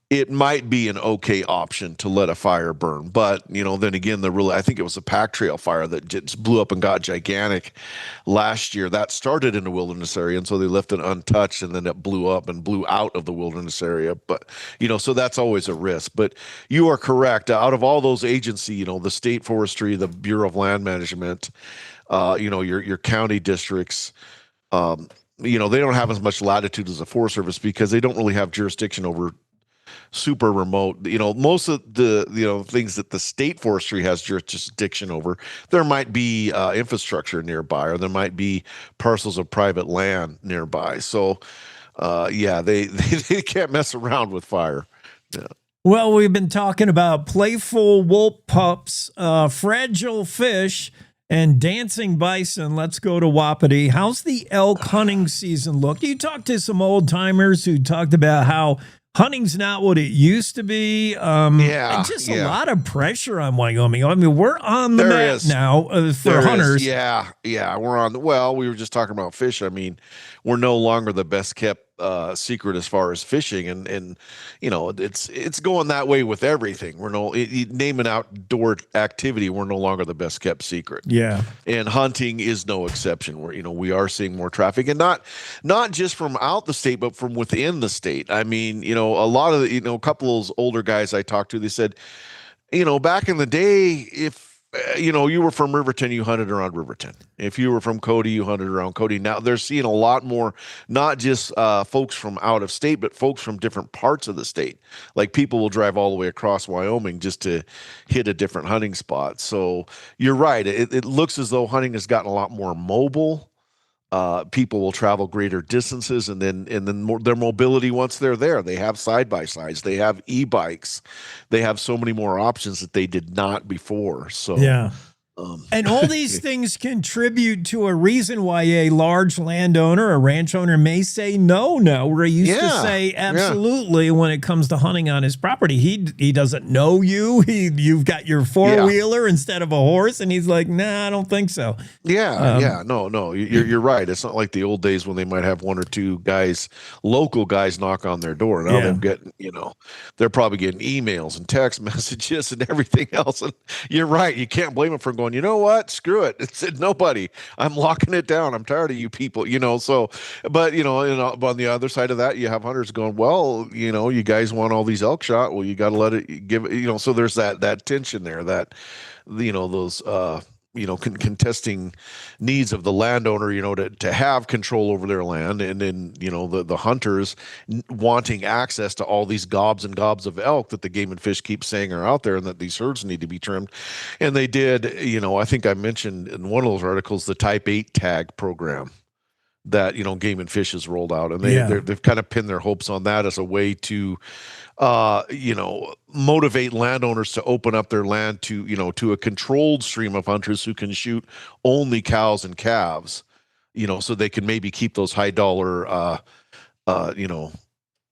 it might be an okay option to let a fire burn. But, then again, I think it was a pack trail fire that just blew up and got gigantic last year. That started in a wilderness area, and so they left it untouched, and then it blew up and blew out of the wilderness area. But, so that's always a risk. But you are correct. Out of all those agencies, the state forestry, the Bureau of Land Management, your county districts, they don't have as much latitude as the Forest Service because they don't really have jurisdiction over super remote, most of the, things that the state forestry has jurisdiction over, there might be infrastructure nearby, or there might be parcels of private land nearby. So, they can't mess around with fire. Yeah. Well, we've been talking about playful wolf pups, fragile fish, and dancing bison. Let's go to Wapiti. How's the elk hunting season look? You talked to some old timers who talked about how hunting's not what it used to be. Just a lot of pressure on Wyoming. I mean, we're on the map now for hunters. Yeah, we're on. Well, we were just talking about fish. I mean, we're no longer the best kept secret as far as fishing, and it's going that way with everything. We're name an outdoor activity. We're no longer the best kept secret. Yeah, and hunting is no exception. Where we are seeing more traffic, and not just from out the state, but from within the state. I mean, a lot of a couple of those older guys I talked to, they said, back in the day, if you were from Riverton, you hunted around Riverton. If you were from Cody, you hunted around Cody. Now they're seeing a lot more, not just folks from out of state, but folks from different parts of the state. Like people will drive all the way across Wyoming just to hit a different hunting spot. So you're right. It looks as though hunting has gotten a lot more mobile. People will travel greater distances, and then their mobility once they're there. They have side-by-sides. They have e-bikes. They have so many more options that they did not before. So yeah. And all these things contribute to a reason why a large landowner, a ranch owner may say no now, where he used to say absolutely when it comes to hunting on his property. He doesn't know you. You've got your four-wheeler instead of a horse, and he's like, nah, I don't think so. No, you're right. It's not like the old days when they might have one or two guys, local guys, knock on their door. Now they're getting, they're probably getting emails and text messages and everything else. And you're right. You can't blame them for going, you know what? Screw it. It said nobody. I'm locking it down. I'm tired of you people, So, but on the other side of that, you have hunters going, well, you guys want all these elk shot. Well, you got to let it give. So there's that tension there. That those contesting needs of the landowner, to have control over their land, and then, the hunters wanting access to all these gobs and gobs of elk that the Game and Fish keep saying are out there, and that these herds need to be trimmed. And they did, I think I mentioned in one of those articles, the Type 8 tag program that, Game and Fish has rolled out. And they've kind of pinned their hopes on that as a way to, motivate landowners to open up their land to a controlled stream of hunters who can shoot only cows and calves, so they can maybe keep those high dollar,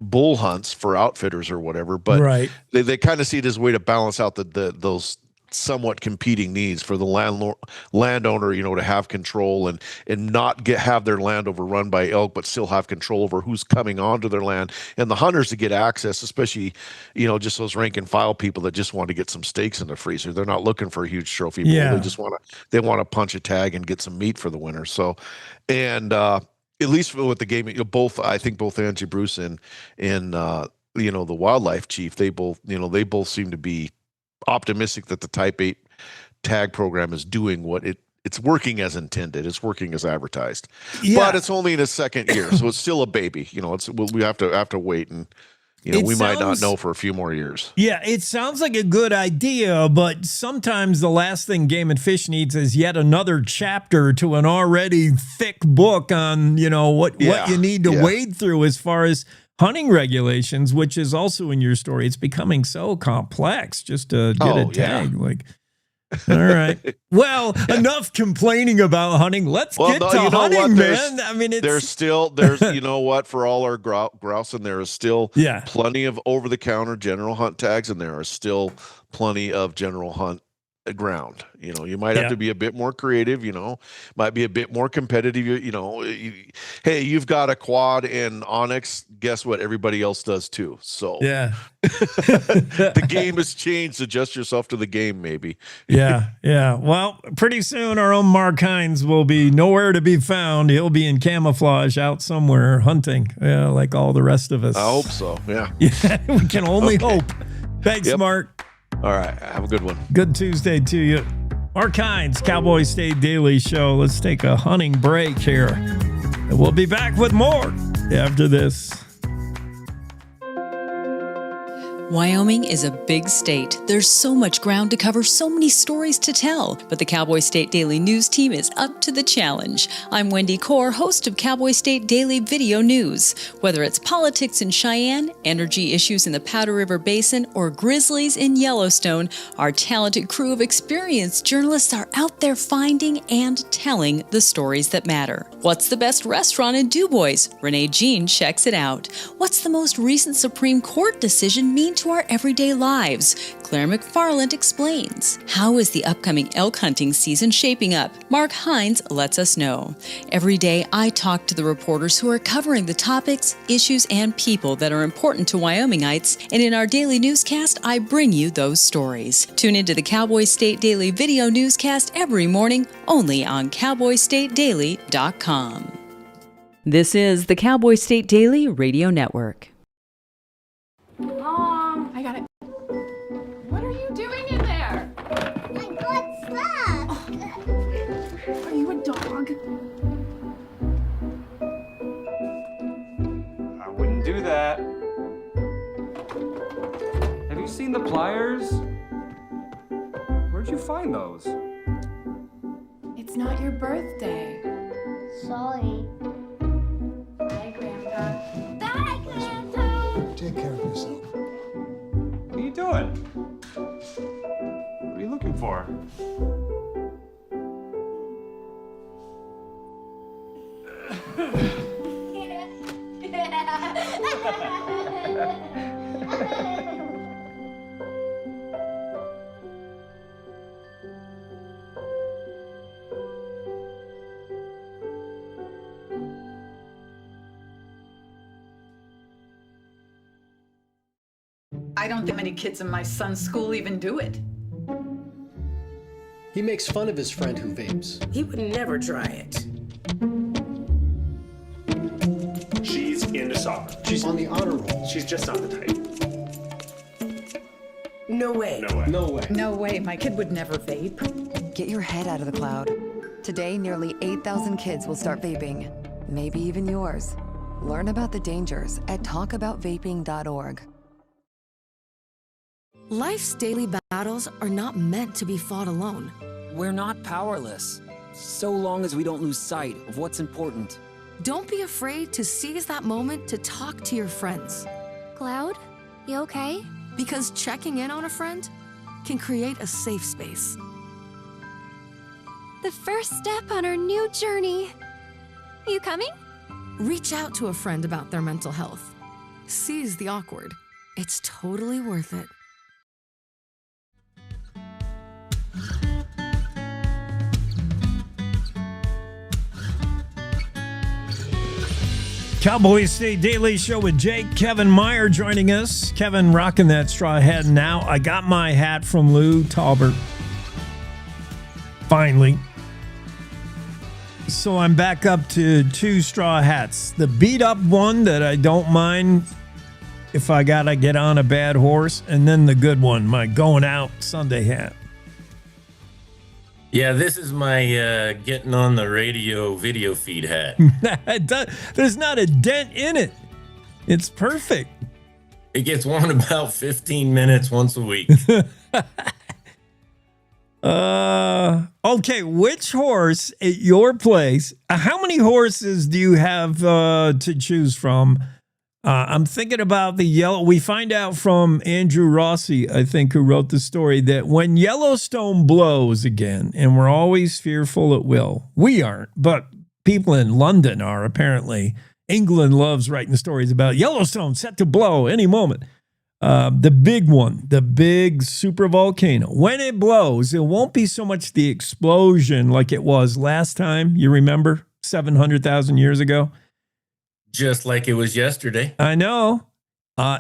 bull hunts for outfitters or whatever. But they kind of see it as a way to balance out those somewhat competing needs for the landowner, to have control and not have their land overrun by elk, but still have control over who's coming onto their land, and the hunters to get access, especially, just those rank and file people that just want to get some steaks in the freezer. They're not looking for a huge trophy bull. They just want to punch a tag and get some meat for the winter. So, and at least with the game, I think both Angie Bruce and the wildlife chief, they both seem to be optimistic that the Type 8 tag program is doing what it's working as intended. It's working as advertised, but it's only in its second year, so it's still a baby. We have to wait, and we might not know for a few more years. Yeah, it sounds like a good idea, but sometimes the last thing Game and Fish needs is yet another chapter to an already thick book on what you need to wade through as far as hunting regulations, which is also in your story. It's becoming so complex just to get a tag. All right. Well, enough complaining about hunting. Let's get to hunting, man. I mean, there's for all our grousing, there is still plenty of over-the-counter general hunt tags, and there are still plenty of general hunt ground. You might have to be a bit more creative, might be a bit more competitive. Hey, you've got a quad and Onyx. Guess what? Everybody else does too. So the game has changed. Adjust yourself to the game, maybe. Yeah. Well, pretty soon our own Mark Hines will be nowhere to be found. He'll be in camouflage out somewhere hunting, like all the rest of us. I hope so. Yeah. We can only hope. Thanks, Mark. All right. Have a good one. Good Tuesday to you. Mark Hines, Cowboy State Daily Show. Let's take a hunting break here. And we'll be back with more after this. Wyoming is a big state. There's so much ground to cover, so many stories to tell. But the Cowboy State Daily News team is up to the challenge. I'm Wendy Core, host of Cowboy State Daily Video News. Whether it's politics in Cheyenne, energy issues in the Powder River Basin, or grizzlies in Yellowstone, our talented crew of experienced journalists are out there finding and telling the stories that matter. What's the best restaurant in DuBois? Renee Jean checks it out. What's the most recent Supreme Court decision mean to our everyday lives? Claire McFarland explains. How is the upcoming elk hunting season shaping up? Mark Hines lets us know. Every day, I talk to the reporters who are covering the topics, issues, and people that are important to Wyomingites, and in our daily newscast, I bring you those stories. Tune into the Cowboy State Daily Video Newscast every morning, only on CowboyStateDaily.com. This is the Cowboy State Daily Radio Network. Mom, I got it. What are you doing in there? I got pliers? Where'd you find those? It's not your birthday. Sorry. Bye, Grandpa. Bye, Grandpa. Take care of yourself. What are you doing? What are you looking for? I don't think many kids in my son's school even do it. He makes fun of his friend who vapes. He would never try it. She's into soccer. She's on the honor roll. She's just not the type. No way. No way. No way. No way, my kid would never vape. Get your head out of the cloud. Today, nearly 8,000 kids will start vaping. Maybe even yours. Learn about the dangers at talkaboutvaping.org. Life's daily battles are not meant to be fought alone. We're not powerless, so long as we don't lose sight of what's important. Don't be afraid to seize that moment to talk to your friends. Cloud, you okay? Because checking in on a friend can create a safe space. The first step on our new journey. You coming? Reach out to a friend about their mental health. Seize the awkward. It's totally worth it. Cowboy State Daily Show with Jake. Kevin Meyer joining us. Kevin rocking that straw hat now. I got my hat from Lou Talbert. Finally. So I'm back up to 2 straw hats. The beat up one that I don't mind if I gotta get on a bad horse, and then the good one, my going out Sunday hat. Yeah, this is my getting on the radio video feed hat. There's not a dent in it. It's perfect. It gets worn about 15 minutes once a week. Okay, which horse at your place? How many horses do you have to choose from? I'm thinking about the yellow. We find out from Andrew Rossi, I think, who wrote the story, that when Yellowstone blows again, and we're always fearful it will. We aren't, but people in London are, apparently. England loves writing stories about Yellowstone set to blow any moment. The big one, the big super volcano. When it blows, it won't be so much the explosion like it was last time. You remember 700,000 years ago? Just like it was yesterday. I know.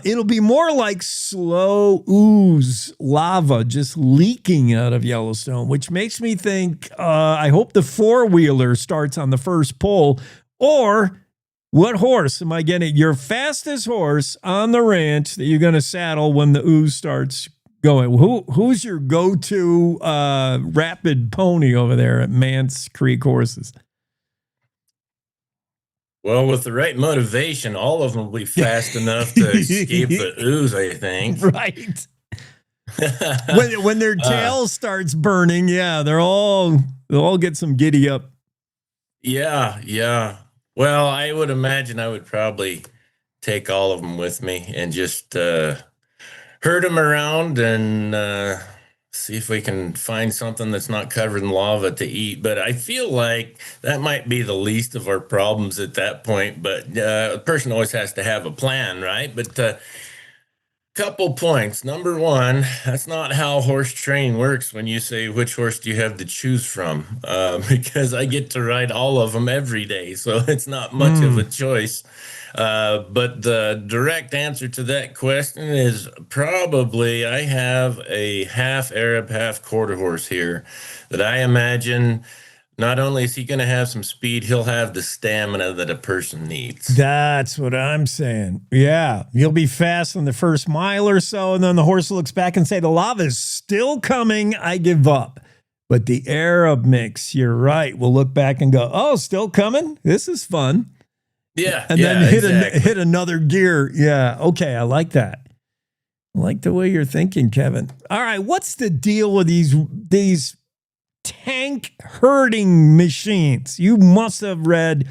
It'll be more like slow ooze lava just leaking out of Yellowstone, which makes me think, I hope the four-wheeler starts on the first pole. Or what horse am I getting? Your fastest horse on the ranch that you're going to saddle when the ooze starts going. Who's your go-to rapid pony over there at Mance Creek Horses? Well, with the right motivation, all of them will be fast enough to escape the ooze, I think. Right. when their tail starts burning, yeah, they'll all get some giddy up. Yeah. Well, I would imagine I would probably take all of them with me and just herd them around and see if we can find something that's not covered in lava to eat. But I feel like that might be the least of our problems at that point. But a person always has to have a plan, right? But couple points. Number one, that's not how horse training works when you say which horse do you have to choose from, because I get to ride all of them every day. So it's not much of a choice. But the direct answer to that question is probably I have a half Arab, half quarter horse here that I imagine not only is he going to have some speed, he'll have the stamina that a person needs. That's what I'm saying. Yeah, you'll be fast on the first mile or so, and then the horse looks back and say, the lava is still coming, I give up. But the Arab mix, you're right, will look back and go, oh, still coming? This is fun. Yeah. And then hit another gear. Yeah, okay, I like that. I like the way you're thinking, Kevin. All right, what's the deal with these tank herding machines? You must have read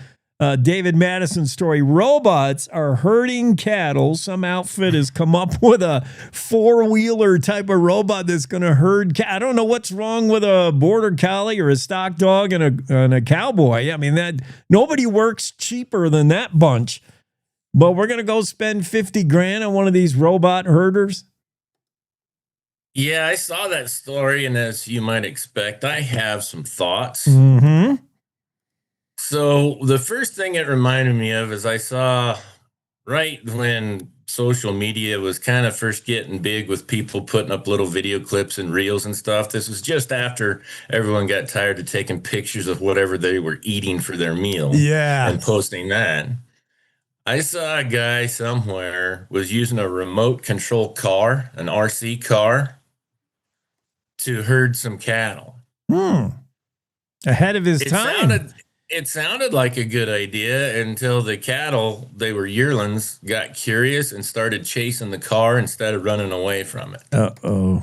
David Madison's story. Robots are herding cattle. Some outfit has come up with a 4-wheeler type of robot that's going to herd cattle. I don't know what's wrong with a border collie or a stock dog and a cowboy. I mean, that nobody works cheaper than that bunch. But we're going to go spend $50,000 on one of these robot herders. Yeah, I saw that story, and as you might expect, I have some thoughts. Mm-hmm. So the first thing it reminded me of is I saw right when social media was kind of first getting big with people putting up little video clips and reels and stuff. This was just after everyone got tired of taking pictures of whatever they were eating for their meal and posting that. I saw a guy somewhere was using a remote control car, an RC car, to herd some cattle. Ahead of his time. It sounded like a good idea until the cattle, they were yearlings, got curious and started chasing the car instead of running away from it. Uh-oh.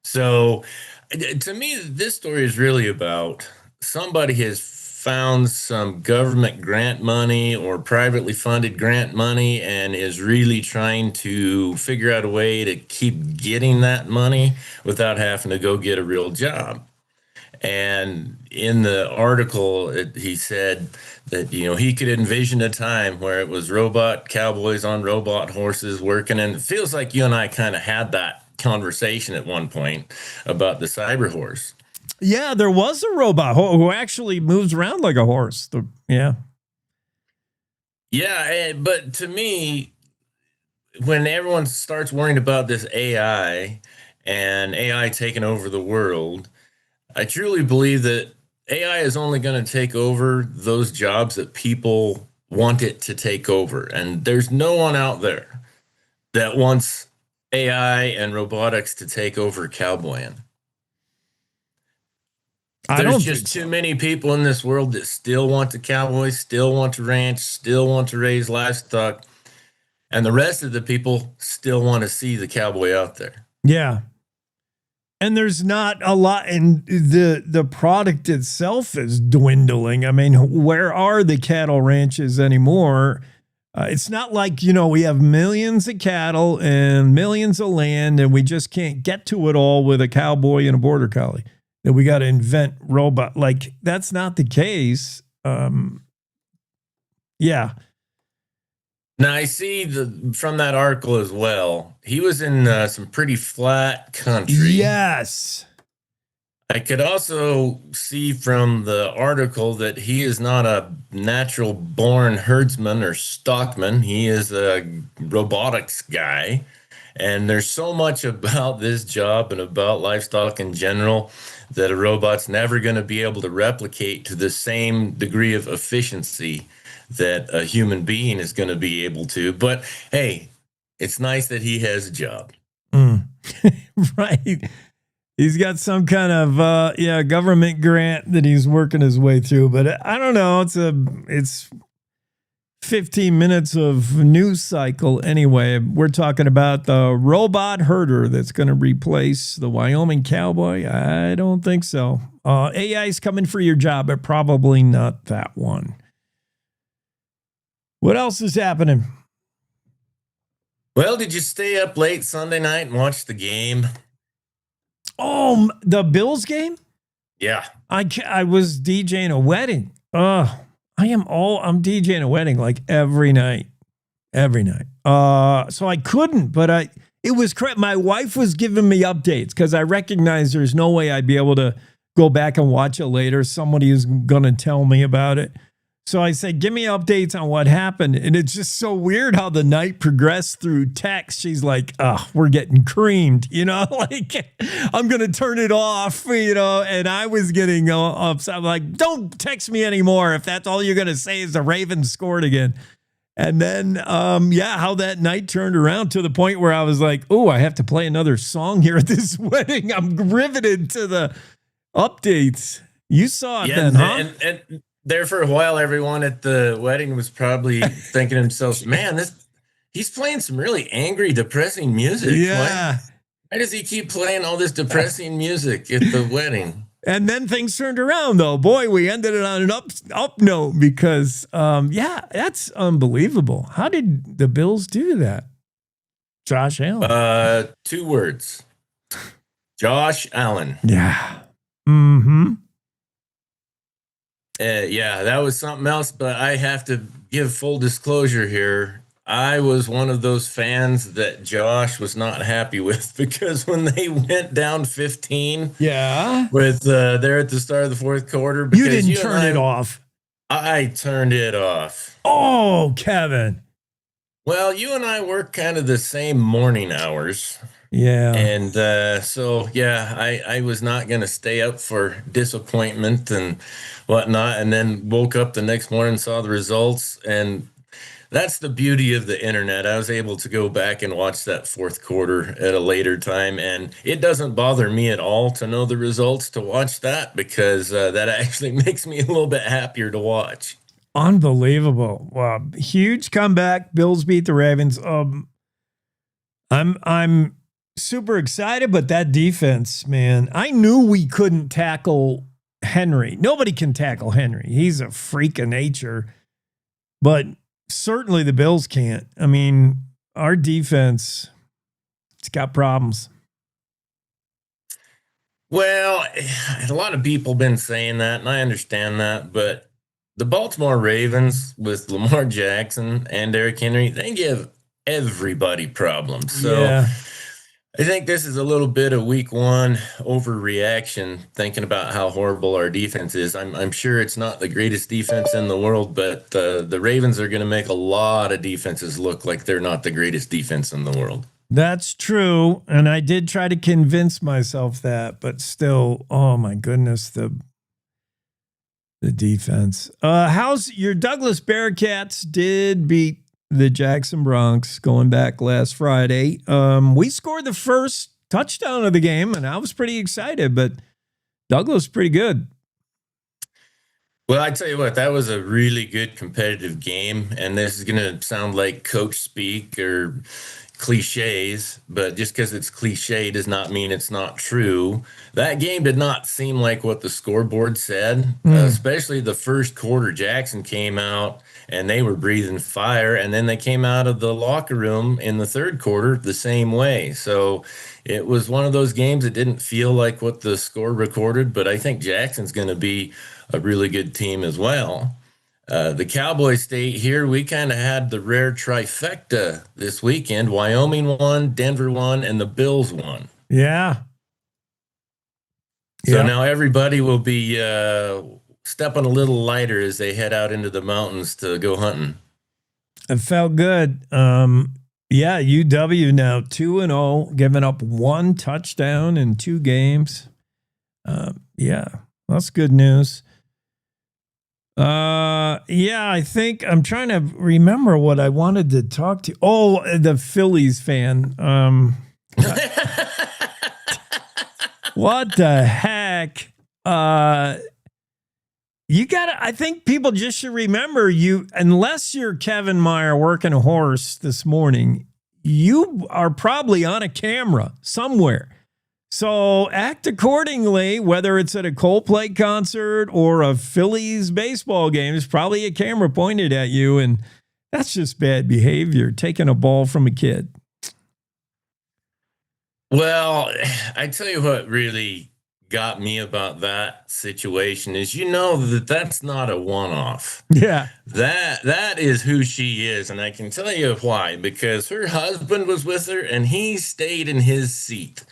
So to me, this story is really about somebody has found some government grant money or privately funded grant money and is really trying to figure out a way to keep getting that money without having to go get a real job. And in the article, he said that, he could envision a time where it was robot cowboys on robot horses working. And it feels like you and I kind of had that conversation at one point about the cyber horse. Yeah, there was a robot who actually moves around like a horse. Yeah, but to me, when everyone starts worrying about this AI and AI taking over the world, I truly believe that AI is only going to take over those jobs that people want it to take over. And there's no one out there that wants AI and robotics to take over cowboying. There's just too many people in this world that still want the cowboy, still want to ranch, still want to raise livestock. And the rest of the people still want to see the cowboy out there. Yeah. And there's not a lot, and the product itself is dwindling. I mean, where are the cattle ranches anymore? It's not like, we have millions of cattle and millions of land, and we just can't get to it all with a cowboy and a border collie. That we got to invent robot. Like, that's not the case. Yeah. Now, I see from that article as well, he was in some pretty flat country. Yes. I could also see from the article that he is not a natural born herdsman or stockman. He is a robotics guy. And there's so much about this job and about livestock in general that a robot's never going to be able to replicate to the same degree of efficiency that a human being is going to be able to. But hey, it's nice that he has a job. Right. He's got some kind of government grant that he's working his way through. But I don't know. It's 15 minutes of news cycle anyway. We're talking about the robot herder that's going to replace the Wyoming cowboy. I don't think so. AI is coming for your job, but probably not that one. What else is happening? Well, did you stay up late Sunday night and watch the game? Oh, the Bills game? Yeah. I was DJing a wedding. I'm DJing a wedding like every night. So I couldn't, but it was correct. My wife was giving me updates because I recognized there's no way I'd be able to go back and watch it later. Somebody is going to tell me about it. So I said, give me updates on what happened. And it's just so weird how the night progressed through text. She's like, we're getting creamed, like I'm going to turn it off, and I was getting upset. I'm like, don't text me anymore if that's all you're going to say is the Ravens scored again. And then, how that night turned around to the point where I was like, oh, I have to play another song here at this wedding. I'm riveted to the updates. You saw it then, huh? And there for a while, everyone at the wedding was probably thinking to themselves, man, he's playing some really angry, depressing music. Yeah. Why does he keep playing all this depressing music at the wedding? And then things turned around, though. Boy, we ended it on an up note because, that's unbelievable. How did the Bills do that? Josh Allen. 2 words. Josh Allen. Yeah. Mm-hmm. Yeah, that was something else, but I have to give full disclosure here. I was one of those fans that Josh was not happy with because when they went down 15 with there at the start of the fourth quarter. You didn't turn it off. I turned it off. Oh, Kevin. Well, you and I work kind of the same morning hours. Yeah. And I was not going to stay up for disappointment and whatnot. And then woke up the next morning and saw the results. And that's the beauty of the internet. I was able to go back and watch that fourth quarter at a later time. And it doesn't bother me at all to know the results, to watch that, because that actually makes me a little bit happier to watch. Unbelievable. Wow. Huge comeback. Bills beat the Ravens. I'm super excited, but that defense, man, I knew we couldn't tackle Henry. Nobody can tackle Henry. He's a freak of nature, but certainly the Bills can't. I mean, our defense, it's got problems. Well, a lot of people have been saying that, and I understand that, but the Baltimore Ravens with Lamar Jackson and Derrick Henry, they give everybody problems. So I think this is a little bit of week 1 overreaction, thinking about how horrible our defense is. I'm sure it's not the greatest defense in the world, but the Ravens are going to make a lot of defenses look like they're not the greatest defense in the world. That's true. And I did try to convince myself that, but still, oh my goodness, the defense. How's your Douglas Bearcats did beat the Jackson Bronx going back last Friday. We scored the first touchdown of the game, and I was pretty excited, but Douglas pretty good. Well, I tell you what, that was a really good competitive game, and this is going to sound like coach speak or cliches, but just because it's cliche does not mean it's not true. That game did not seem like what the scoreboard said, especially the first quarter. Jackson came out and they were breathing fire, and then they came out of the locker room in the third quarter the same way. So it was one of those games that didn't feel like what the score recorded, but I think Jackson's going to be a really good team as well. The Cowboy State here, we kind of had the rare trifecta this weekend. Wyoming won, Denver won, and the Bills won. Yeah. So now everybody will be stepping a little lighter as they head out into the mountains to go hunting. It felt good. UW now 2-0, giving up 1 touchdown in 2 games. That's good news. I think I'm trying to remember what I wanted to talk to. Oh, the Phillies fan. What the heck? I think people just should remember unless you're Kevin Meyer working a horse this morning, you are probably on a camera somewhere. So act accordingly, whether it's at a Coldplay concert or a Phillies baseball game. There's probably a camera pointed at you, and that's just bad behavior, taking a ball from a kid. Well, I tell you what really got me about that situation is, that's not a one-off. Yeah. That is who she is, and I can tell you why, because her husband was with her, and he stayed in his seat.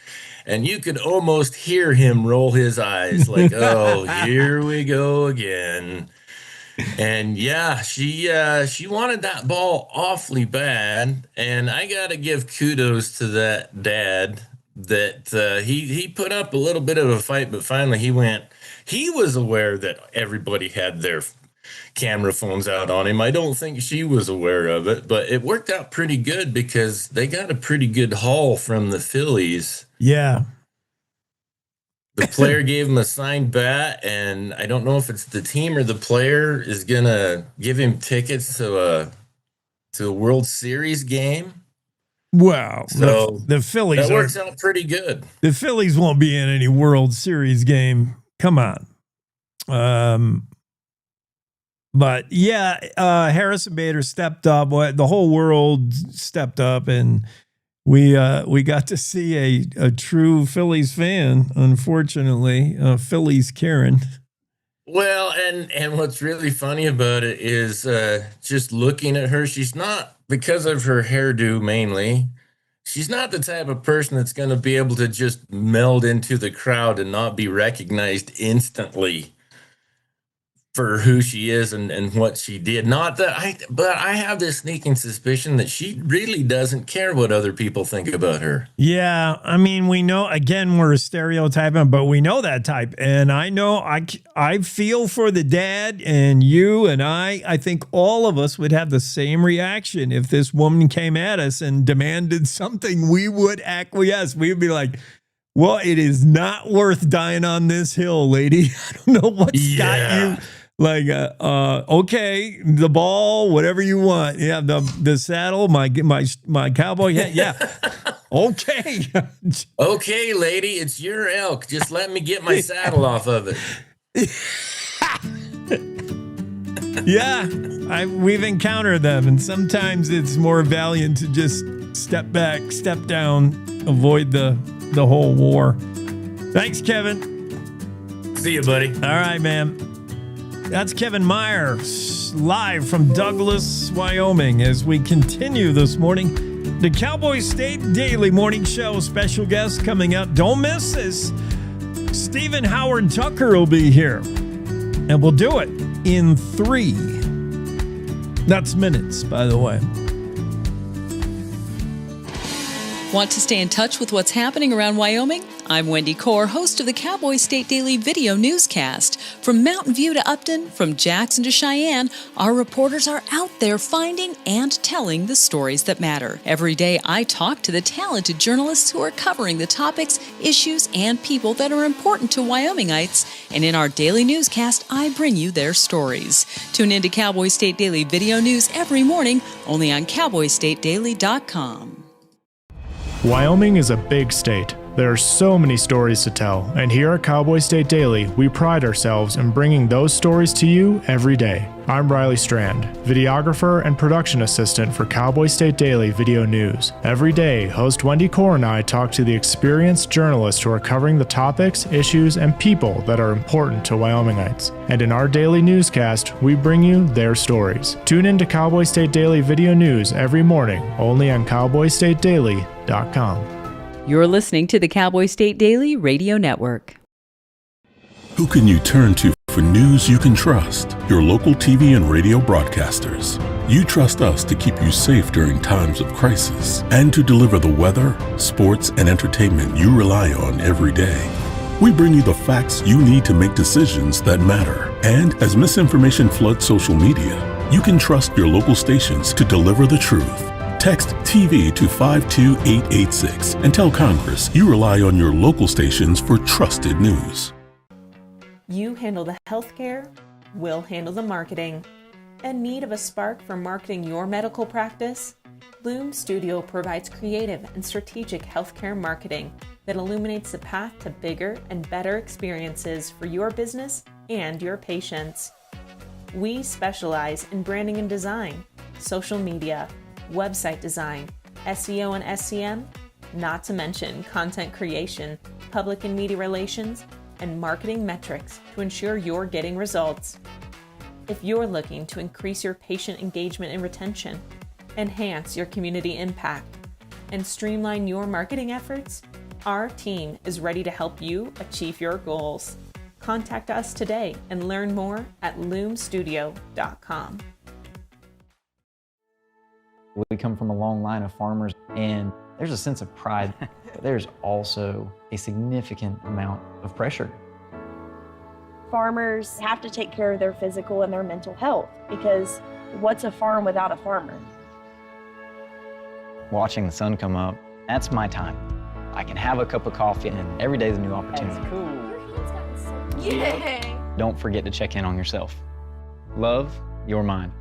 And you could almost hear him roll his eyes like, oh, here we go again. And she wanted that ball awfully bad. And I got to give kudos to that dad that he put up a little bit of a fight, but finally he was aware that everybody had their camera phones out on him. I don't think she was aware of it, but it worked out pretty good because they got a pretty good haul from the Phillies. Yeah. The player gave him a signed bat, and I don't know if it's the team or the player is going to give him tickets to to a World Series game. Well, So the Phillies that works out pretty good. The Phillies won't be in any World Series game. Come on. But yeah, Harrison Bader stepped up. The whole world stepped up, and we got to see a true Phillies fan. Unfortunately, Phillies Karen. Well, and what's really funny about it is just looking at her. She's not, because of her hairdo mainly, she's not the type of person that's going to be able to just meld into the crowd and not be recognized instantly for who she is and what she did. Not that but I have this sneaking suspicion that she really doesn't care what other people think about her. Yeah, I mean, we know, again, we're stereotyping, but we know that type. And I know I feel for the dad, and you and I think all of us would have the same reaction if this woman came at us and demanded something. We would acquiesce. We'd be like, well, it is not worth dying on this hill, lady. I don't know what's got you. Like, okay, the ball, whatever you want. Yeah, the saddle, my cowboy hat. Yeah, okay. Okay, lady, it's your elk. Just let me get my saddle off of it. Yeah, we've encountered them, and sometimes it's more valiant to just step back, step down, avoid the whole war. Thanks, Kevin. See you, buddy. All right, man. That's Kevin Meyer, live from Douglas, Wyoming, as we continue this morning. The Cowboy State Daily Morning Show special guest coming up. Don't miss this. Stephen Howard Tucker will be here. And we'll do it in 3. That's minutes, by the way. Want to stay in touch with what's happening around Wyoming? I'm Wendy Core, host of the Cowboy State Daily video newscast. From Mountain View to Upton, from Jackson to Cheyenne, our reporters are out there finding and telling the stories that matter. Every day, I talk to the talented journalists who are covering the topics, issues, and people that are important to Wyomingites. And in our daily newscast, I bring you their stories. Tune in to Cowboy State Daily video news every morning, only on CowboyStateDaily.com. Wyoming is a big state. There are so many stories to tell, and here at Cowboy State Daily, we pride ourselves in bringing those stories to you every day. I'm Riley Strand, videographer and production assistant for Cowboy State Daily Video News. Every day, host Wendy Core and I talk to the experienced journalists who are covering the topics, issues, and people that are important to Wyomingites. And in our daily newscast, we bring you their stories. Tune in to Cowboy State Daily Video News every morning, only on CowboyStateDaily.com. You're listening to the Cowboy State Daily Radio Network. Who can you turn to for news you can trust? Your local TV and radio broadcasters. You trust us to keep you safe during times of crisis and to deliver the weather, sports, and entertainment you rely on every day. We bring you the facts you need to make decisions that matter. And as misinformation floods social media, you can trust your local stations to deliver the truth. Text TV to 52886 and tell Congress you rely on your local stations for trusted news. You handle the healthcare, we'll handle the marketing. In need of a spark for marketing your medical practice? Loom Studio provides creative and strategic healthcare marketing that illuminates the path to bigger and better experiences for your business and your patients. We specialize in branding and design, social media, website design, SEO and SEM, not to mention content creation, public and media relations, and marketing metrics to ensure you're getting results. If you're looking to increase your patient engagement and retention, enhance your community impact, and streamline your marketing efforts, our team is ready to help you achieve your goals. Contact us today and learn more at loomstudio.com. We come from a long line of farmers, and there's a sense of pride, but there's also a significant amount of pressure. Farmers have to take care of their physical and their mental health, because what's a farm without a farmer? Watching the sun come up, that's my time. I can have a cup of coffee, and every day's a new opportunity. That's cool. Your hand's gotten so Yay! Don't forget to check in on yourself. Love, your mind.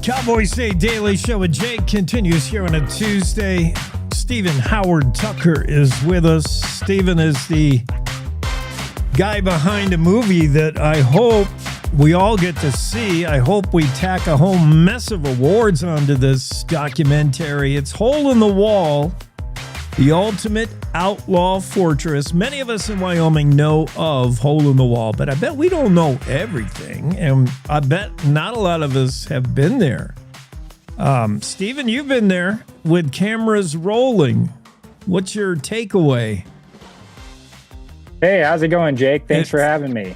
Cowboy State Daily Show with Jake continues here on a Tuesday. Stephen Howard Tucker is with us. Stephen is the guy behind a movie that I hope we all get to see. I hope we tack a whole mess of awards onto this documentary. It's Hole in the Wall, the ultimate outlaw fortress. Many of us in Wyoming know of Hole in the Wall, but I bet we don't know everything, and I bet not a lot of us have been there. Stephen, you've been there with cameras rolling. What's your takeaway? Hey, how's it going, Jake? Thanks for having me.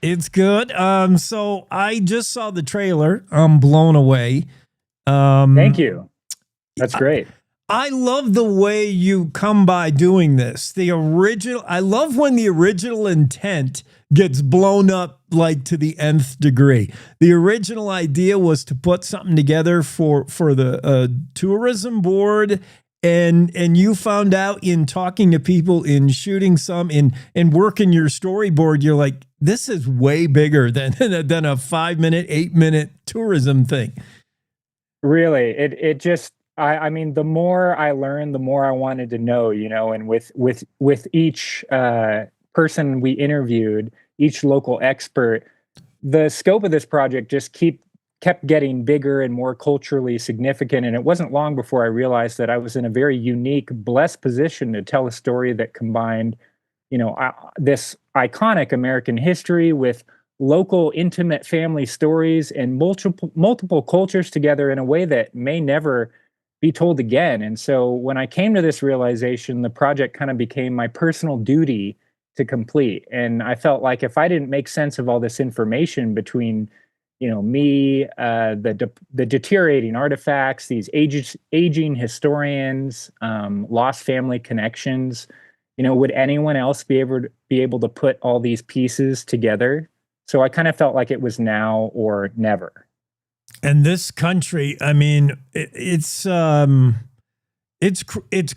It's good. So I just saw the trailer. I'm blown away. Thank you. That's great. I love the way you come by doing this. I love when the original intent gets blown up like to the nth degree. The original idea was to put something together for the tourism board, and you found out in talking to people, in shooting some, in working your storyboard, you're like, this is way bigger than a 5-minute, 8-minute tourism thing. Really, it just. I mean, the more I learned, the more I wanted to know, and with each person we interviewed, each local expert, the scope of this project just kept getting bigger and more culturally significant. And it wasn't long before I realized that I was in a very unique, blessed position to tell a story that combined, this iconic American history with local, intimate family stories and multiple cultures together in a way that may never be told again. And so when I came to this realization, the project kind of became my personal duty to complete. And I felt like if I didn't make sense of all this information between, me, the deteriorating artifacts, these aging historians, lost family connections, would anyone else be able to put all these pieces together? So I kind of felt like it was now or never. And this country, I mean, it's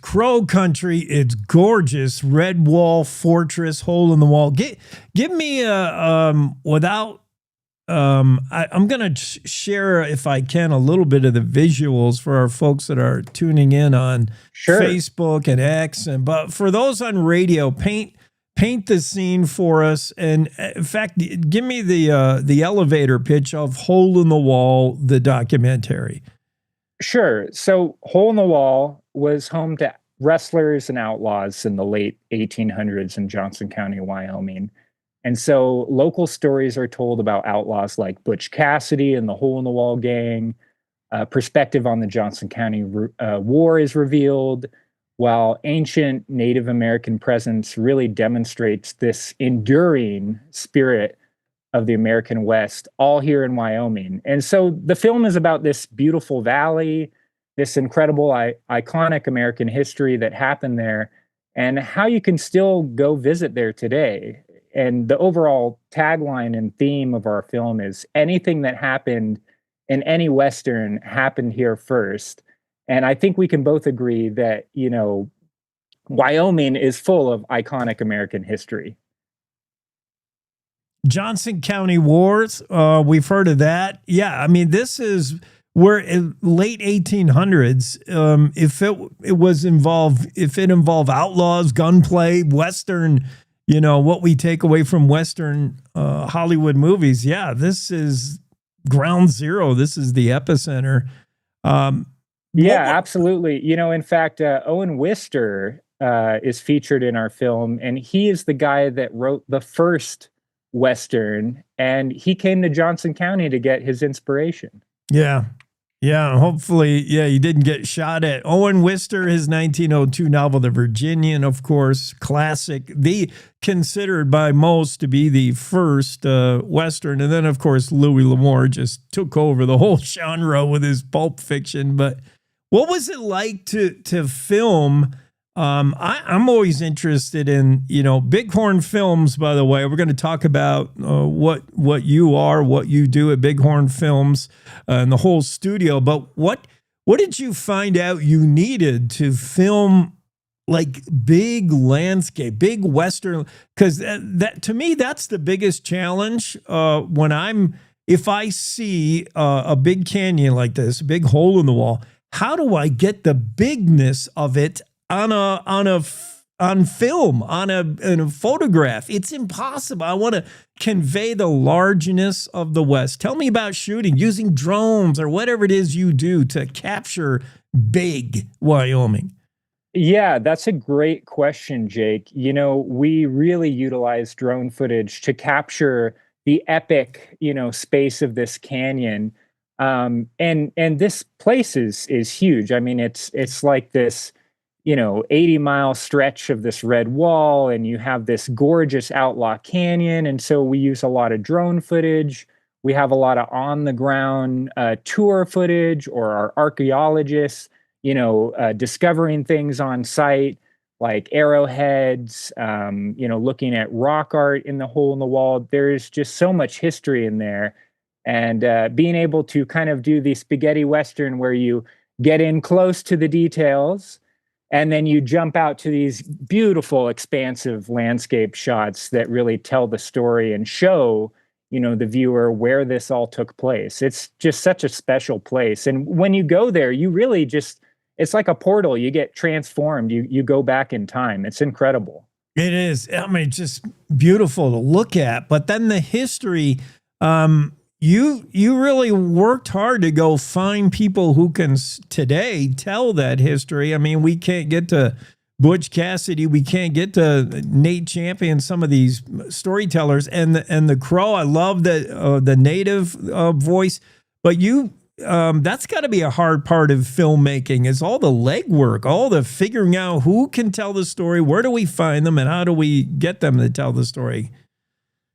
Crow country. It's gorgeous. Red Wall Fortress, Hole in the Wall. Give me I'm going to share, if I can, a little bit of the visuals for our folks that are tuning in on Facebook and X. But for those on radio, paint the scene for us. And in fact, give me the elevator pitch of Hole in the Wall, the documentary. Sure. So Hole in the Wall was home to wrestlers and outlaws in the late 1800s in Johnson County, Wyoming. And so local stories are told about outlaws like Butch Cassidy and the Hole in the Wall gang. Perspective on the Johnson County War is revealed, while ancient Native American presence really demonstrates this enduring spirit of the American West, all here in Wyoming. And so the film is about this beautiful valley, this incredible, iconic American history that happened there, and how you can still go visit there today. And the overall tagline and theme of our film is anything that happened in any Western happened here first. And I think we can both agree that, Wyoming is full of iconic American history. Johnson County Wars, we've heard of that. Yeah, I mean, this is where in late 1800s, if it involved outlaws, gunplay, Western, what we take away from Western Hollywood movies. Yeah, this is ground zero. This is the epicenter. Yeah, absolutely. In fact, Owen Wister is featured in our film, and he is the guy that wrote the first Western, and he came to Johnson County to get his inspiration. Yeah. Hopefully, he didn't get shot at. Owen Wister, his 1902 novel, The Virginian, of course, classic, considered by most to be the first Western. And then, of course, Louis L'Amour just took over the whole genre with his pulp fiction. But what was it like to film? I'm always interested in, Bighorn Films, by the way. We're going to talk about what you are, what you do at Bighorn Films and the whole studio. But what did you find out you needed to film like big landscape, big Western? Because that to me, that's the biggest challenge when I'm if I see a big canyon like this, a big hole in the wall, how do I get the bigness of it on film, in a photograph? It's impossible. I want to convey the largeness of the West. Tell me about shooting using drones or whatever it is you do to capture big Wyoming. Yeah, that's a great question, Jake. You know, we really utilize drone footage to capture the epic, space of this canyon. And this place is huge. I mean, it's like this, 80-mile stretch of this red wall, and you have this gorgeous outlaw canyon. And so we use a lot of drone footage. We have a lot of on the ground tour footage, or our archaeologists, discovering things on site, like arrowheads, looking at rock art in the hole in the wall. There's just so much history in there. And being able to kind of do the spaghetti Western where you get in close to the details, and then you jump out to these beautiful, expansive landscape shots that really tell the story and show, the viewer where this all took place. It's just such a special place. And when you go there, you really just, it's like a portal. You get transformed. You go back in time. It's incredible. It is. I mean, just beautiful to look at. But then the history, you really worked hard to go find people who can today tell that history. I mean, we can't get to Butch Cassidy, we can't get to Nate Champion, some of these storytellers, and the Crow. I love the native voice, but that's got to be a hard part of filmmaking, is all the legwork, all the figuring out who can tell the story, where do we find them, and how do we get them to tell the story.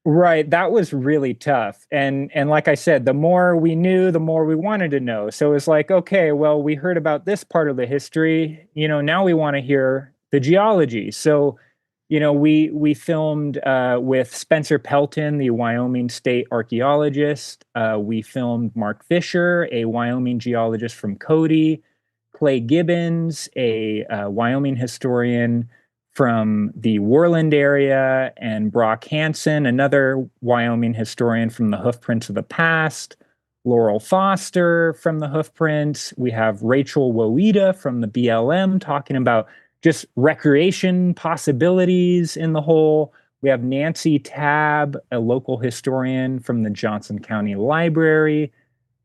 Right. That was really tough. And like I said, the more we knew, the more we wanted to know. So it was like, okay, well, we heard about this part of the history, now we want to hear the geology. So, we filmed with Spencer Pelton, the Wyoming state archaeologist. We filmed Mark Fisher, a Wyoming geologist from Cody, Clay Gibbons, a Wyoming historian from the Worland area, and Brock Hansen, another Wyoming historian from the Hoofprints of the Past, Laurel Foster from the Hoofprints. We have Rachel Woida from the BLM talking about just recreation possibilities in the hole. We have Nancy Tabb, a local historian from the Johnson County Library.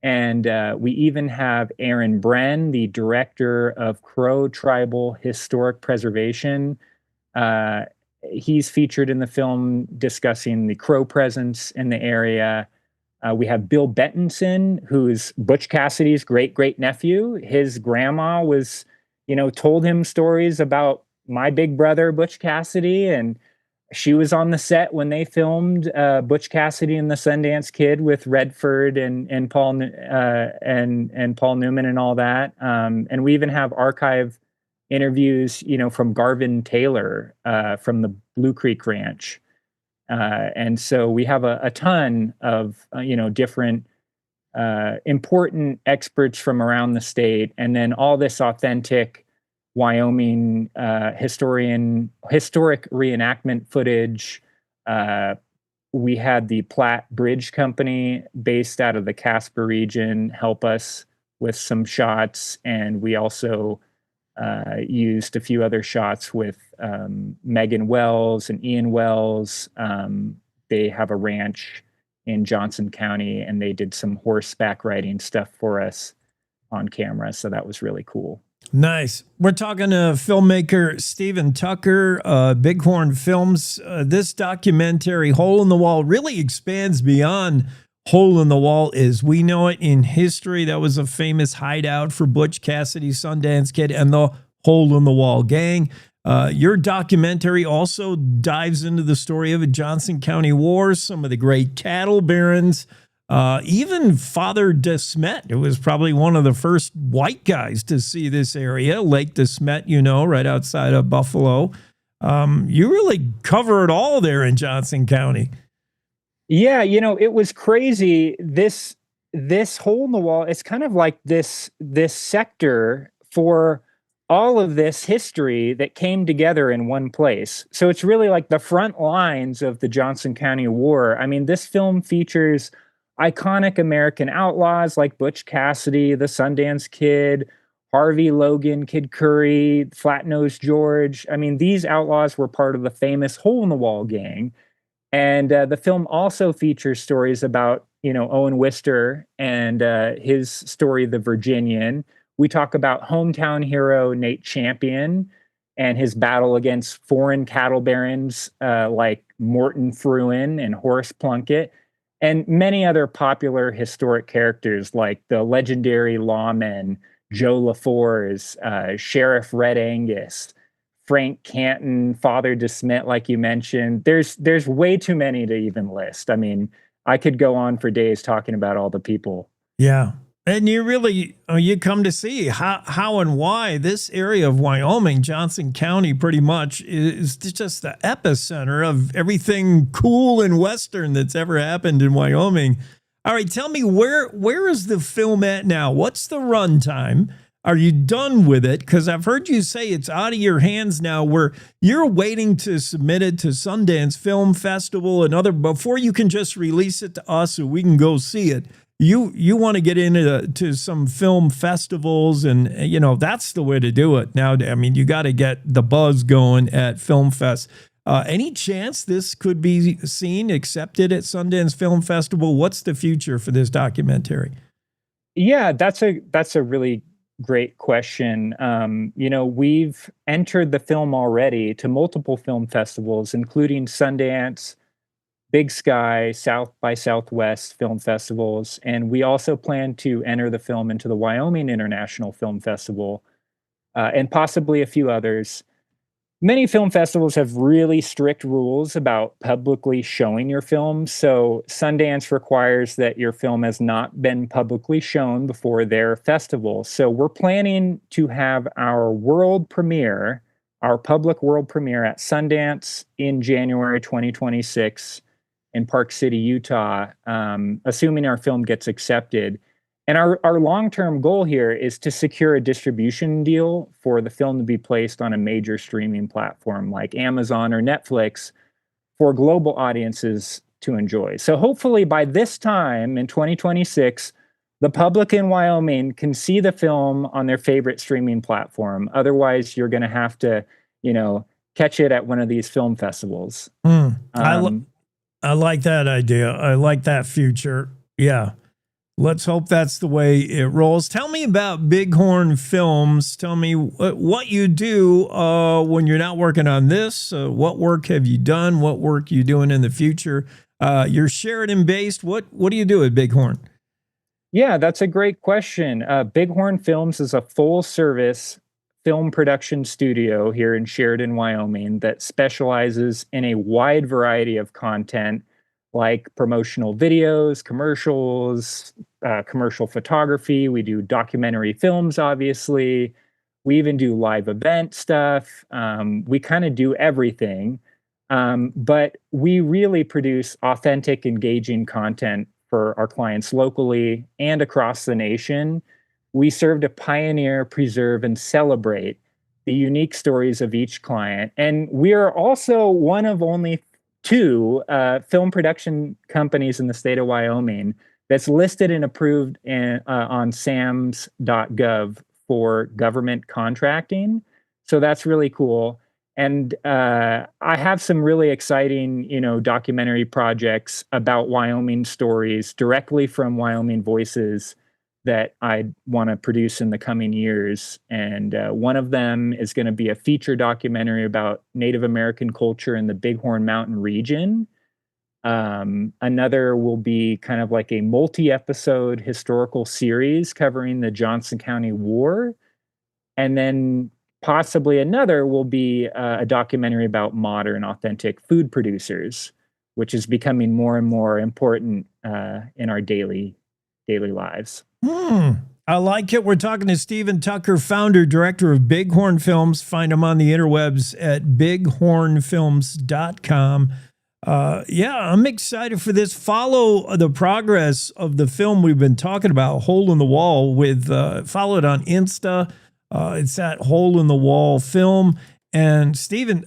And we even have Aaron Bren, the director of Crow Tribal Historic Preservation. He's featured in the film discussing the Crow presence in the area. We have Bill Bentonson, who's Butch Cassidy's great nephew. His grandma was, told him stories about my big brother, Butch Cassidy, and she was on the set when they filmed Butch Cassidy and the Sundance Kid with Redford and Paul and Paul Newman and all that. And we even have archive interviews, from Garvin Taylor from the Blue Creek Ranch. And so we have a ton of, different important experts from around the state. And then all this authentic Wyoming historic reenactment footage. We had the Platte Bridge Company based out of the Casper region help us with some shots. And we also used a few other shots with Megan Wells and Ian Wells. They have a ranch in Johnson County, and they did some horseback riding stuff for us on camera. So that was really cool. Nice. We're talking to filmmaker Stephen Tucker, Bighorn Films. This documentary, Hole in the Wall, really expands beyond Hole in the Wall as we know it in history. That was a famous hideout for Butch Cassidy, Sundance Kid, and the Hole in the Wall gang. Your documentary also dives into the story of the Johnson County Wars, some of the great cattle barons, even Father De Smet, who was probably one of the first white guys to see this area, Lake De Smet, right outside of Buffalo. You really cover it all there in Johnson County. Yeah, it was crazy. This hole in the wall, it's kind of like this sector for all of this history that came together in one place. So it's really like the front lines of the Johnson County War. I mean, this film features iconic American outlaws like Butch Cassidy, the Sundance Kid, Harvey Logan, Kid Curry, Flat-Nosed George. I mean, these outlaws were part of the famous Hole in the Wall gang. And the film also features stories about, Owen Wister and his story, The Virginian. We talk about hometown hero Nate Champion and his battle against foreign cattle barons like Morton Fruin and Horace Plunkett, and many other popular historic characters like the legendary lawmen Joe LaForce, Sheriff Red Angus, Frank Canton, Father DeSmit, like you mentioned. There's way too many to even list. I mean, I could go on for days talking about all the people. Yeah. And you really, you come to see how and why this area of Wyoming, Johnson County, pretty much is just the epicenter of everything cool and Western that's ever happened in Wyoming. All right, tell me, where is the film at now? What's the runtime? Are you done with it? Because I've heard you say it's out of your hands now, where you're waiting to submit it to Sundance Film Festival and other before you can just release it to us so we can go see it. You want to get into some film festivals, and that's the way to do it now. I mean, you got to get the buzz going at Film Fest. Any chance this could be seen, accepted at Sundance Film Festival? What's the future for this documentary? Yeah, that's a really great question. We've entered the film already to multiple film festivals, including Sundance, Big Sky, South by Southwest film festivals, and we also plan to enter the film into the Wyoming International Film Festival, and possibly a few others. Many film festivals have really strict rules about publicly showing your film. So Sundance requires that your film has not been publicly shown before their festival. So we're planning to have our world premiere, our public world premiere at Sundance in January 2026 in Park City, Utah, assuming our film gets accepted. And our long-term goal here is to secure a distribution deal for the film to be placed on a major streaming platform like Amazon or Netflix for global audiences to enjoy. So hopefully by this time in 2026, the public in Wyoming can see the film on their favorite streaming platform. Otherwise, you're going to have to, catch it at one of these film festivals. I like that idea. I like that future. Yeah. Let's hope that's the way it rolls. Tell me about Bighorn Films. Tell me what you do when you're not working on this. What work have you done? What work are you doing in the future? You're Sheridan-based. What do you do at Bighorn? Yeah, that's a great question. Bighorn Films is a full-service film production studio here in Sheridan, Wyoming that specializes in a wide variety of content like promotional videos, commercials, commercial photography. We do documentary films, obviously. We even do live event stuff. We kind of do everything. But we really produce authentic, engaging content for our clients locally and across the nation. We serve to pioneer, preserve, and celebrate the unique stories of each client. And we are also one of only two film production companies in the state of Wyoming that's listed and approved on SAMS.gov for government contracting. So that's really cool. And I have some really exciting, documentary projects about Wyoming stories directly from Wyoming Voices that I want to produce in the coming years. And one of them is going to be a feature documentary about Native American culture in the Bighorn Mountain region. Another will be kind of like a multi-episode historical series covering the Johnson County War. And then possibly another will be a documentary about modern, authentic food producers, which is becoming more and more important in our daily lives. I like it. We're talking to Stephen Tucker, founder, director of Bighorn Films. Find him on the interwebs at bighornfilms.com. I'm excited for this. Follow the progress of the film we've been talking about, Hole in the Wall, with follow it on Insta. It's at Hole in the Wall Film. And Stephen,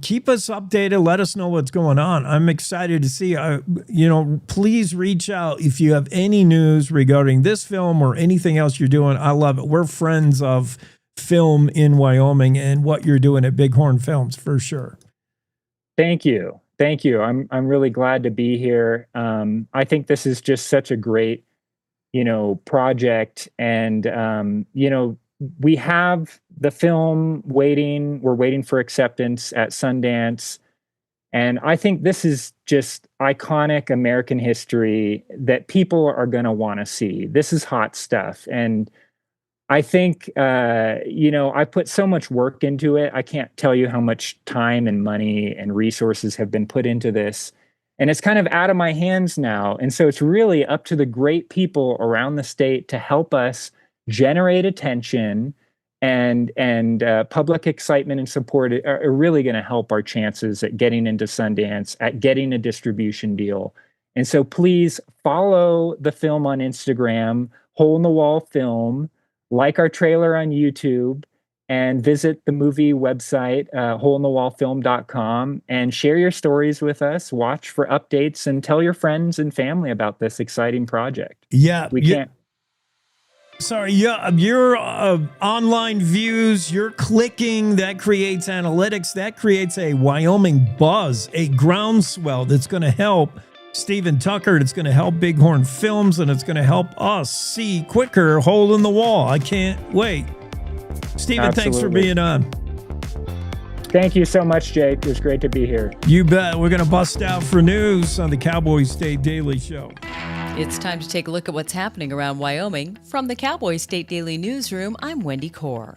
keep us updated. Let us know what's going on. I'm excited to see. Please reach out if you have any news regarding this film or anything else you're doing. I love it. We're friends of film in Wyoming and what you're doing at Bighorn Films for sure. Thank you. I'm really glad to be here. I think this is just such a great, project, and we have the film waiting. We're waiting for acceptance at Sundance. And I think this is just iconic American history that people are going to want to see. This is hot stuff. And I think, I put so much work into it. I can't tell you how much time and money and resources have been put into this. And it's kind of out of my hands now. And so it's really up to the great people around the state to help us generate attention, and public excitement and support are really going to help our chances at getting into Sundance, at getting a distribution deal. And so please follow the film on Instagram, Hole in the Wall Film, like our trailer on YouTube, and visit the movie website, holeinthewallfilm.com, and share your stories with us, watch for updates, and tell your friends and family about this exciting project. Yeah. We can't. Sorry, your online views, your clicking, that creates analytics, that creates a Wyoming buzz, a groundswell that's going to help Stephen Tucker, it's going to help Bighorn Films, and it's going to help us see quicker Hole in the Wall. I can't wait. Stephen, thanks for being on. Thank you so much, Jake. It was great to be here. You bet. We're going to bust out for news on the Cowboy State Daily Show. It's time to take a look at what's happening around Wyoming. From the Cowboy State Daily Newsroom, I'm Wendy Core.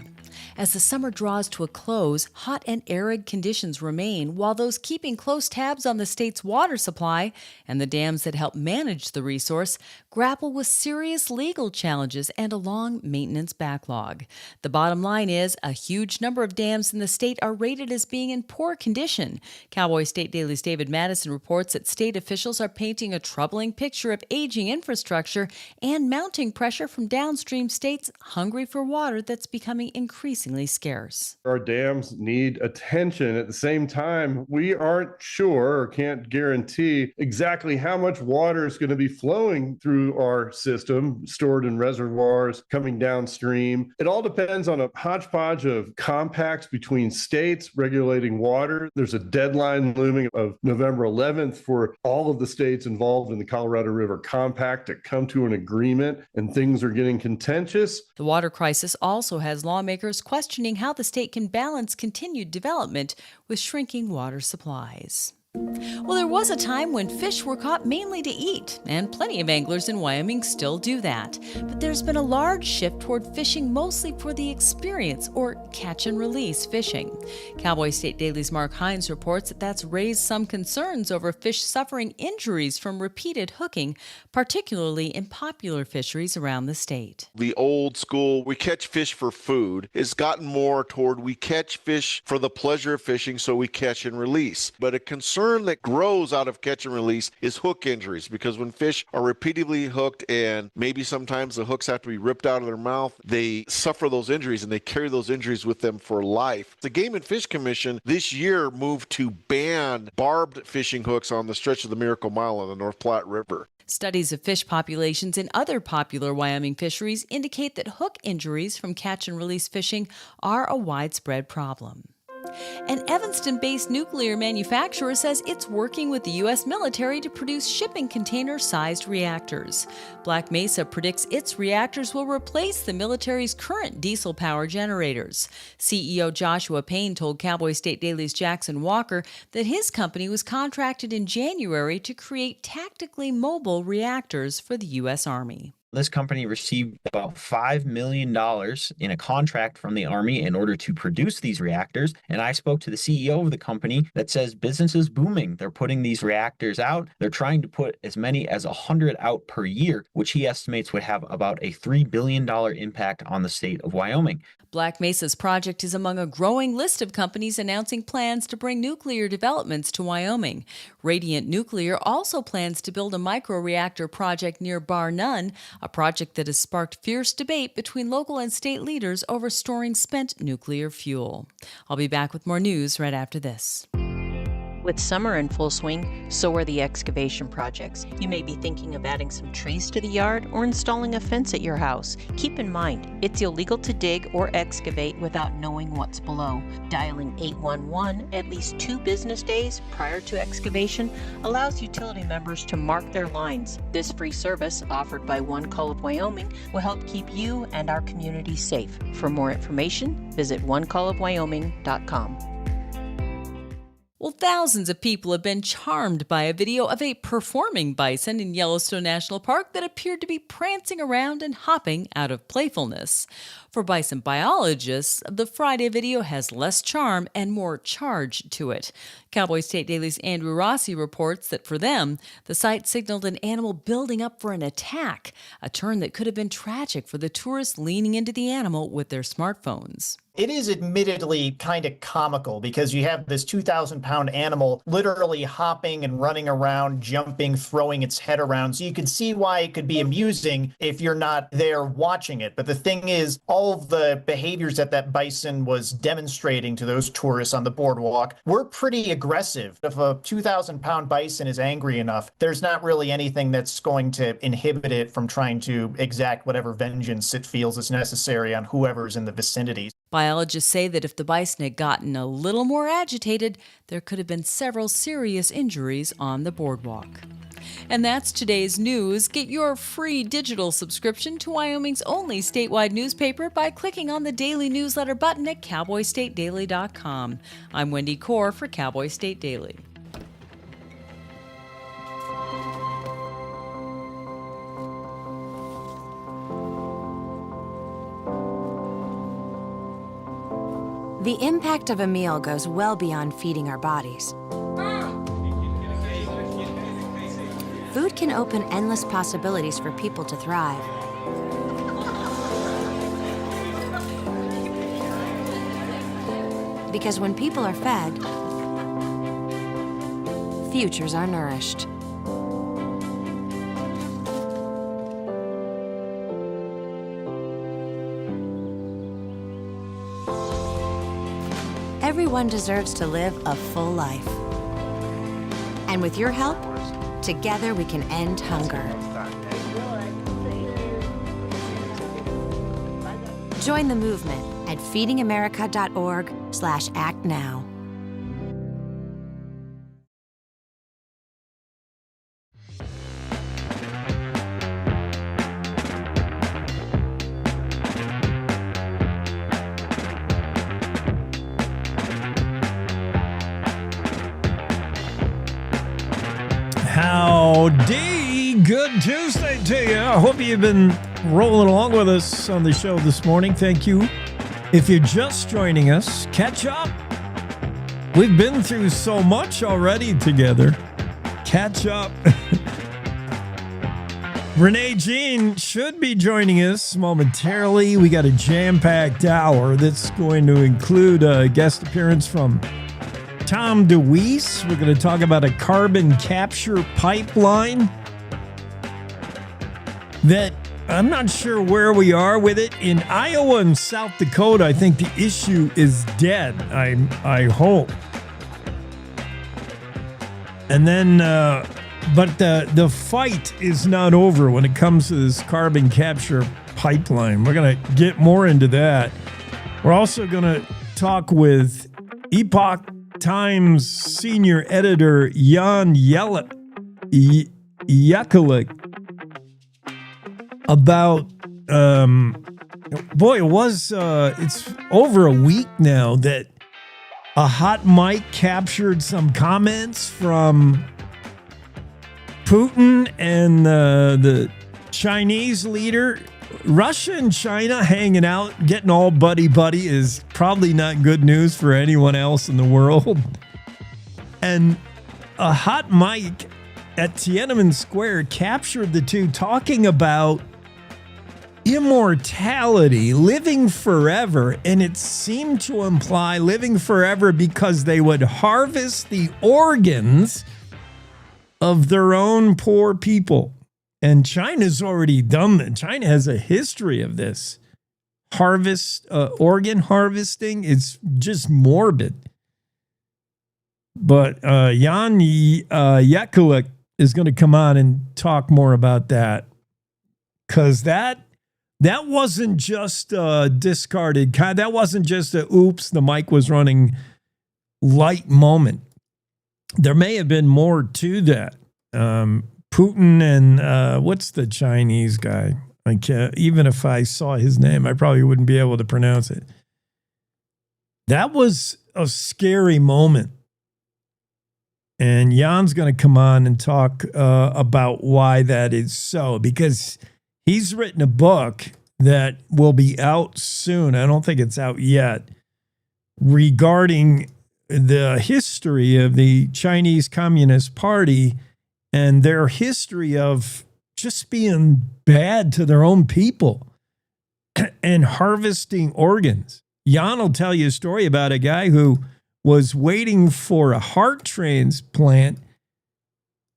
As the summer draws to a close, hot and arid conditions remain, while those keeping close tabs on the state's water supply and the dams that help manage the resource grapple with serious legal challenges and a long maintenance backlog. The bottom line is a huge number of dams in the state are rated as being in poor condition. Cowboy State Daily's David Madison reports that state officials are painting a troubling picture of aging infrastructure and mounting pressure from downstream states hungry for water that's becoming increasingly scarce. Our dams need attention. At the same time, we aren't sure or can't guarantee exactly how much water is going to be flowing through our system, stored in reservoirs, coming downstream. It all depends on a hodgepodge of compacts between states regulating water. There's a deadline looming of November 11th for all of the states involved in the Colorado River Compact to come to an agreement, and things are getting contentious. The water crisis also has lawmakers questioning how the state can balance continued development with shrinking water supplies. Well, there was a time when fish were caught mainly to eat, and plenty of anglers in Wyoming still do that. But there's been a large shift toward fishing mostly for the experience, or catch and release fishing. Cowboy State Daily's Mark Hines reports that that's raised some concerns over fish suffering injuries from repeated hooking, particularly in popular fisheries around the state. The old school, we catch fish for food, has gotten more toward we catch fish for the pleasure of fishing, so we catch and release. But a concern that grows out of catch and release is hook injuries, because when fish are repeatedly hooked and maybe sometimes the hooks have to be ripped out of their mouth, they suffer those injuries and they carry those injuries with them for life. The Game and Fish Commission this year moved to ban barbed fishing hooks on the stretch of the Miracle Mile on the North Platte River. Studies of fish populations in other popular Wyoming fisheries indicate that hook injuries from catch and release fishing are a widespread problem. An Evanston-based nuclear manufacturer says it's working with the U.S. military to produce shipping container-sized reactors. Black Mesa predicts its reactors will replace the military's current diesel power generators. CEO Joshua Payne told Cowboy State Daily's Jackson Walker that his company was contracted in January to create tactically mobile reactors for the U.S. Army. This company received about $5 million in a contract from the Army in order to produce these reactors. And I spoke to the CEO of the company that says business is booming. They're putting these reactors out. They're trying to put as many as 100 out per year, which he estimates would have about a $3 billion impact on the state of Wyoming. Black Mesa's project is among a growing list of companies announcing plans to bring nuclear developments to Wyoming. Radiant Nuclear also plans to build a microreactor project near Bar None, a project that has sparked fierce debate between local and state leaders over storing spent nuclear fuel. I'll be back with more news right after this. With summer in full swing, so are the excavation projects. You may be thinking of adding some trees to the yard or installing a fence at your house. Keep in mind, it's illegal to dig or excavate without knowing what's below. Dialing 811 at least 2 business days prior to excavation allows utility members to mark their lines. This free service, offered by One Call of Wyoming, will help keep you and our community safe. For more information, visit onecallofwyoming.com. Well, thousands of people have been charmed by a video of a performing bison in Yellowstone National Park that appeared to be prancing around and hopping out of playfulness. For bison biologists, the Friday video has less charm and more charge to it. Cowboy State Daily's Andrew Rossi reports that for them, the sight signaled an animal building up for an attack, a turn that could have been tragic for the tourists leaning into the animal with their smartphones. It is admittedly kind of comical because you have this 2,000-pound animal literally hopping and running around, jumping, throwing its head around. So you can see why it could be amusing if you're not there watching it. But the thing is, all of the behaviors that bison was demonstrating to those tourists on the boardwalk were pretty aggressive. If a 2,000-pound bison is angry enough, there's not really anything that's going to inhibit it from trying to exact whatever vengeance it feels is necessary on whoever's in the vicinity. Biologists say that if the bison had gotten a little more agitated, there could have been several serious injuries on the boardwalk. And that's today's news. Get your free digital subscription to Wyoming's only statewide newspaper by clicking on the daily newsletter button at cowboystatedaily.com. I'm Wendy Core for Cowboy State Daily. The impact of a meal goes well beyond feeding our bodies. Food can open endless possibilities for people to thrive. Because when people are fed, futures are nourished. Everyone deserves to live a full life. And with your help, together we can end hunger. Join the movement at feedingamerica.org/actnow. Howdy, good Tuesday to you. I hope you've been rolling along with us on the show this morning. Thank you. If you're just joining us, catch up. We've been through so much already together. Catch up. Renee Jean should be joining us momentarily. We got a jam-packed hour that's going to include a guest appearance from Tom DeWeese. We're going to talk about a carbon capture pipeline that I'm not sure where we are with it. In Iowa and South Dakota, I think the issue is dead. I hope. And then, but the fight is not over when it comes to this carbon capture pipeline. We're going to get more into that. We're also going to talk with Epoch Times senior editor Jan Yakulik about it's over a week now that a hot mic captured some comments from Putin and the Chinese leader. Russia and China hanging out, getting all buddy-buddy is probably not good news for anyone else in the world. And a hot mic at Tiananmen Square captured the two talking about immortality, living forever, and it seemed to imply living forever because they would harvest the organs of their own poor people. And China's already done that. China has a history of this. Organ harvesting. It's just morbid. But Jan Yakulik is going to come on and talk more about that. Because that wasn't just discarded. That wasn't just a oops, the mic was running light moment. There may have been more to that. Putin and what's the Chinese guy? I can't, even if I saw his name, I probably wouldn't be able to pronounce it. That was a scary moment. And Jan's going to come on and talk about why that is so, because he's written a book that will be out soon. I don't think it's out yet, regarding the history of the Chinese Communist Party and their history of just being bad to their own people and harvesting organs. Jan will tell you a story about a guy who was waiting for a heart transplant.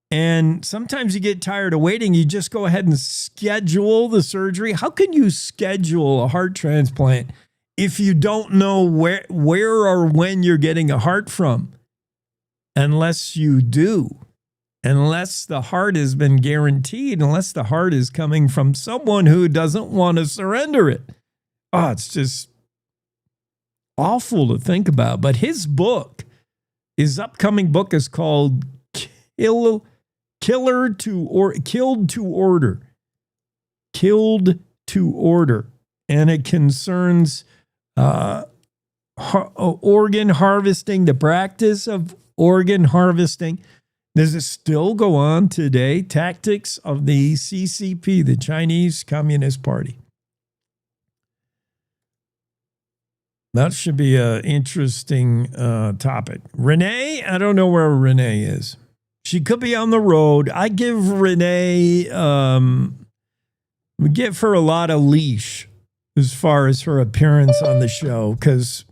And sometimes you get tired of waiting. You just go ahead and schedule the surgery. How can you schedule a heart transplant if you don't know where or when you're getting a heart from? Unless you do. Unless the heart has been guaranteed, unless the heart is coming from someone who doesn't want to surrender it. Oh, it's just awful to think about. But his book, his upcoming book is called Killed to Order. Killed to Order. And it concerns organ harvesting, the practice of organ harvesting. Does it still go on today? Tactics of the CCP, the Chinese Communist Party. That should be an interesting topic. Renee, I don't know where Renee is. She could be on the road. I give Renee, we give her a lot of leash as far as her appearance on the show, because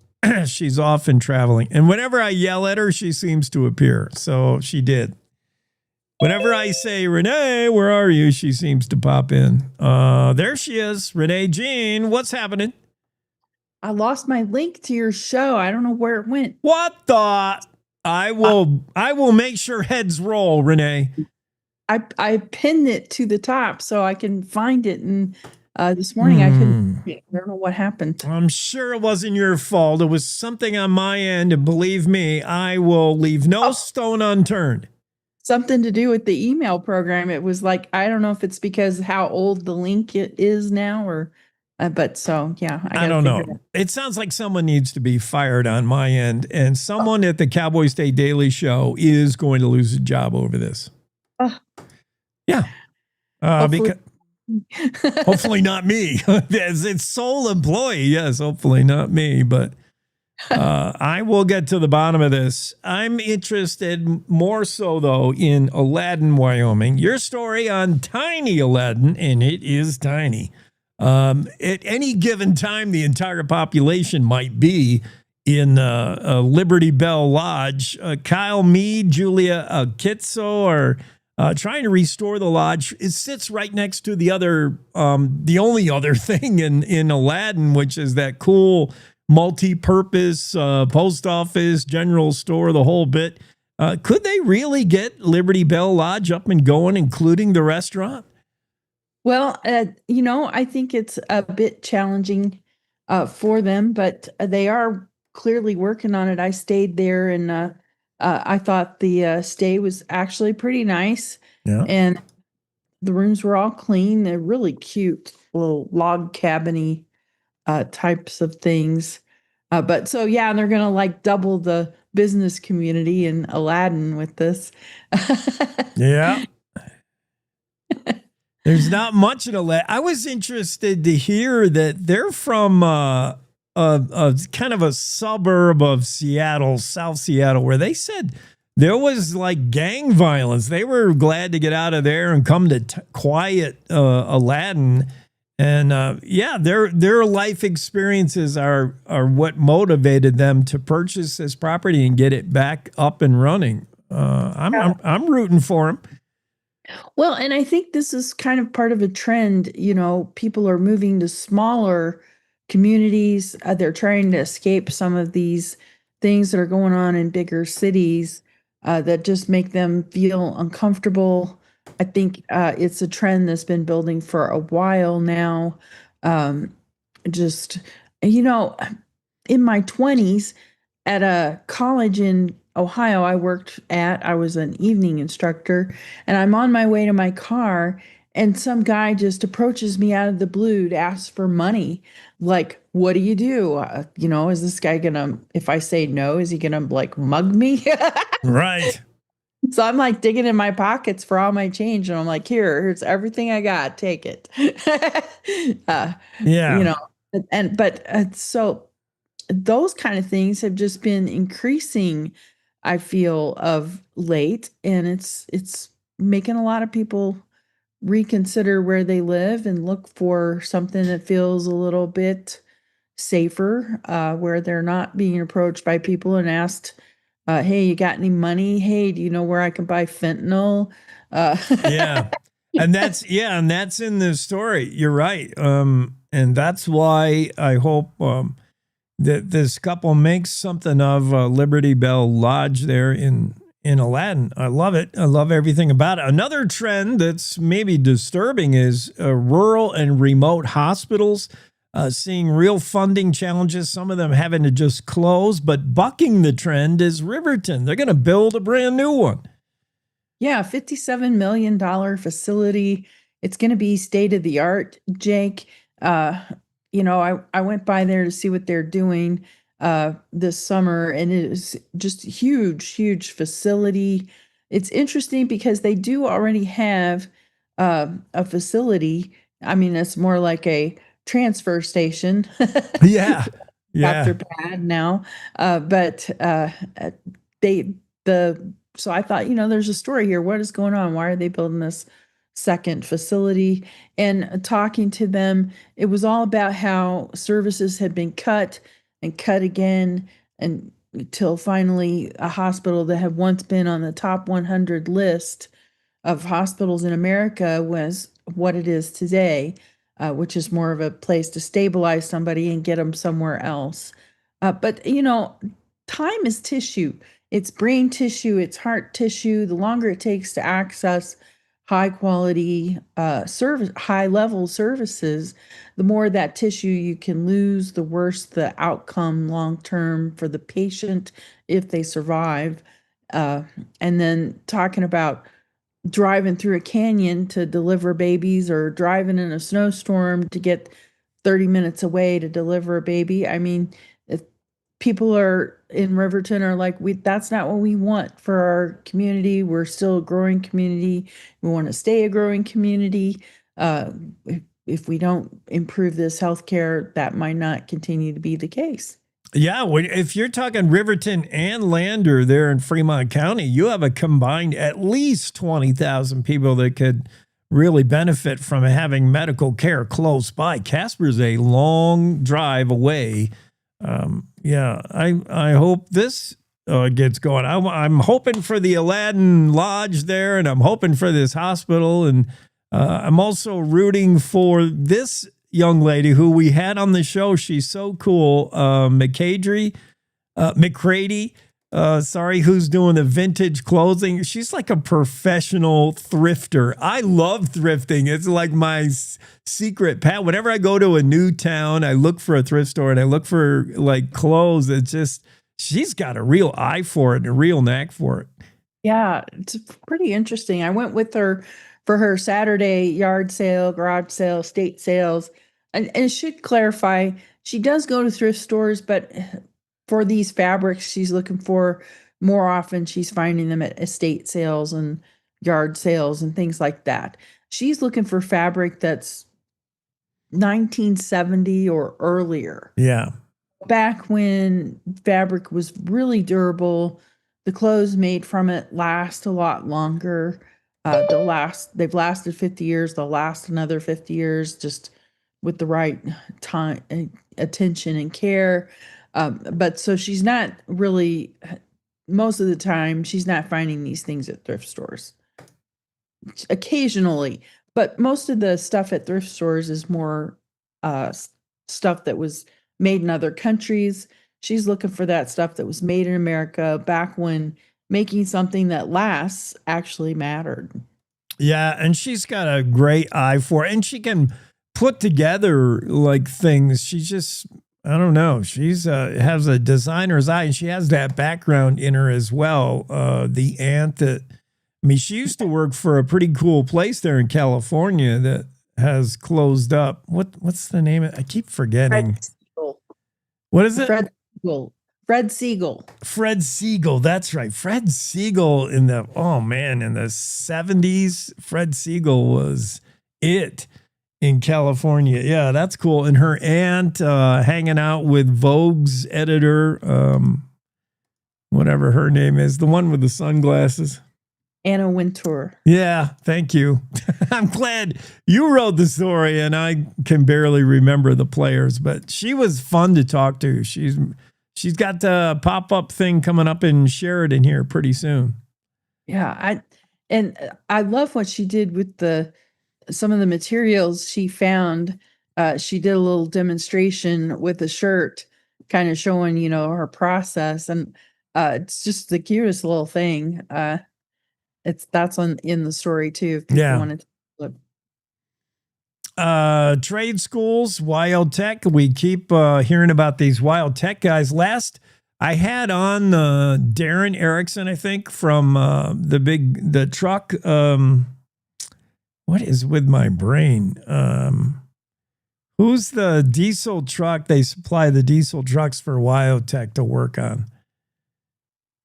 she's often traveling. And whenever I yell at her, she seems to appear. So she did. Whenever I say, Renee, where are you? She seems to pop in. There she is. Renee Jean, what's happening? I lost my link to your show. I don't know where it went. What the? I will make sure heads roll, Renee. I pinned it to the top so I can find it. And this morning I couldn't. I don't know what happened. I'm sure it wasn't your fault. It was something on my end. And believe me, I will leave no stone unturned. Something to do with the email program. It was like, I don't know if it's because how old the link it is now or, but so, yeah. I don't know. It sounds like someone needs to be fired on my end, and someone at the Cowboy State Daily Show is going to lose a job over this. Yeah. Hopefully. Because hopefully not me. As its sole employee, yes, hopefully not me, but I will get to the bottom of this. I'm interested more so, though, in Aladdin, Wyoming. Your story on tiny Aladdin, and it is tiny. At any given time, the entire population might be in Liberty Bell Lodge. Kyle Mead, Julia Kitso are trying to restore the lodge. It sits right next to the only other thing in Aladdin, which is that cool multi-purpose post office, general store, the whole bit. Could they really get Liberty Bell Lodge up and going, including the restaurant? Well, I think it's a bit challenging for them, but they are clearly working on it. I stayed there, and I thought the stay was actually pretty nice. Yeah. And the rooms were all clean. They're really cute, little log cabin-y types of things. But so, yeah, and they're going to like double the business community in Aladdin with this. Yeah. There's not much in Aladdin. I was interested to hear that they're from a kind of a suburb of Seattle, South Seattle, where they said there was like gang violence. They were glad to get out of there and come to quiet Aladdin. And yeah, their life experiences are what motivated them to purchase this property and get it back up and running. I'm rooting for them. Well, and I think this is kind of part of a trend. People are moving to smaller communities. They're trying to escape some of these things that are going on in bigger cities that just make them feel uncomfortable. I think it's a trend that's been building for a while now. Um, just, you know, in my 20s, at a college in Ohio I was an evening instructor, and I'm on my way to my car, and some guy just approaches me out of the blue to ask for money. Like, what do you do? Is this guy gonna, if I say no, is he gonna like mug me? Right. So I'm like digging in my pockets for all my change, and I'm like, here's everything I got, take it. uh, Yeah. so those kind of things have just been increasing, I feel, of late, and it's making a lot of people reconsider where they live and look for something that feels a little bit safer, where they're not being approached by people and asked, hey, you got any money? Hey, do you know where I can buy fentanyl? Yeah. And that's in the story. You're right. And that's why I hope that this couple makes something of Liberty Bell Lodge there in Aladdin. I love it. I love everything about it. Another trend that's maybe disturbing is rural and remote hospitals seeing real funding challenges, some of them having to just close, but bucking the trend is Riverton. They're going to build a brand new one. Yeah, $57 million facility. It's going to be state of the art, Jake. I went by there to see what they're doing this summer, and it is just huge facility. It's interesting because they do already have a facility. I mean, it's more like a transfer station. Yeah. After pad now. So I thought, there's a story here. What is going on? Why are they building this second facility? And talking to them, it was all about how services had been cut and cut again, and until finally a hospital that had once been on the top 100 list of hospitals in America was what it is today, which is more of a place to stabilize somebody and get them somewhere else. But time is tissue. It's brain tissue, it's heart tissue. The longer it takes to access high quality high level services, the more that tissue you can lose, the worse the outcome long term for the patient if they survive. And then talking about driving through a canyon to deliver babies, or driving in a snowstorm to get 30 minutes away to deliver a baby. I mean, if people are in Riverton are like, that's not what we want for our community. We're still a growing community. We want to stay a growing community. If we don't improve this healthcare, that might not continue to be the case. Yeah, if you're talking Riverton and Lander there in Fremont County, you have a combined at least 20,000 people that could really benefit from having medical care close by. Casper's a long drive away. I hope this gets going. I'm hoping for the Aladdin Lodge there, and I'm hoping for this hospital, and I'm also rooting for this young lady who we had on the show. She's so cool. McCrady, who's doing the vintage clothing. She's like a professional thrifter. I love thrifting. It's like my secret path. Whenever I go to a new town, I look for a thrift store and I look for like clothes. It's just, she's got a real eye for it and a real knack for it. Yeah, it's pretty interesting. I went with her for her Saturday yard sale, garage sale, state sales. And it should clarify, she does go to thrift stores, but for these fabrics she's looking for, more often she's finding them at estate sales and yard sales and things like that. She's looking for fabric that's 1970 or earlier. Yeah. Back when fabric was really durable, the clothes made from it last a lot longer. They've lasted 50 years. They'll last another 50 years, just with the right time, attention, and care. But so she's not really, most of the time, she's not finding these things at thrift stores. occasionally, but most of the stuff at thrift stores is more stuff that was made in other countries. She's looking for that stuff that was made in America back when making something that lasts actually mattered. Yeah, and she's got a great eye for it, and she can put together like things. She's just, I don't know. She's has a designer's eye, and she has that background in her as well. The aunt that, I mean, she used to work for a pretty cool place there in California that has closed up. What's the name of it? I keep forgetting. Fred Siegel. What is it? Fred Siegel. Fred Siegel. That's right. Fred Siegel in the 70s. Fred Siegel was it in California. Yeah, that's cool. And her aunt hanging out with Vogue's editor, whatever her name is, the one with the sunglasses. Anna Wintour. Yeah, thank you. I'm glad you wrote the story, and I can barely remember the players, but she was fun to talk to. She's got the pop-up thing coming up in Sheridan here pretty soon. Yeah, I love what she did with some of the materials she found. She did a little demonstration with a shirt, kind of showing, her process, and it's just the cutest little thing. That's in the story too. If people wanted to look. Trade schools, wild tech. We keep hearing about these wild tech guys. Last I had on Darren Erickson, I think, from the truck. What is with my brain? Who's the diesel truck? They supply the diesel trucks for wild tech to work on.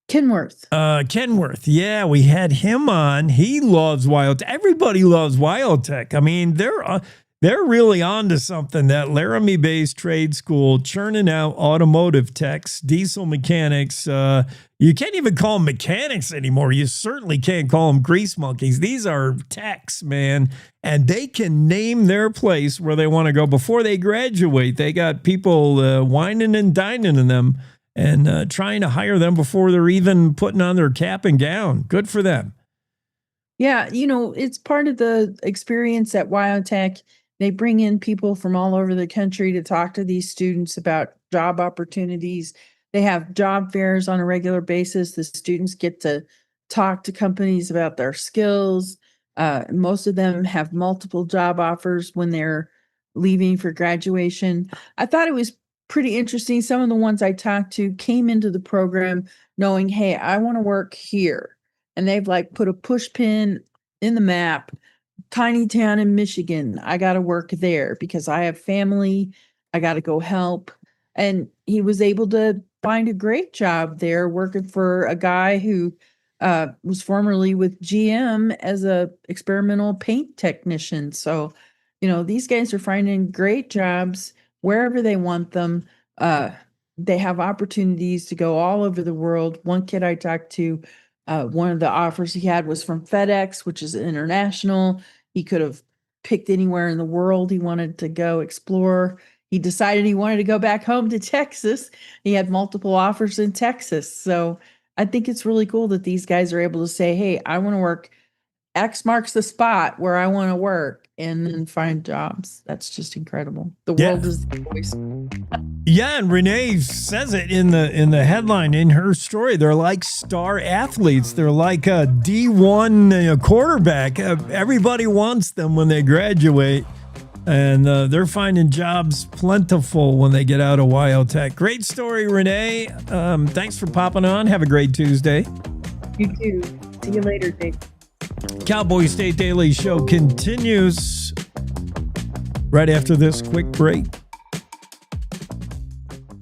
Kenworth. Kenworth. Yeah, we had him on. He loves wild tech. Everybody loves wild tech. I mean, they're really onto something. That Laramie-based trade school churning out automotive techs, diesel mechanics. You can't even call them mechanics anymore. You certainly can't call them grease monkeys. These are techs, man, and they can name their place where they want to go before they graduate. They got people whining and dining in them, and trying to hire them before they're even putting on their cap and gown. Good for them. Yeah, it's part of the experience at WyoTech. They bring in people from all over the country to talk to these students about job opportunities. They have job fairs on a regular basis. The students get to talk to companies about their skills. Most of them have multiple job offers when they're leaving for graduation. I thought it was pretty interesting. Some of the ones I talked to came into the program knowing, hey, I want to work here. And they've put a push pin in the map, tiny town in Michigan. I got to work there because I have family. I got to go help. And he was able to find a great job there working for a guy who was formerly with GM as a experimental paint technician. So, these guys are finding great jobs wherever they want them. They have opportunities to go all over the world. One kid I talked to, one of the offers he had was from FedEx, which is international. He could have picked anywhere in the world he wanted to go explore. He decided he wanted to go back home to Texas. He had multiple offers in Texas. So I think it's really cool that these guys are able to say, hey, I want to work. X marks the spot where I want to work, and then find jobs. That's just incredible. The world is the voice. Yeah, and Renee says it in the headline in her story. They're like star athletes. They're like a D1 quarterback. Everybody wants them when they graduate, and they're finding jobs plentiful when they get out of WyoTech. Great story, Renee. Thanks for popping on. Have a great Tuesday. You too. See you later, Dave. Cowboy State Daily Show continues right after this quick break.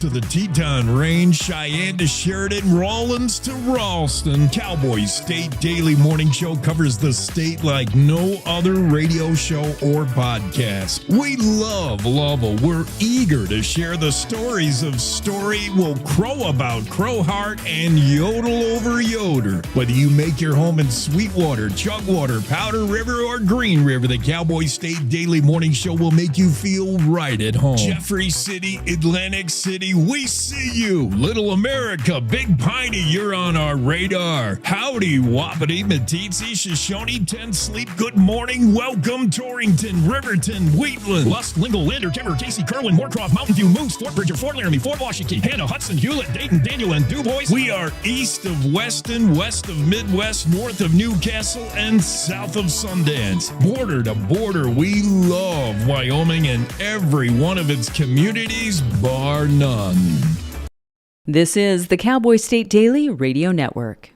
To the Teton Range, Cheyenne to Sheridan, Rawlins to Ralston, Cowboy State Daily Morning Show covers the state like no other radio show or podcast. We love Lovell. We're eager to share the stories of Story will crow about Crowheart and yodel over Yoder. Whether you make your home in Sweetwater, Chugwater, Powder River, or Green River, the Cowboy State Daily Morning Show will make you feel right at home. Jeffrey City, Atlantic City, Scarcity, we see you. Little America, Big Piney, you're on our radar. Howdy, Wapiti, Meeteetse, Shoshone, 10 Sleep, good morning. Welcome, Torrington, Riverton, Wheatland, Lusk, Lingle, Lander, Timber, Casey, Kerwin, Moorcroft, Mountain View, Moose, Fort Bridger, Fort Laramie, Fort Washington, Hannah, Hudson, Hewlett, Dayton, Daniel, and DuBois. We are east of Weston, west of Midwest, north of Newcastle, and south of Sundance. Border to border, we love Wyoming and every one of its communities, bar none. This is the Cowboy State Daily Radio Network.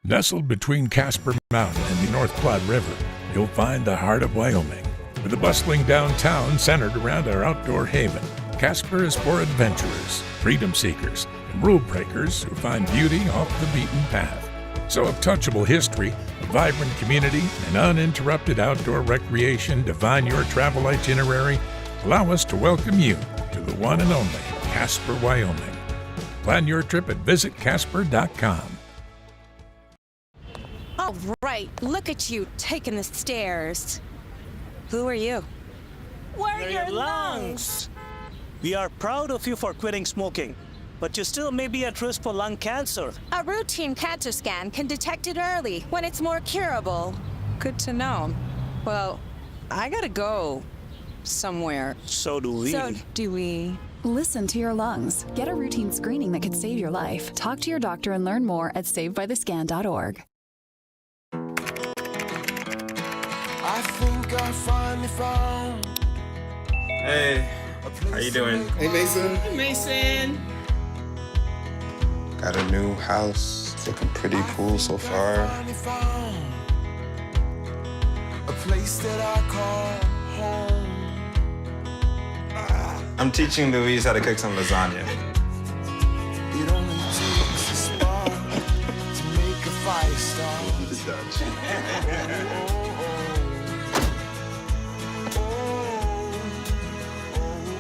Nestled between Casper Mountain and the North Platte River, you'll find the heart of Wyoming. With a bustling downtown centered around our outdoor haven, Casper is for adventurers, freedom seekers, and rule breakers who find beauty off the beaten path. So if touchable history, a vibrant community, and uninterrupted outdoor recreation define your travel itinerary, allow us to welcome you to the one and only Casper, Wyoming. Plan your trip at visitcasper.com. All right, look at you taking the stairs. Who are you? We're your lungs. We are proud of you for quitting smoking, but you still may be at risk for lung cancer. A routine cancer scan can detect it early when it's more curable. Good to know. Well, I gotta go somewhere. So do we. Listen to your lungs. Get a routine screening that could save your life. Talk to your doctor and learn more at savebythescan.org. I think I finally found. Hey, how you doing? Hey, Mason. Hey, Mason. Got a new house. It's looking pretty cool so far. A place that I call home. I'm teaching Louise how to cook some lasagna. It only takes a spark to make a fire start.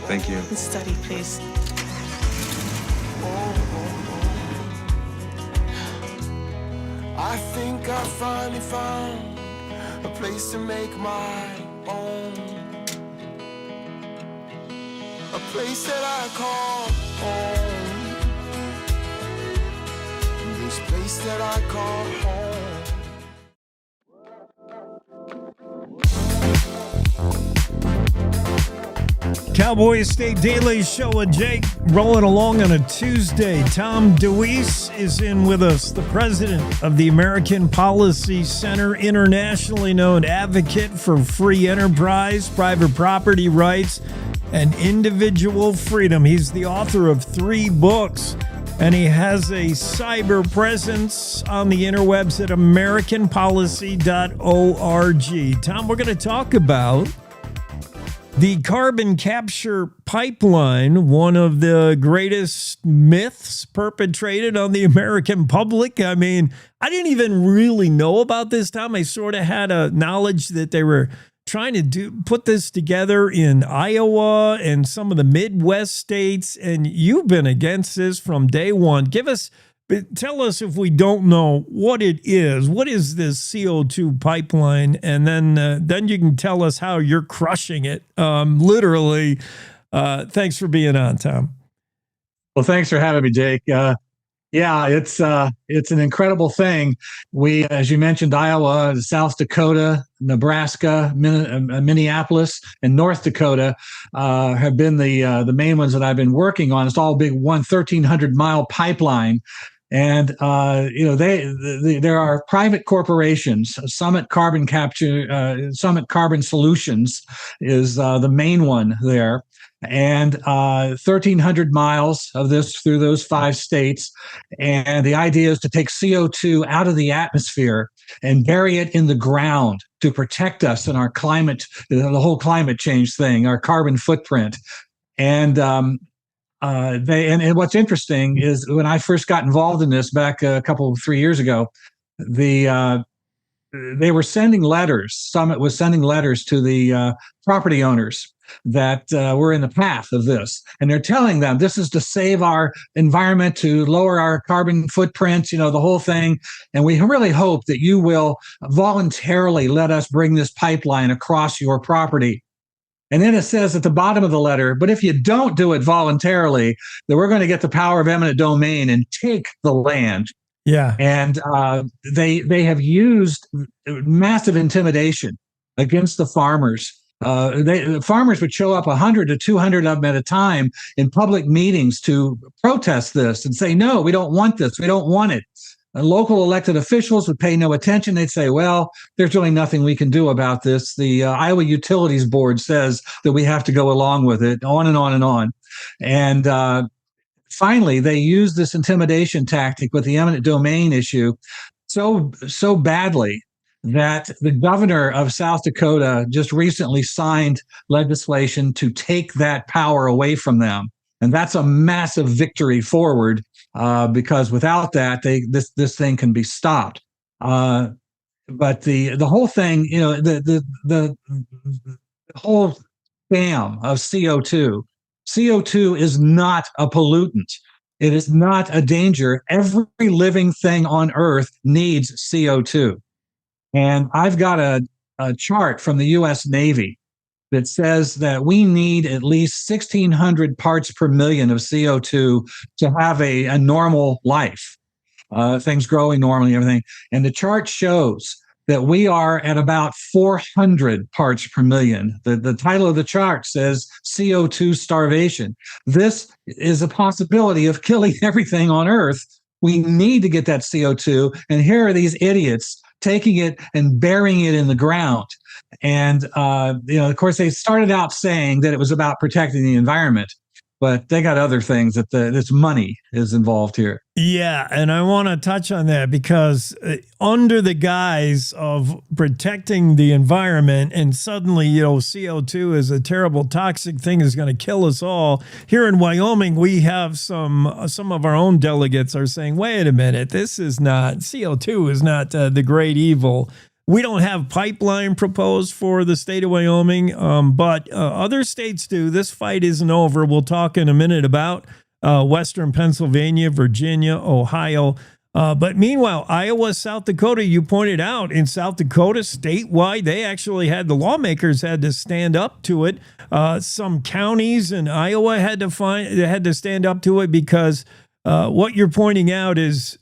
Thank you. Study, please. I think I finally found a place to make my own. A place that I call home. This place that I call home. Cowboy State Daily Show with Jake rolling along on a Tuesday. Tom DeWeese is in with us, the president of the American Policy Center, internationally known advocate for free enterprise, private property rights, and individual freedom. He's the author of 3 books, and he has a cyber presence on the interwebs at americanpolicy.org. Tom, we're going to talk about the carbon capture pipeline, one of the greatest myths perpetrated on the American public. I mean, I didn't even really know about this, Tom. I sort of had a knowledge that they were trying to put this together in Iowa and some of the Midwest states, and you've been against this from day one. Tell us, if we don't know what it is. What is this CO2 pipeline? And then you can tell us how you're crushing it. Literally. Thanks for being on, Tom. Well, thanks for having me, Jake. Yeah, it's an incredible thing. We, as you mentioned, Iowa, South Dakota, Nebraska, Minneapolis, and North Dakota have been the main ones that I've been working on. It's all big 1,300-mile pipeline. And there are private corporations. Summit Carbon Solutions is the main one there, and 1,300 miles of this through those 5 states. And the idea is to take CO2 out of the atmosphere and bury it in the ground to protect us and our climate, the whole climate change thing, our carbon footprint. And what's interesting is when I first got involved in this back 3 years ago, they were sending letters. Summit was sending letters to the property owners that were in the path of this, and they're telling them this is to save our environment, to lower our carbon footprint, the whole thing. And we really hope that you will voluntarily let us bring this pipeline across your property. And then it says at the bottom of the letter, but if you don't do it voluntarily, then we're going to get the power of eminent domain and take the land. Yeah. And they have used massive intimidation against the farmers. The farmers would show up 100 to 200 of them at a time in public meetings to protest this and say, no, we don't want this. We don't want it. And local elected officials would pay no attention. They'd say, well, there's really nothing we can do about this. The Iowa Utilities Board says that we have to go along with it, on and on and on. And finally, they used this intimidation tactic with the eminent domain issue so badly that the governor of South Dakota just recently signed legislation to take that power away from them. And that's a massive victory forward, because without that, this thing can be stopped. But the whole thing, the whole scam of CO2. CO2 is not a pollutant. It is not a danger. Every living thing on Earth needs CO2. And I've got a chart from the U.S. Navy that says that we need at least 1,600 parts per million of CO2 to have a normal life, things growing normally, everything. And the chart shows that we are at about 400 parts per million. The title of the chart says CO2 starvation. This is a possibility of killing everything on Earth. We need to get that CO2. And here are these idiots taking it and burying it in the ground. And, of course, they started out saying that it was about protecting the environment, but they got other things that this money is involved here. Yeah, and I want to touch on that because under the guise of protecting the environment and suddenly, CO2 is a terrible toxic thing is going to kill us all. Here in Wyoming, we have some of our own delegates are saying, wait a minute, CO2 is not the great evil. We don't have pipeline proposed for the state of Wyoming, but other states do. This fight isn't over. We'll talk in a minute about Western Pennsylvania, Virginia, Ohio. But meanwhile, Iowa, South Dakota, you pointed out, in South Dakota, statewide, they actually the lawmakers had to stand up to it. Some counties in Iowa had to stand up to it because what you're pointing out is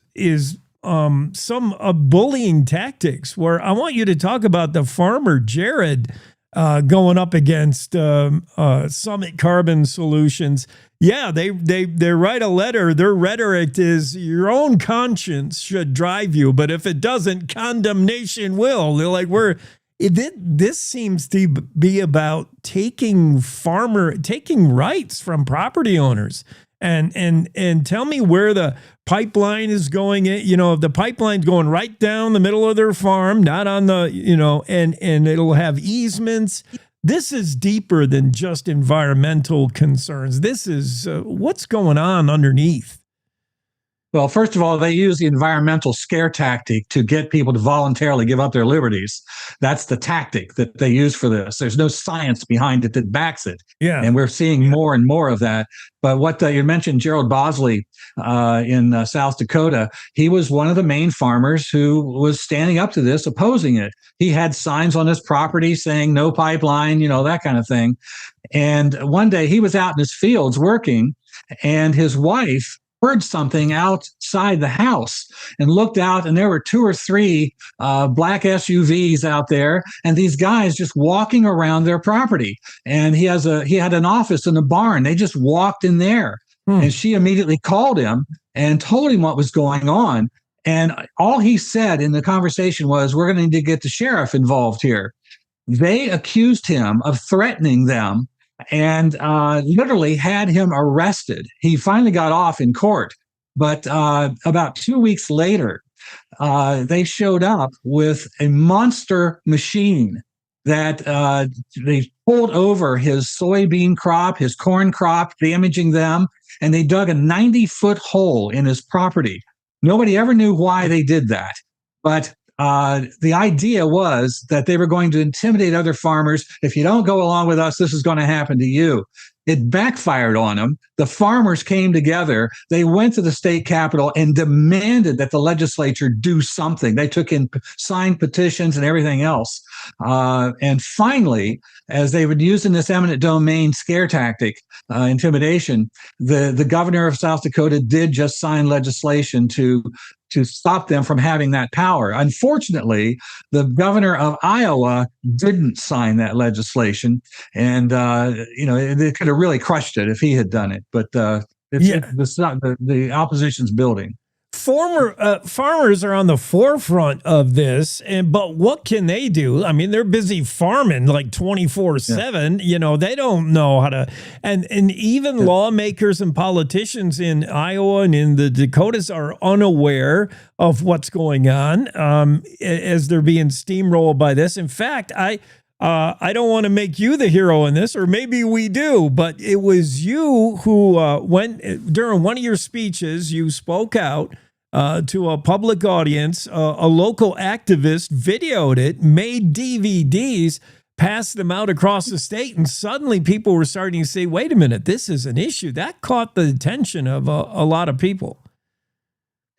some bullying tactics, where I want you to talk about the farmer Jared going up against Summit Carbon Solutions. Yeah, they write a letter. Their rhetoric is your own conscience should drive you, but if it doesn't, condemnation will. They're like, this seems to be about taking rights from property owners. And tell me where the pipeline is going. If the pipeline's going right down the middle of their farm, not on the, and it'll have easements. This is deeper than just environmental concerns. This is what's going on underneath. Well, first of all, they use the environmental scare tactic to get people to voluntarily give up their liberties. That's the tactic that they use for this. There's no science behind it that backs it. Yeah. And we're seeing more and more of that. But what you mentioned, Gerald Bosley in South Dakota, he was one of the main farmers who was standing up to this, opposing it. He had signs on his property saying no pipeline, that kind of thing. And one day he was out in his fields working, and his wife heard something outside the house and looked out, and there were 2 or 3 black SUVs out there, and these guys just walking around their property. And he had an office in a barn. They just walked in there. And she immediately called him and told him what was going on. And all he said in the conversation was, we're going to need to get the sheriff involved here. They accused him of threatening them and literally had him arrested. He finally got off in court, but about 2 weeks later, they showed up with a monster machine that they pulled over his soybean crop, his corn crop, damaging them, and they dug a 90-foot hole in his property. Nobody ever knew why they did that, but the idea was that they were going to intimidate other farmers. If you don't go along with us, this is going to happen to you. It backfired on them. The farmers came together. They went to the state capitol and demanded that the legislature do something. They took in signed petitions and everything else. And finally, as they would use in this eminent domain scare tactic, intimidation, the governor of South Dakota did just sign legislation to stop them from having that power. Unfortunately, the governor of Iowa didn't sign that legislation, and they could have really crushed it if he had done it. But it's not the opposition's building. Farmers are on the forefront of this, but what can they do? I mean, they're busy farming like 24/7. You know, they don't know how to, and even lawmakers and politicians in Iowa and in the Dakotas are unaware of what's going on as they're being steamrolled by this. In fact, I don't want to make you the hero in this, or maybe we do, but it was you who went during one of your speeches, you spoke out to a public audience. A local activist videoed it, made DVDs, passed them out across the state, and suddenly people were starting to say, wait a minute, this is an issue. That caught the attention of a lot of people.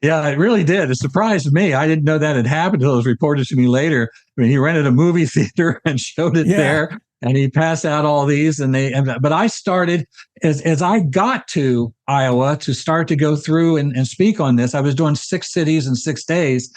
Yeah, it really did. It surprised me. I didn't know that had happened until it was reported to me later. I mean, he rented a movie theater and showed it there, and he passed out all these. But I started, as I got to Iowa to start to go through and speak on this, I was doing 6 cities in 6 days.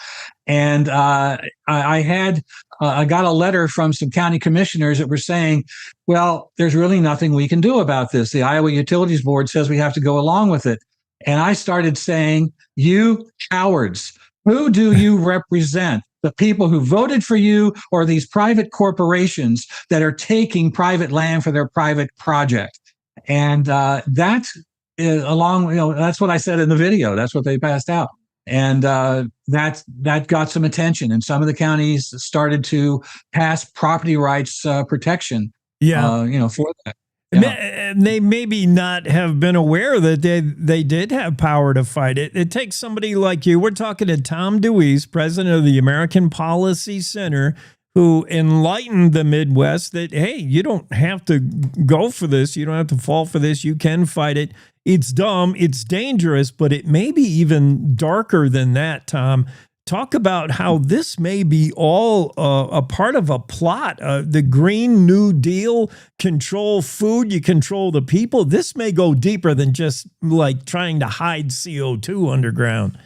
And I got a letter from some county commissioners that were saying, well, there's really nothing we can do about this. The Iowa Utilities Board says we have to go along with it. And I started saying, you cowards, who do you represent? The people who voted for you, or these private corporations that are taking private land for their private project? And that's that's what I said in the video. That's what they passed out. And that got some attention. And some of the counties started to pass property rights protection, for that. Yeah. They maybe not have been aware that they did have power to fight it. It takes somebody like you. We're talking to Tom DeWeese, president of the American Policy Center, who enlightened the Midwest that, hey, you don't have to go for this. You don't have to fall for this. You can fight it. It's dumb. It's dangerous, but it may be even darker than that, Tom. Talk about how this may be all a part of a plot. The Green New Deal, control food, you control the people. This may go deeper than just like trying to hide CO2 underground.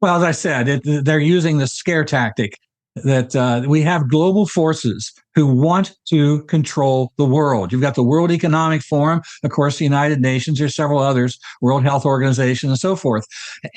Well, as I said, they're using the scare tactic that we have global forces who want to control the world. You've got the World Economic Forum, of course, the United Nations, there's several others, World Health Organization, and so forth.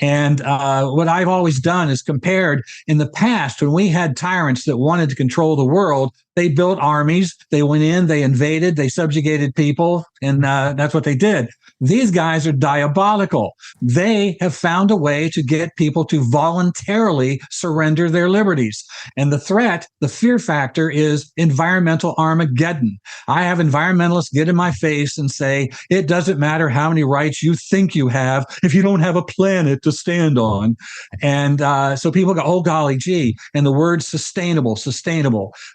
And what I've always done is compared in the past when we had tyrants that wanted to control the world, they built armies, they went in, they invaded, they subjugated people, and that's what they did. These guys are diabolical. They have found a way to get people to voluntarily surrender their liberties. And the threat, the fear factor, is environmental Armageddon. I have environmentalists get in my face and say, it doesn't matter how many rights you think you have if you don't have a planet to stand on. And so people go, oh, golly gee. And the word sustainable,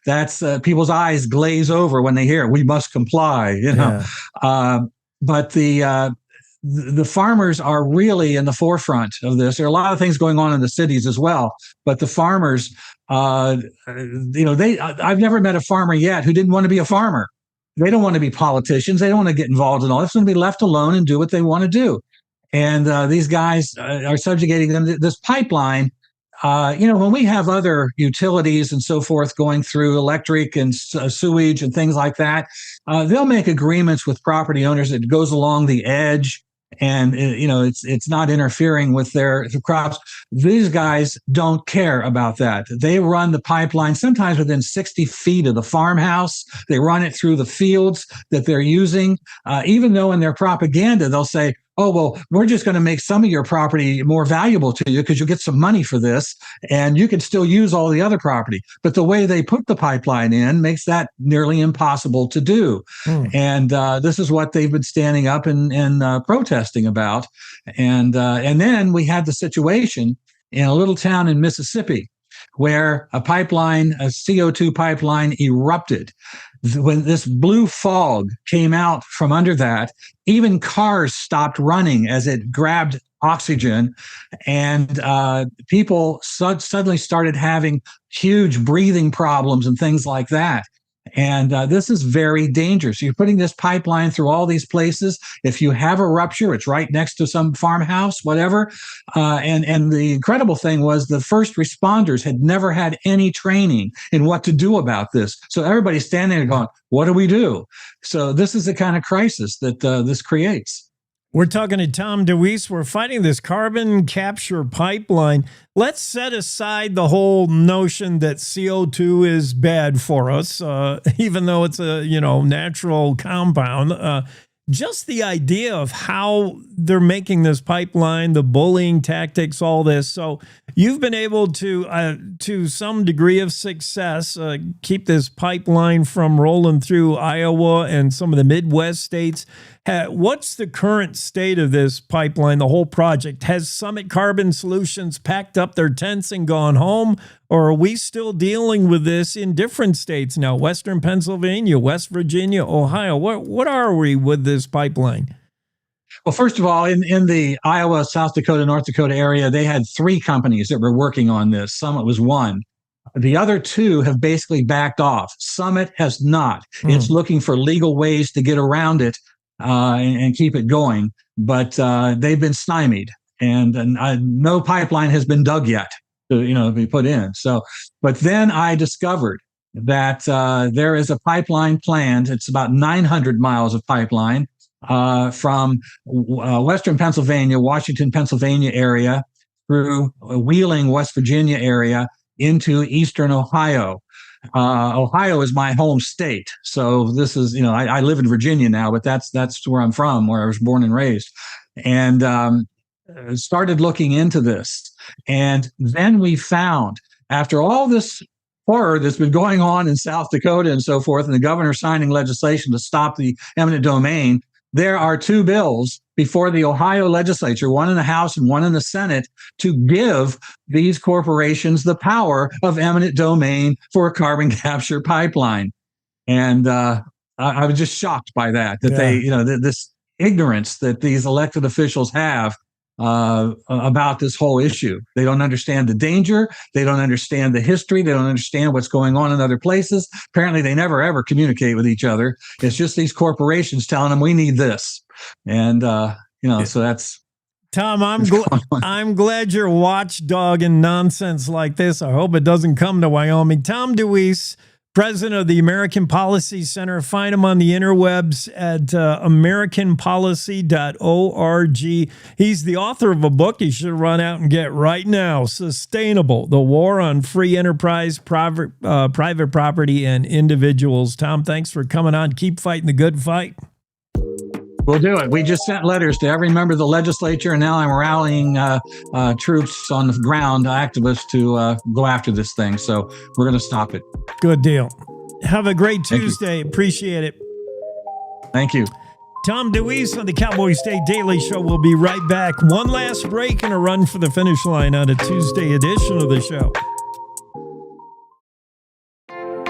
that's people's eyes glaze over when they hear it. We must comply, But the farmers are really in the forefront of this. There are a lot of things going on in the cities as well, but the farmers, I've never met a farmer yet who didn't want to be a farmer. They don't want to be politicians. They don't want to get involved in all this. They want to be left alone and do what they want to do. And these guys are subjugating them. This pipeline, when we have other utilities and so forth going through electric and sewage and things like that, they'll make agreements with property owners that goes along the edge, and it's not interfering with their crops. These guys don't care about that. They run the pipeline sometimes within 60 feet of the farmhouse. They run it through the fields that they're using, even though in their propaganda they'll say, oh, well, we're just going to make some of your property more valuable to you because you'll get some money for this, and you can still use all the other property. But the way they put the pipeline in makes that nearly impossible to do. And this is what they've been standing up and protesting about. And then we had the situation in a little town in Mississippi. where a CO2 pipeline erupted. When this blue fog came out from under that, even cars stopped running as it grabbed oxygen, and people suddenly started having huge breathing problems and things like that. And this is very dangerous. You're putting this pipeline through all these places. If you have a rupture, it's right next to some farmhouse, whatever. And the incredible thing was the first responders had never had any training in what to do about this. So everybody's standing there going, what do we do? So this is the kind of crisis that this creates. We're talking to Tom DeWeese. We're fighting this carbon capture pipeline. Let's set aside the whole notion that CO2 is bad for us, even though it's a natural compound. Just the idea of how they're making this pipeline, the bullying tactics, all this. So you've been able to some degree of success, keep this pipeline from rolling through Iowa and some of the Midwest states. What's the current state of this pipeline, the whole project? Has Summit Carbon Solutions packed up their tents and gone home? Or are we still dealing with this in different states now? Western Pennsylvania, West Virginia, Ohio. What are we with this pipeline? Well, first of all, in the Iowa, South Dakota, North Dakota area, they had 3 companies that were working on this. Summit was one. The other 2 have basically backed off. Summit has not. It's looking for legal ways to get around it and keep it going. But they've been stymied, and no pipeline has been dug yet to be put in. So, but then I discovered that there is a pipeline planned. It's about 900 miles of pipeline from Western Pennsylvania, Washington, Pennsylvania area through Wheeling, West Virginia area into Eastern Ohio. Ohio is my home state. So this is, I live in Virginia now, but that's where I'm from, where I was born and raised. And started looking into this. And then we found, after all this horror that's been going on in South Dakota and so forth, and the governor signing legislation to stop the eminent domain, there are 2 bills before the Ohio legislature, one in the House and one in the Senate, to give these corporations the power of eminent domain for a carbon capture pipeline. And I was just shocked by that they, this ignorance that these elected officials have about this whole issue. They don't understand the danger. They don't understand the history. They don't understand what's going on in other places. Apparently, they never, ever communicate with each other. It's just these corporations telling them we need this. And, so that's... Tom, I'm glad you're watchdogging nonsense like this. I hope it doesn't come to Wyoming. Tom DeWeese, president of the American Policy Center. Find him on the interwebs at americanpolicy.org. He's the author of a book you should run out and get right now, Sustainable, The War on Free Enterprise, Private Property, and Individuals. Tom, thanks for coming on. Keep fighting the good fight. We'll do it. We just sent letters to every member of the legislature, and now I'm rallying troops on the ground, activists, to go after this thing. So we're going to stop it. Good deal. Have a great Tuesday. Appreciate it. Thank you. Tom DeWeese on the Cowboy State Daily Show. We'll be right back. One last break and a run for the finish line on a Tuesday edition of the show.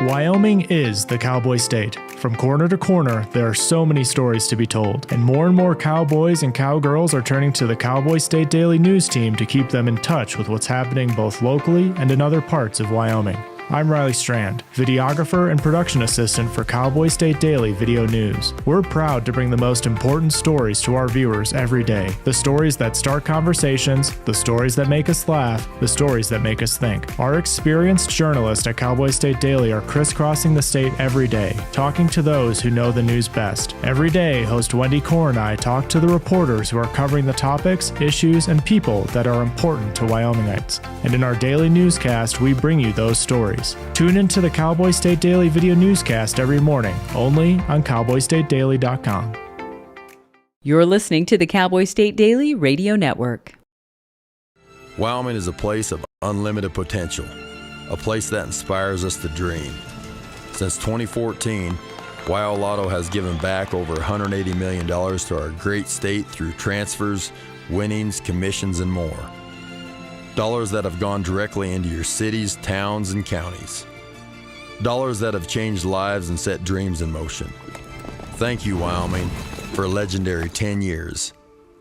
Wyoming is the cowboy state. From corner to corner, there are so many stories to be told, and more cowboys and cowgirls are turning to the Cowboy State Daily News team to keep them in touch with what's happening both locally and in other parts of Wyoming. I'm Riley Strand, videographer and production assistant for Cowboy State Daily Video News. We're proud to bring the most important stories to our viewers every day. The stories that start conversations, the stories that make us laugh, the stories that make us think. Our experienced journalists at Cowboy State Daily are crisscrossing the state every day, talking to those who know the news best. Every day, host Wendy Core and I talk to the reporters who are covering the topics, issues, and people that are important to Wyomingites. And in our daily newscast, we bring you those stories. Tune into the Cowboy State Daily Video Newscast every morning, only on cowboystatedaily.com. You're listening to the Cowboy State Daily Radio Network. Wyoming is a place of unlimited potential, a place that inspires us to dream. Since 2014, Lotto has given back over $180 million to our great state through transfers, winnings, commissions, and more. Dollars that have gone directly into your cities, towns, and counties. Dollars that have changed lives and set dreams in motion. Thank you, Wyoming, for a legendary 10 years.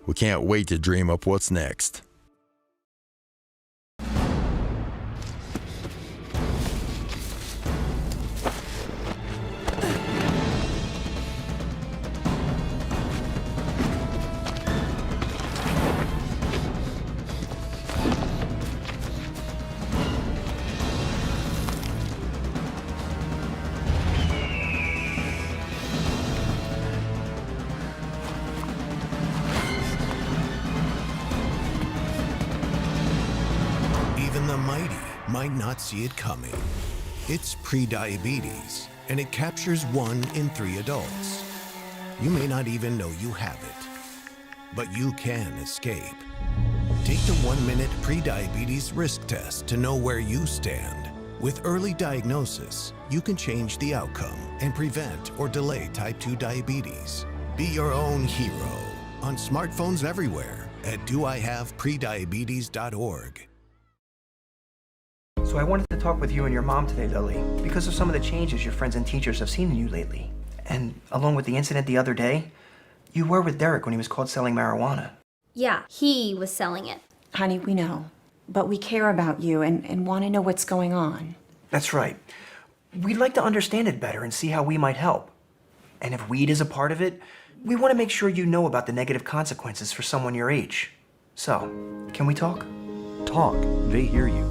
We can't wait to dream up what's next. Might not see it coming. It's prediabetes, and it captures 1 in 3 adults. You may not even know you have it, but you can escape. Take the 1-minute prediabetes risk test to know where you stand. With early diagnosis, you can change the outcome and prevent or delay type 2 diabetes. Be your own hero on smartphones everywhere at doihaveprediabetes.org. So I wanted to talk with you and your mom today, Lily, because of some of the changes your friends and teachers have seen in you lately. And along with the incident the other day, you were with Derek when he was caught selling marijuana. Yeah, he was selling it. Honey, we know. But we care about you and want to know what's going on. That's right. We'd like to understand it better and see how we might help. And if weed is a part of it, we want to make sure you know about the negative consequences for someone your age. So, can we talk? Talk. They hear you.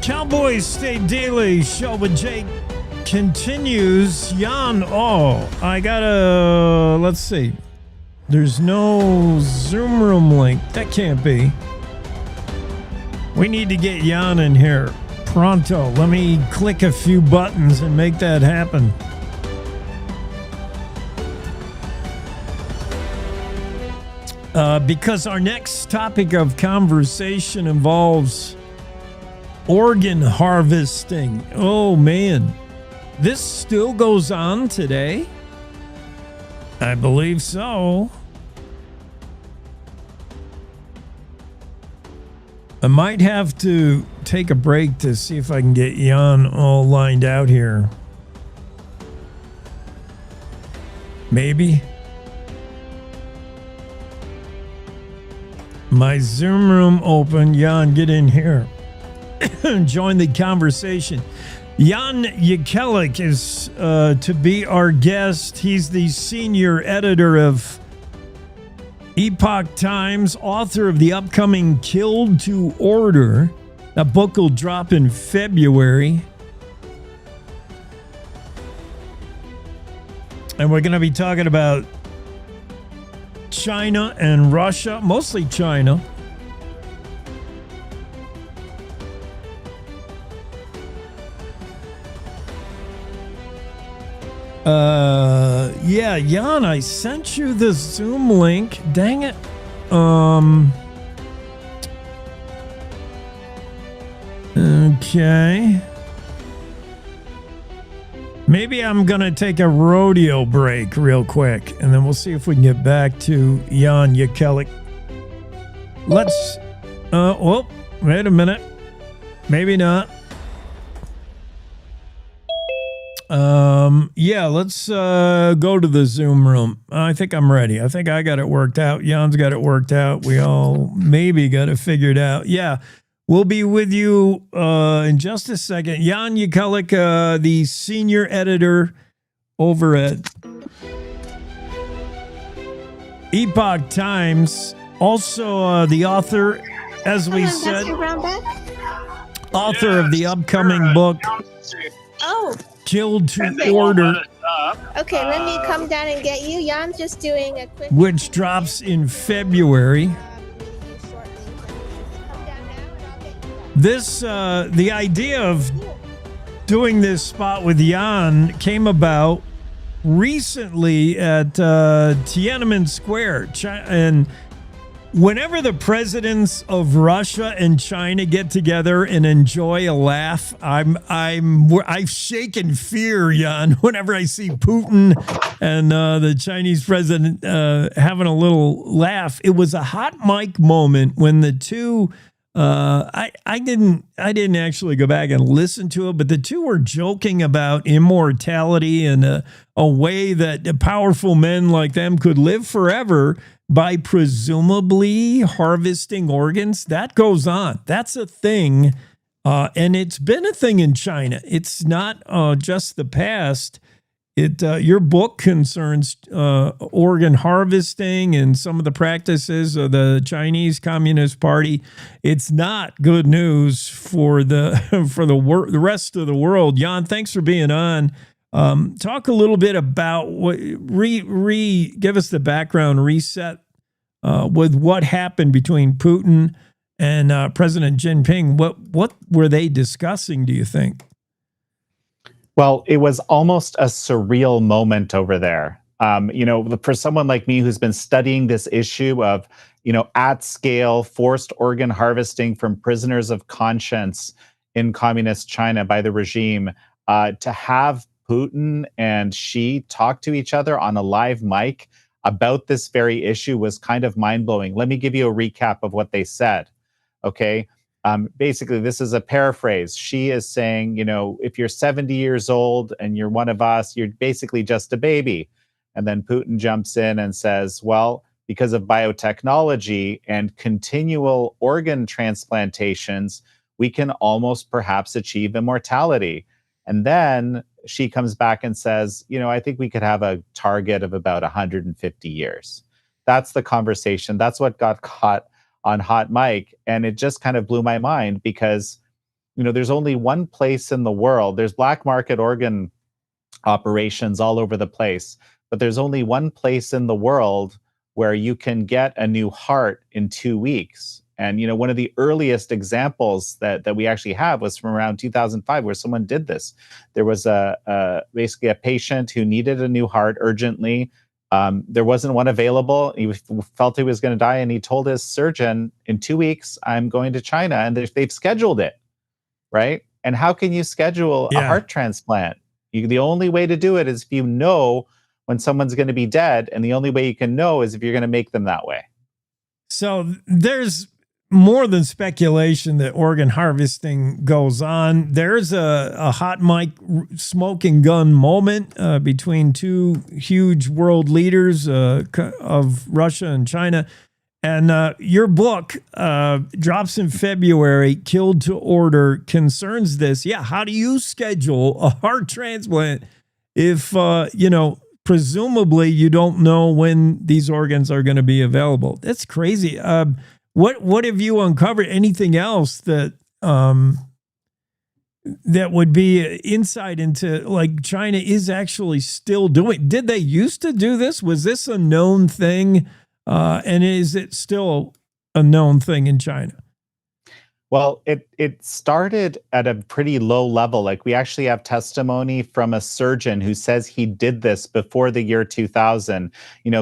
Cowboy State Daily show with Jake continues. Jan, I gotta, let's see. There's no Zoom room link. That can't be. We need to get Jan in here pronto. Let me click a few buttons and make that happen. Because our next topic of conversation involves organ harvesting. Oh man, this still goes on today? I believe so. I might have to take a break to see if I can get Jan all lined out here. Maybe. My Zoom room open. Jan, get in here. Join the conversation. Jan Jekielek is to be our guest. He's the senior editor of Epoch Times, author of the upcoming Killed to Order. That book will drop in February. And we're going to be talking about China and Russia, mostly China. Yeah, Jan, I sent you the Zoom link. Dang it. Okay. Maybe I'm going to take a rodeo break real quick, and then we'll see if we can get back to Jan Jekielek. Let's, wait a minute. Maybe not. Yeah, let's go to the Zoom room. I think I'm ready. I think I got it worked out. Jan's got it worked out. We all maybe got it figured out. Yeah, we'll be with you in just a second. Jan Jekielek, the senior editor over at Epoch Times. Also the author, as we said, author of the upcoming book, Killed to Order. Okay, let me come down and get you. Jan's just doing a quick... Which drops in February. the idea of doing this spot with Jan came about recently at Tiananmen Square, and whenever the presidents of Russia and China get together and enjoy a laugh, I've shaken fear, Jan, whenever I see Putin and the Chinese president having a little laugh. It was a hot mic moment when the two. I didn't actually go back and listen to it, but the two were joking about immortality and a way that powerful men like them could live forever by presumably harvesting organs. That goes on. That's a thing. And it's been a thing in China. It's not just the past. Your book concerns organ harvesting and some of the practices of the Chinese Communist Party. It's not good news for the rest of the world. Jan, thanks for being on. Talk a little bit about give us the background reset with what happened between Putin and President Jinping. What were they discussing, do you think? Well, it was almost a surreal moment over there. For someone like me who's been studying this issue of, at scale forced organ harvesting from prisoners of conscience in communist China by the regime, to have Putin and Xi talk to each other on a live mic about this very issue was kind of mind-blowing. Let me give you a recap of what they said. Okay. Basically, this is a paraphrase. She is saying, if you're 70 years old and you're one of us, you're basically just a baby. And then Putin jumps in and says, well, because of biotechnology and continual organ transplantations, we can almost perhaps achieve immortality. And then she comes back and says, I think we could have a target of about 150 years. That's the conversation. That's what got caught on hot mic. And it just kind of blew my mind because, there's only one place in the world. There's black market organ operations all over the place, but there's only one place in the world where you can get a new heart in 2 weeks. And, one of the earliest examples that we actually have was from around 2005, where someone did this. There was basically a patient who needed a new heart urgently. There wasn't one available. He felt he was going to die, and he told his surgeon, in 2 weeks, I'm going to China, and they've scheduled it, right? And how can you schedule a heart transplant? The only way to do it is if you know when someone's going to be dead, and the only way you can know is if you're going to make them that way. So there's more than speculation that organ harvesting goes on. There's a hot mic smoking gun moment between two huge world leaders of Russia and China. And your book drops in February, Killed to Order, concerns this. Yeah, how do you schedule a heart transplant if, presumably you don't know when these organs are going to be available? That's crazy. What have you uncovered? Anything else that that would be insight into, like, China is actually still doing? Did they used to do this? Was this a known thing? And is it still a known thing in China? Well, it started at a pretty low level. Like, we actually have testimony from a surgeon who says he did this before the year 2000.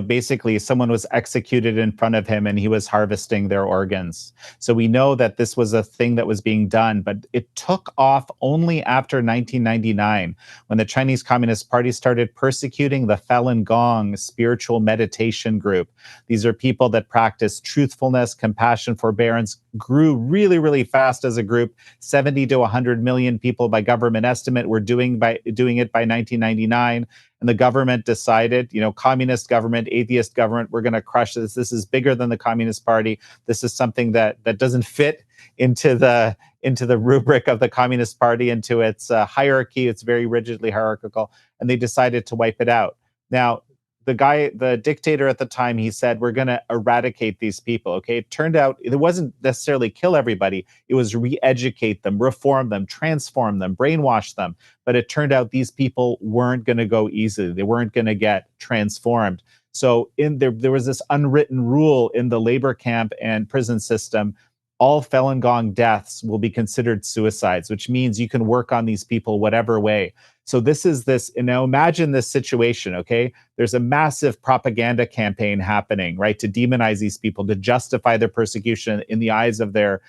Basically someone was executed in front of him and he was harvesting their organs. So we know that this was a thing that was being done, but it took off only after 1999, when the Chinese Communist Party started persecuting the Falun Gong spiritual meditation group. These are people that practice truthfulness, compassion, forbearance, grew really, really fast as a group. 70 to 100 million people by government estimate were doing it by 1999. And the government decided, communist government, atheist government, we're going to crush this. This is bigger than the Communist Party. This is something that doesn't fit into the rubric of the Communist Party, into its hierarchy. It's very rigidly hierarchical. And they decided to wipe it out. Now, the dictator at the time, he said, we're going to eradicate these people. Okay. It turned out it wasn't necessarily kill everybody. It was re-educate them, reform them, transform them, brainwash them. But it turned out these people weren't going to go easily. They weren't going to get transformed. So there was this unwritten rule in the labor camp and prison system all Falun Gong deaths will be considered suicides, which means you can work on these people whatever way. So this is this, now imagine this situation, okay? There's a massive propaganda campaign happening, right, to demonize these people, to justify their persecution in the eyes of their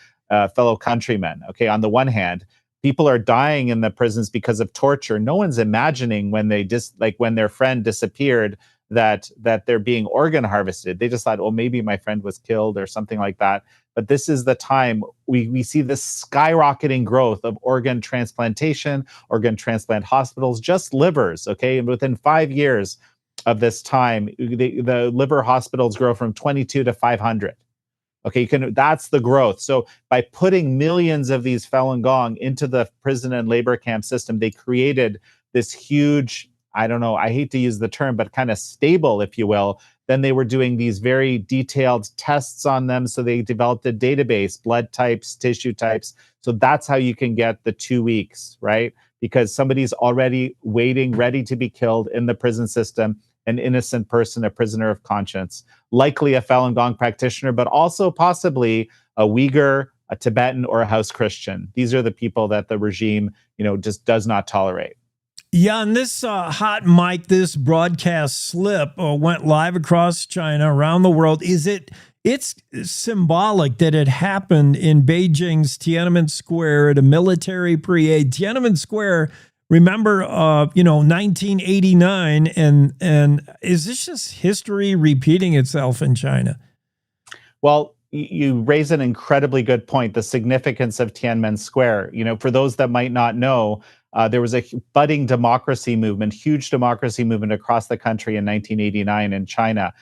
fellow countrymen, okay? On the one hand, people are dying in the prisons because of torture. No one's imagining when they when their friend disappeared that they're being organ harvested. They just thought, well, maybe my friend was killed or something like that. But this is the time we see this skyrocketing growth of organ transplantation, organ transplant hospitals, just livers, okay? And within 5 years of this time, the liver hospitals grow from 22 to 500. Okay, that's the growth. So by putting millions of these Falun Gong into the prison and labor camp system, they created this huge, I don't know, I hate to use the term, but kind of stable, if you will. Then they were doing these very detailed tests on them. So they developed a database, blood types, tissue types. So that's how you can get the 2 weeks, right? Because somebody's already waiting, ready to be killed in the prison system, an innocent person, a prisoner of conscience, likely a Falun Gong practitioner, but also possibly a Uyghur, a Tibetan, or a house Christian. These are the people that the regime, just does not tolerate. Yeah, and this hot mic, this broadcast slip went live across China, around the world. It's symbolic that it happened in Beijing's Tiananmen Square at a military parade. Tiananmen Square, remember, 1989, and is this just history repeating itself in China? Well, you raise an incredibly good point, the significance of Tiananmen Square. For those that might not know, there was a budding democracy movement, huge democracy movement across the country in 1989 in China.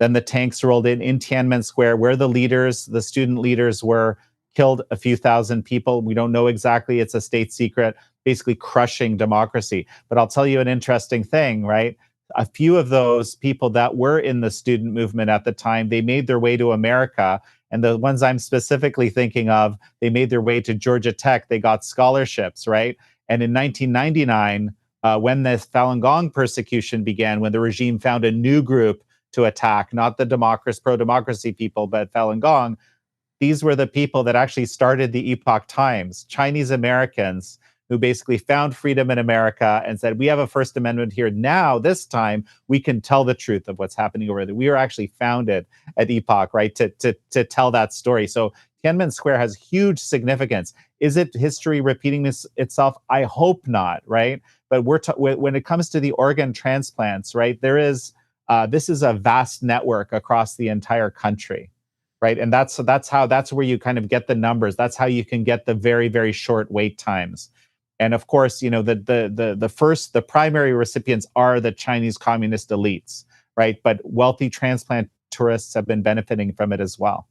Then the tanks rolled in Tiananmen Square, where the student leaders were, killed a few thousand people. We don't know exactly. It's a state secret, basically crushing democracy. But I'll tell you an interesting thing, right? A few of those people that were in the student movement at the time, they made their way to America. And the ones I'm specifically thinking of, they made their way to Georgia Tech. They got scholarships, right? And in 1999, when the Falun Gong persecution began, when the regime found a new group to attack, not the pro-democracy people, but Falun Gong, these were the people that actually started the Epoch Times, Chinese Americans who basically found freedom in America and said, we have a First Amendment here. Now, this time, we can tell the truth of what's happening over there. We were actually founded at Epoch, right, to tell that story. So Tiananmen Square has huge significance. Is it history repeating itself? I hope not, right? But when it comes to the organ transplants, right, this is a vast network across the entire country, right? And that's where you kind of get the numbers. That's how you can get the very, very short wait times. And of course, the primary recipients are the Chinese communist elites, right? But wealthy transplant tourists have been benefiting from it as well.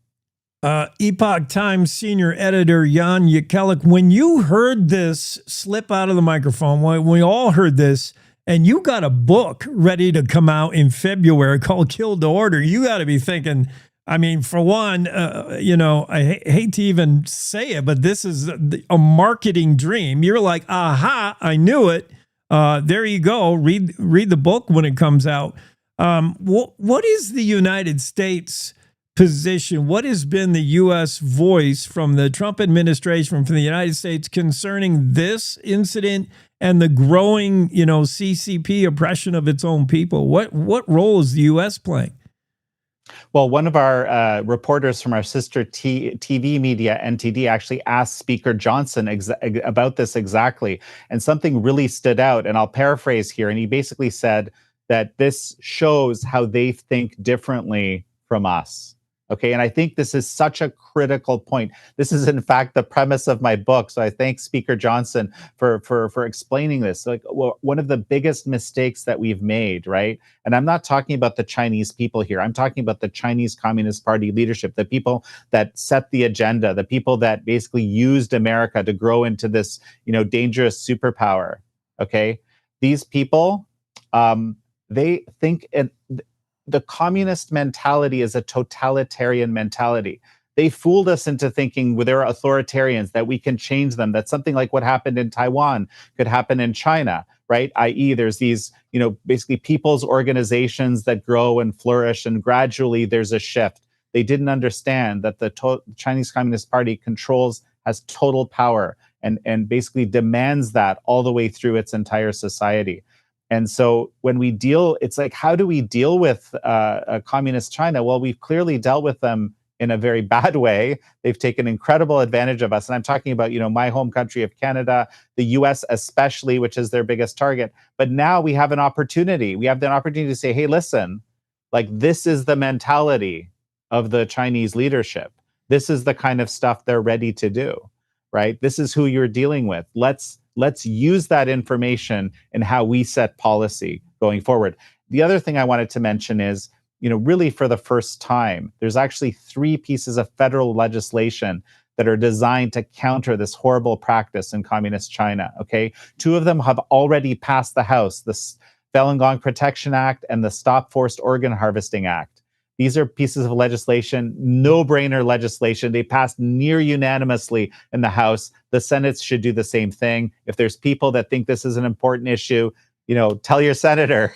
Epoch Times senior editor Jan Jekielek, when you heard this slip out of the microphone, when we all heard this, and you got a book ready to come out in February called Kill to Order, you got to be thinking, I mean, for one, I hate to even say it, but this is a marketing dream. You're like, aha, I knew it. There you go. Read the book when it comes out. What is the United States position? What has been the U.S. voice from the Trump administration, from the United States concerning this incident and the growing, CCP oppression of its own people? What role is the U.S. playing? Well, one of our reporters from our sister TV media, NTD, actually asked Speaker Johnson about this exactly. And something really stood out, and I'll paraphrase here. And he basically said that this shows how they think differently from us. Okay, and I think this is such a critical point. This is, in fact, the premise of my book. So I thank Speaker Johnson for explaining this. One of the biggest mistakes that we've made, right? And I'm not talking about the Chinese people here. I'm talking about the Chinese Communist Party leadership, the people that set the agenda, the people that basically used America to grow into this, dangerous superpower. Okay, these people, they think the communist mentality is a totalitarian mentality. They fooled us into thinking they're authoritarians, that we can change them, that something like what happened in Taiwan could happen in China, right? i.e. there's these, basically people's organizations that grow and flourish, and gradually there's a shift. They didn't understand that the Chinese Communist Party has total power and basically demands that all the way through its entire society. And so when we deal, it's like, how do we deal with communist China? Well, we've clearly dealt with them in a very bad way. They've taken incredible advantage of us. And I'm talking about, my home country of Canada, the US especially, which is their biggest target. But now we have an opportunity. We have the opportunity to say, hey, listen, like, this is the mentality of the Chinese leadership. This is the kind of stuff they're ready to do, right? This is who you're dealing with. Let's use that information in how we set policy going forward. The other thing I wanted to mention is, really for the first time, there's actually 3 pieces of federal legislation that are designed to counter this horrible practice in communist China, okay? 2 of them have already passed the House, the Falun Gong Protection Act and the Stop Forced Organ Harvesting Act. These are pieces of legislation, no-brainer legislation. They passed near unanimously in the House. The Senate should do the same thing. If there's people that think this is an important issue, tell your senator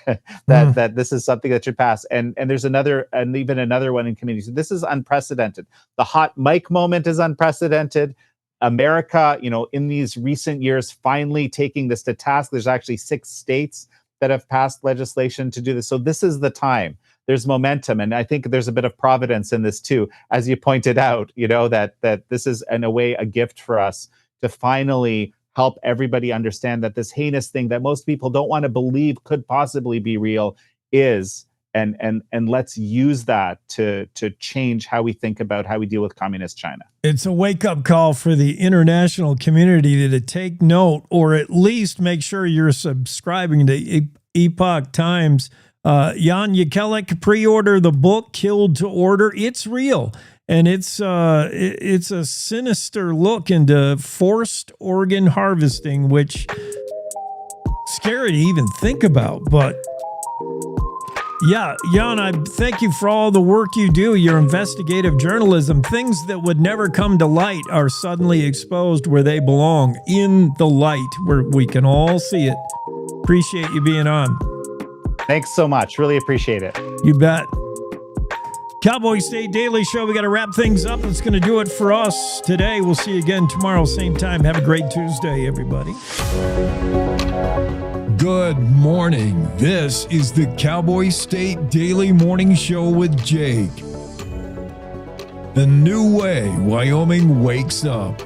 that this is something that should pass. And there's even another one in committee. So this is unprecedented. The hot mic moment is unprecedented. America, in these recent years, finally taking this to task. There's actually 6 states that have passed legislation to do this. So this is the time. There's momentum. And I think there's a bit of providence in this too. As you pointed out, that this is in a way a gift for us to finally help everybody understand that this heinous thing that most people don't want to believe could possibly be real is, and let's use that to change how we think about how we deal with communist China. It's a wake-up call for the international community to take note, or at least make sure you're subscribing to Epoch Times. Jan Jekielek, pre-order the book Killed to Order. It's real. And it's a sinister look into forced organ harvesting, which scary to even think about. But yeah, Jan, I thank you for all the work you do, your investigative journalism. Things that would never come to light are suddenly exposed where they belong, in the light where we can all see it. Appreciate you being on. Thanks so much. Really appreciate it. You bet. Cowboy State Daily Show. We got to wrap things up. That's going to do it for us today. We'll see you again tomorrow, same time. Have a great Tuesday, everybody. Good morning. This is the Cowboy State Daily Morning Show with Jake. The new way Wyoming wakes up.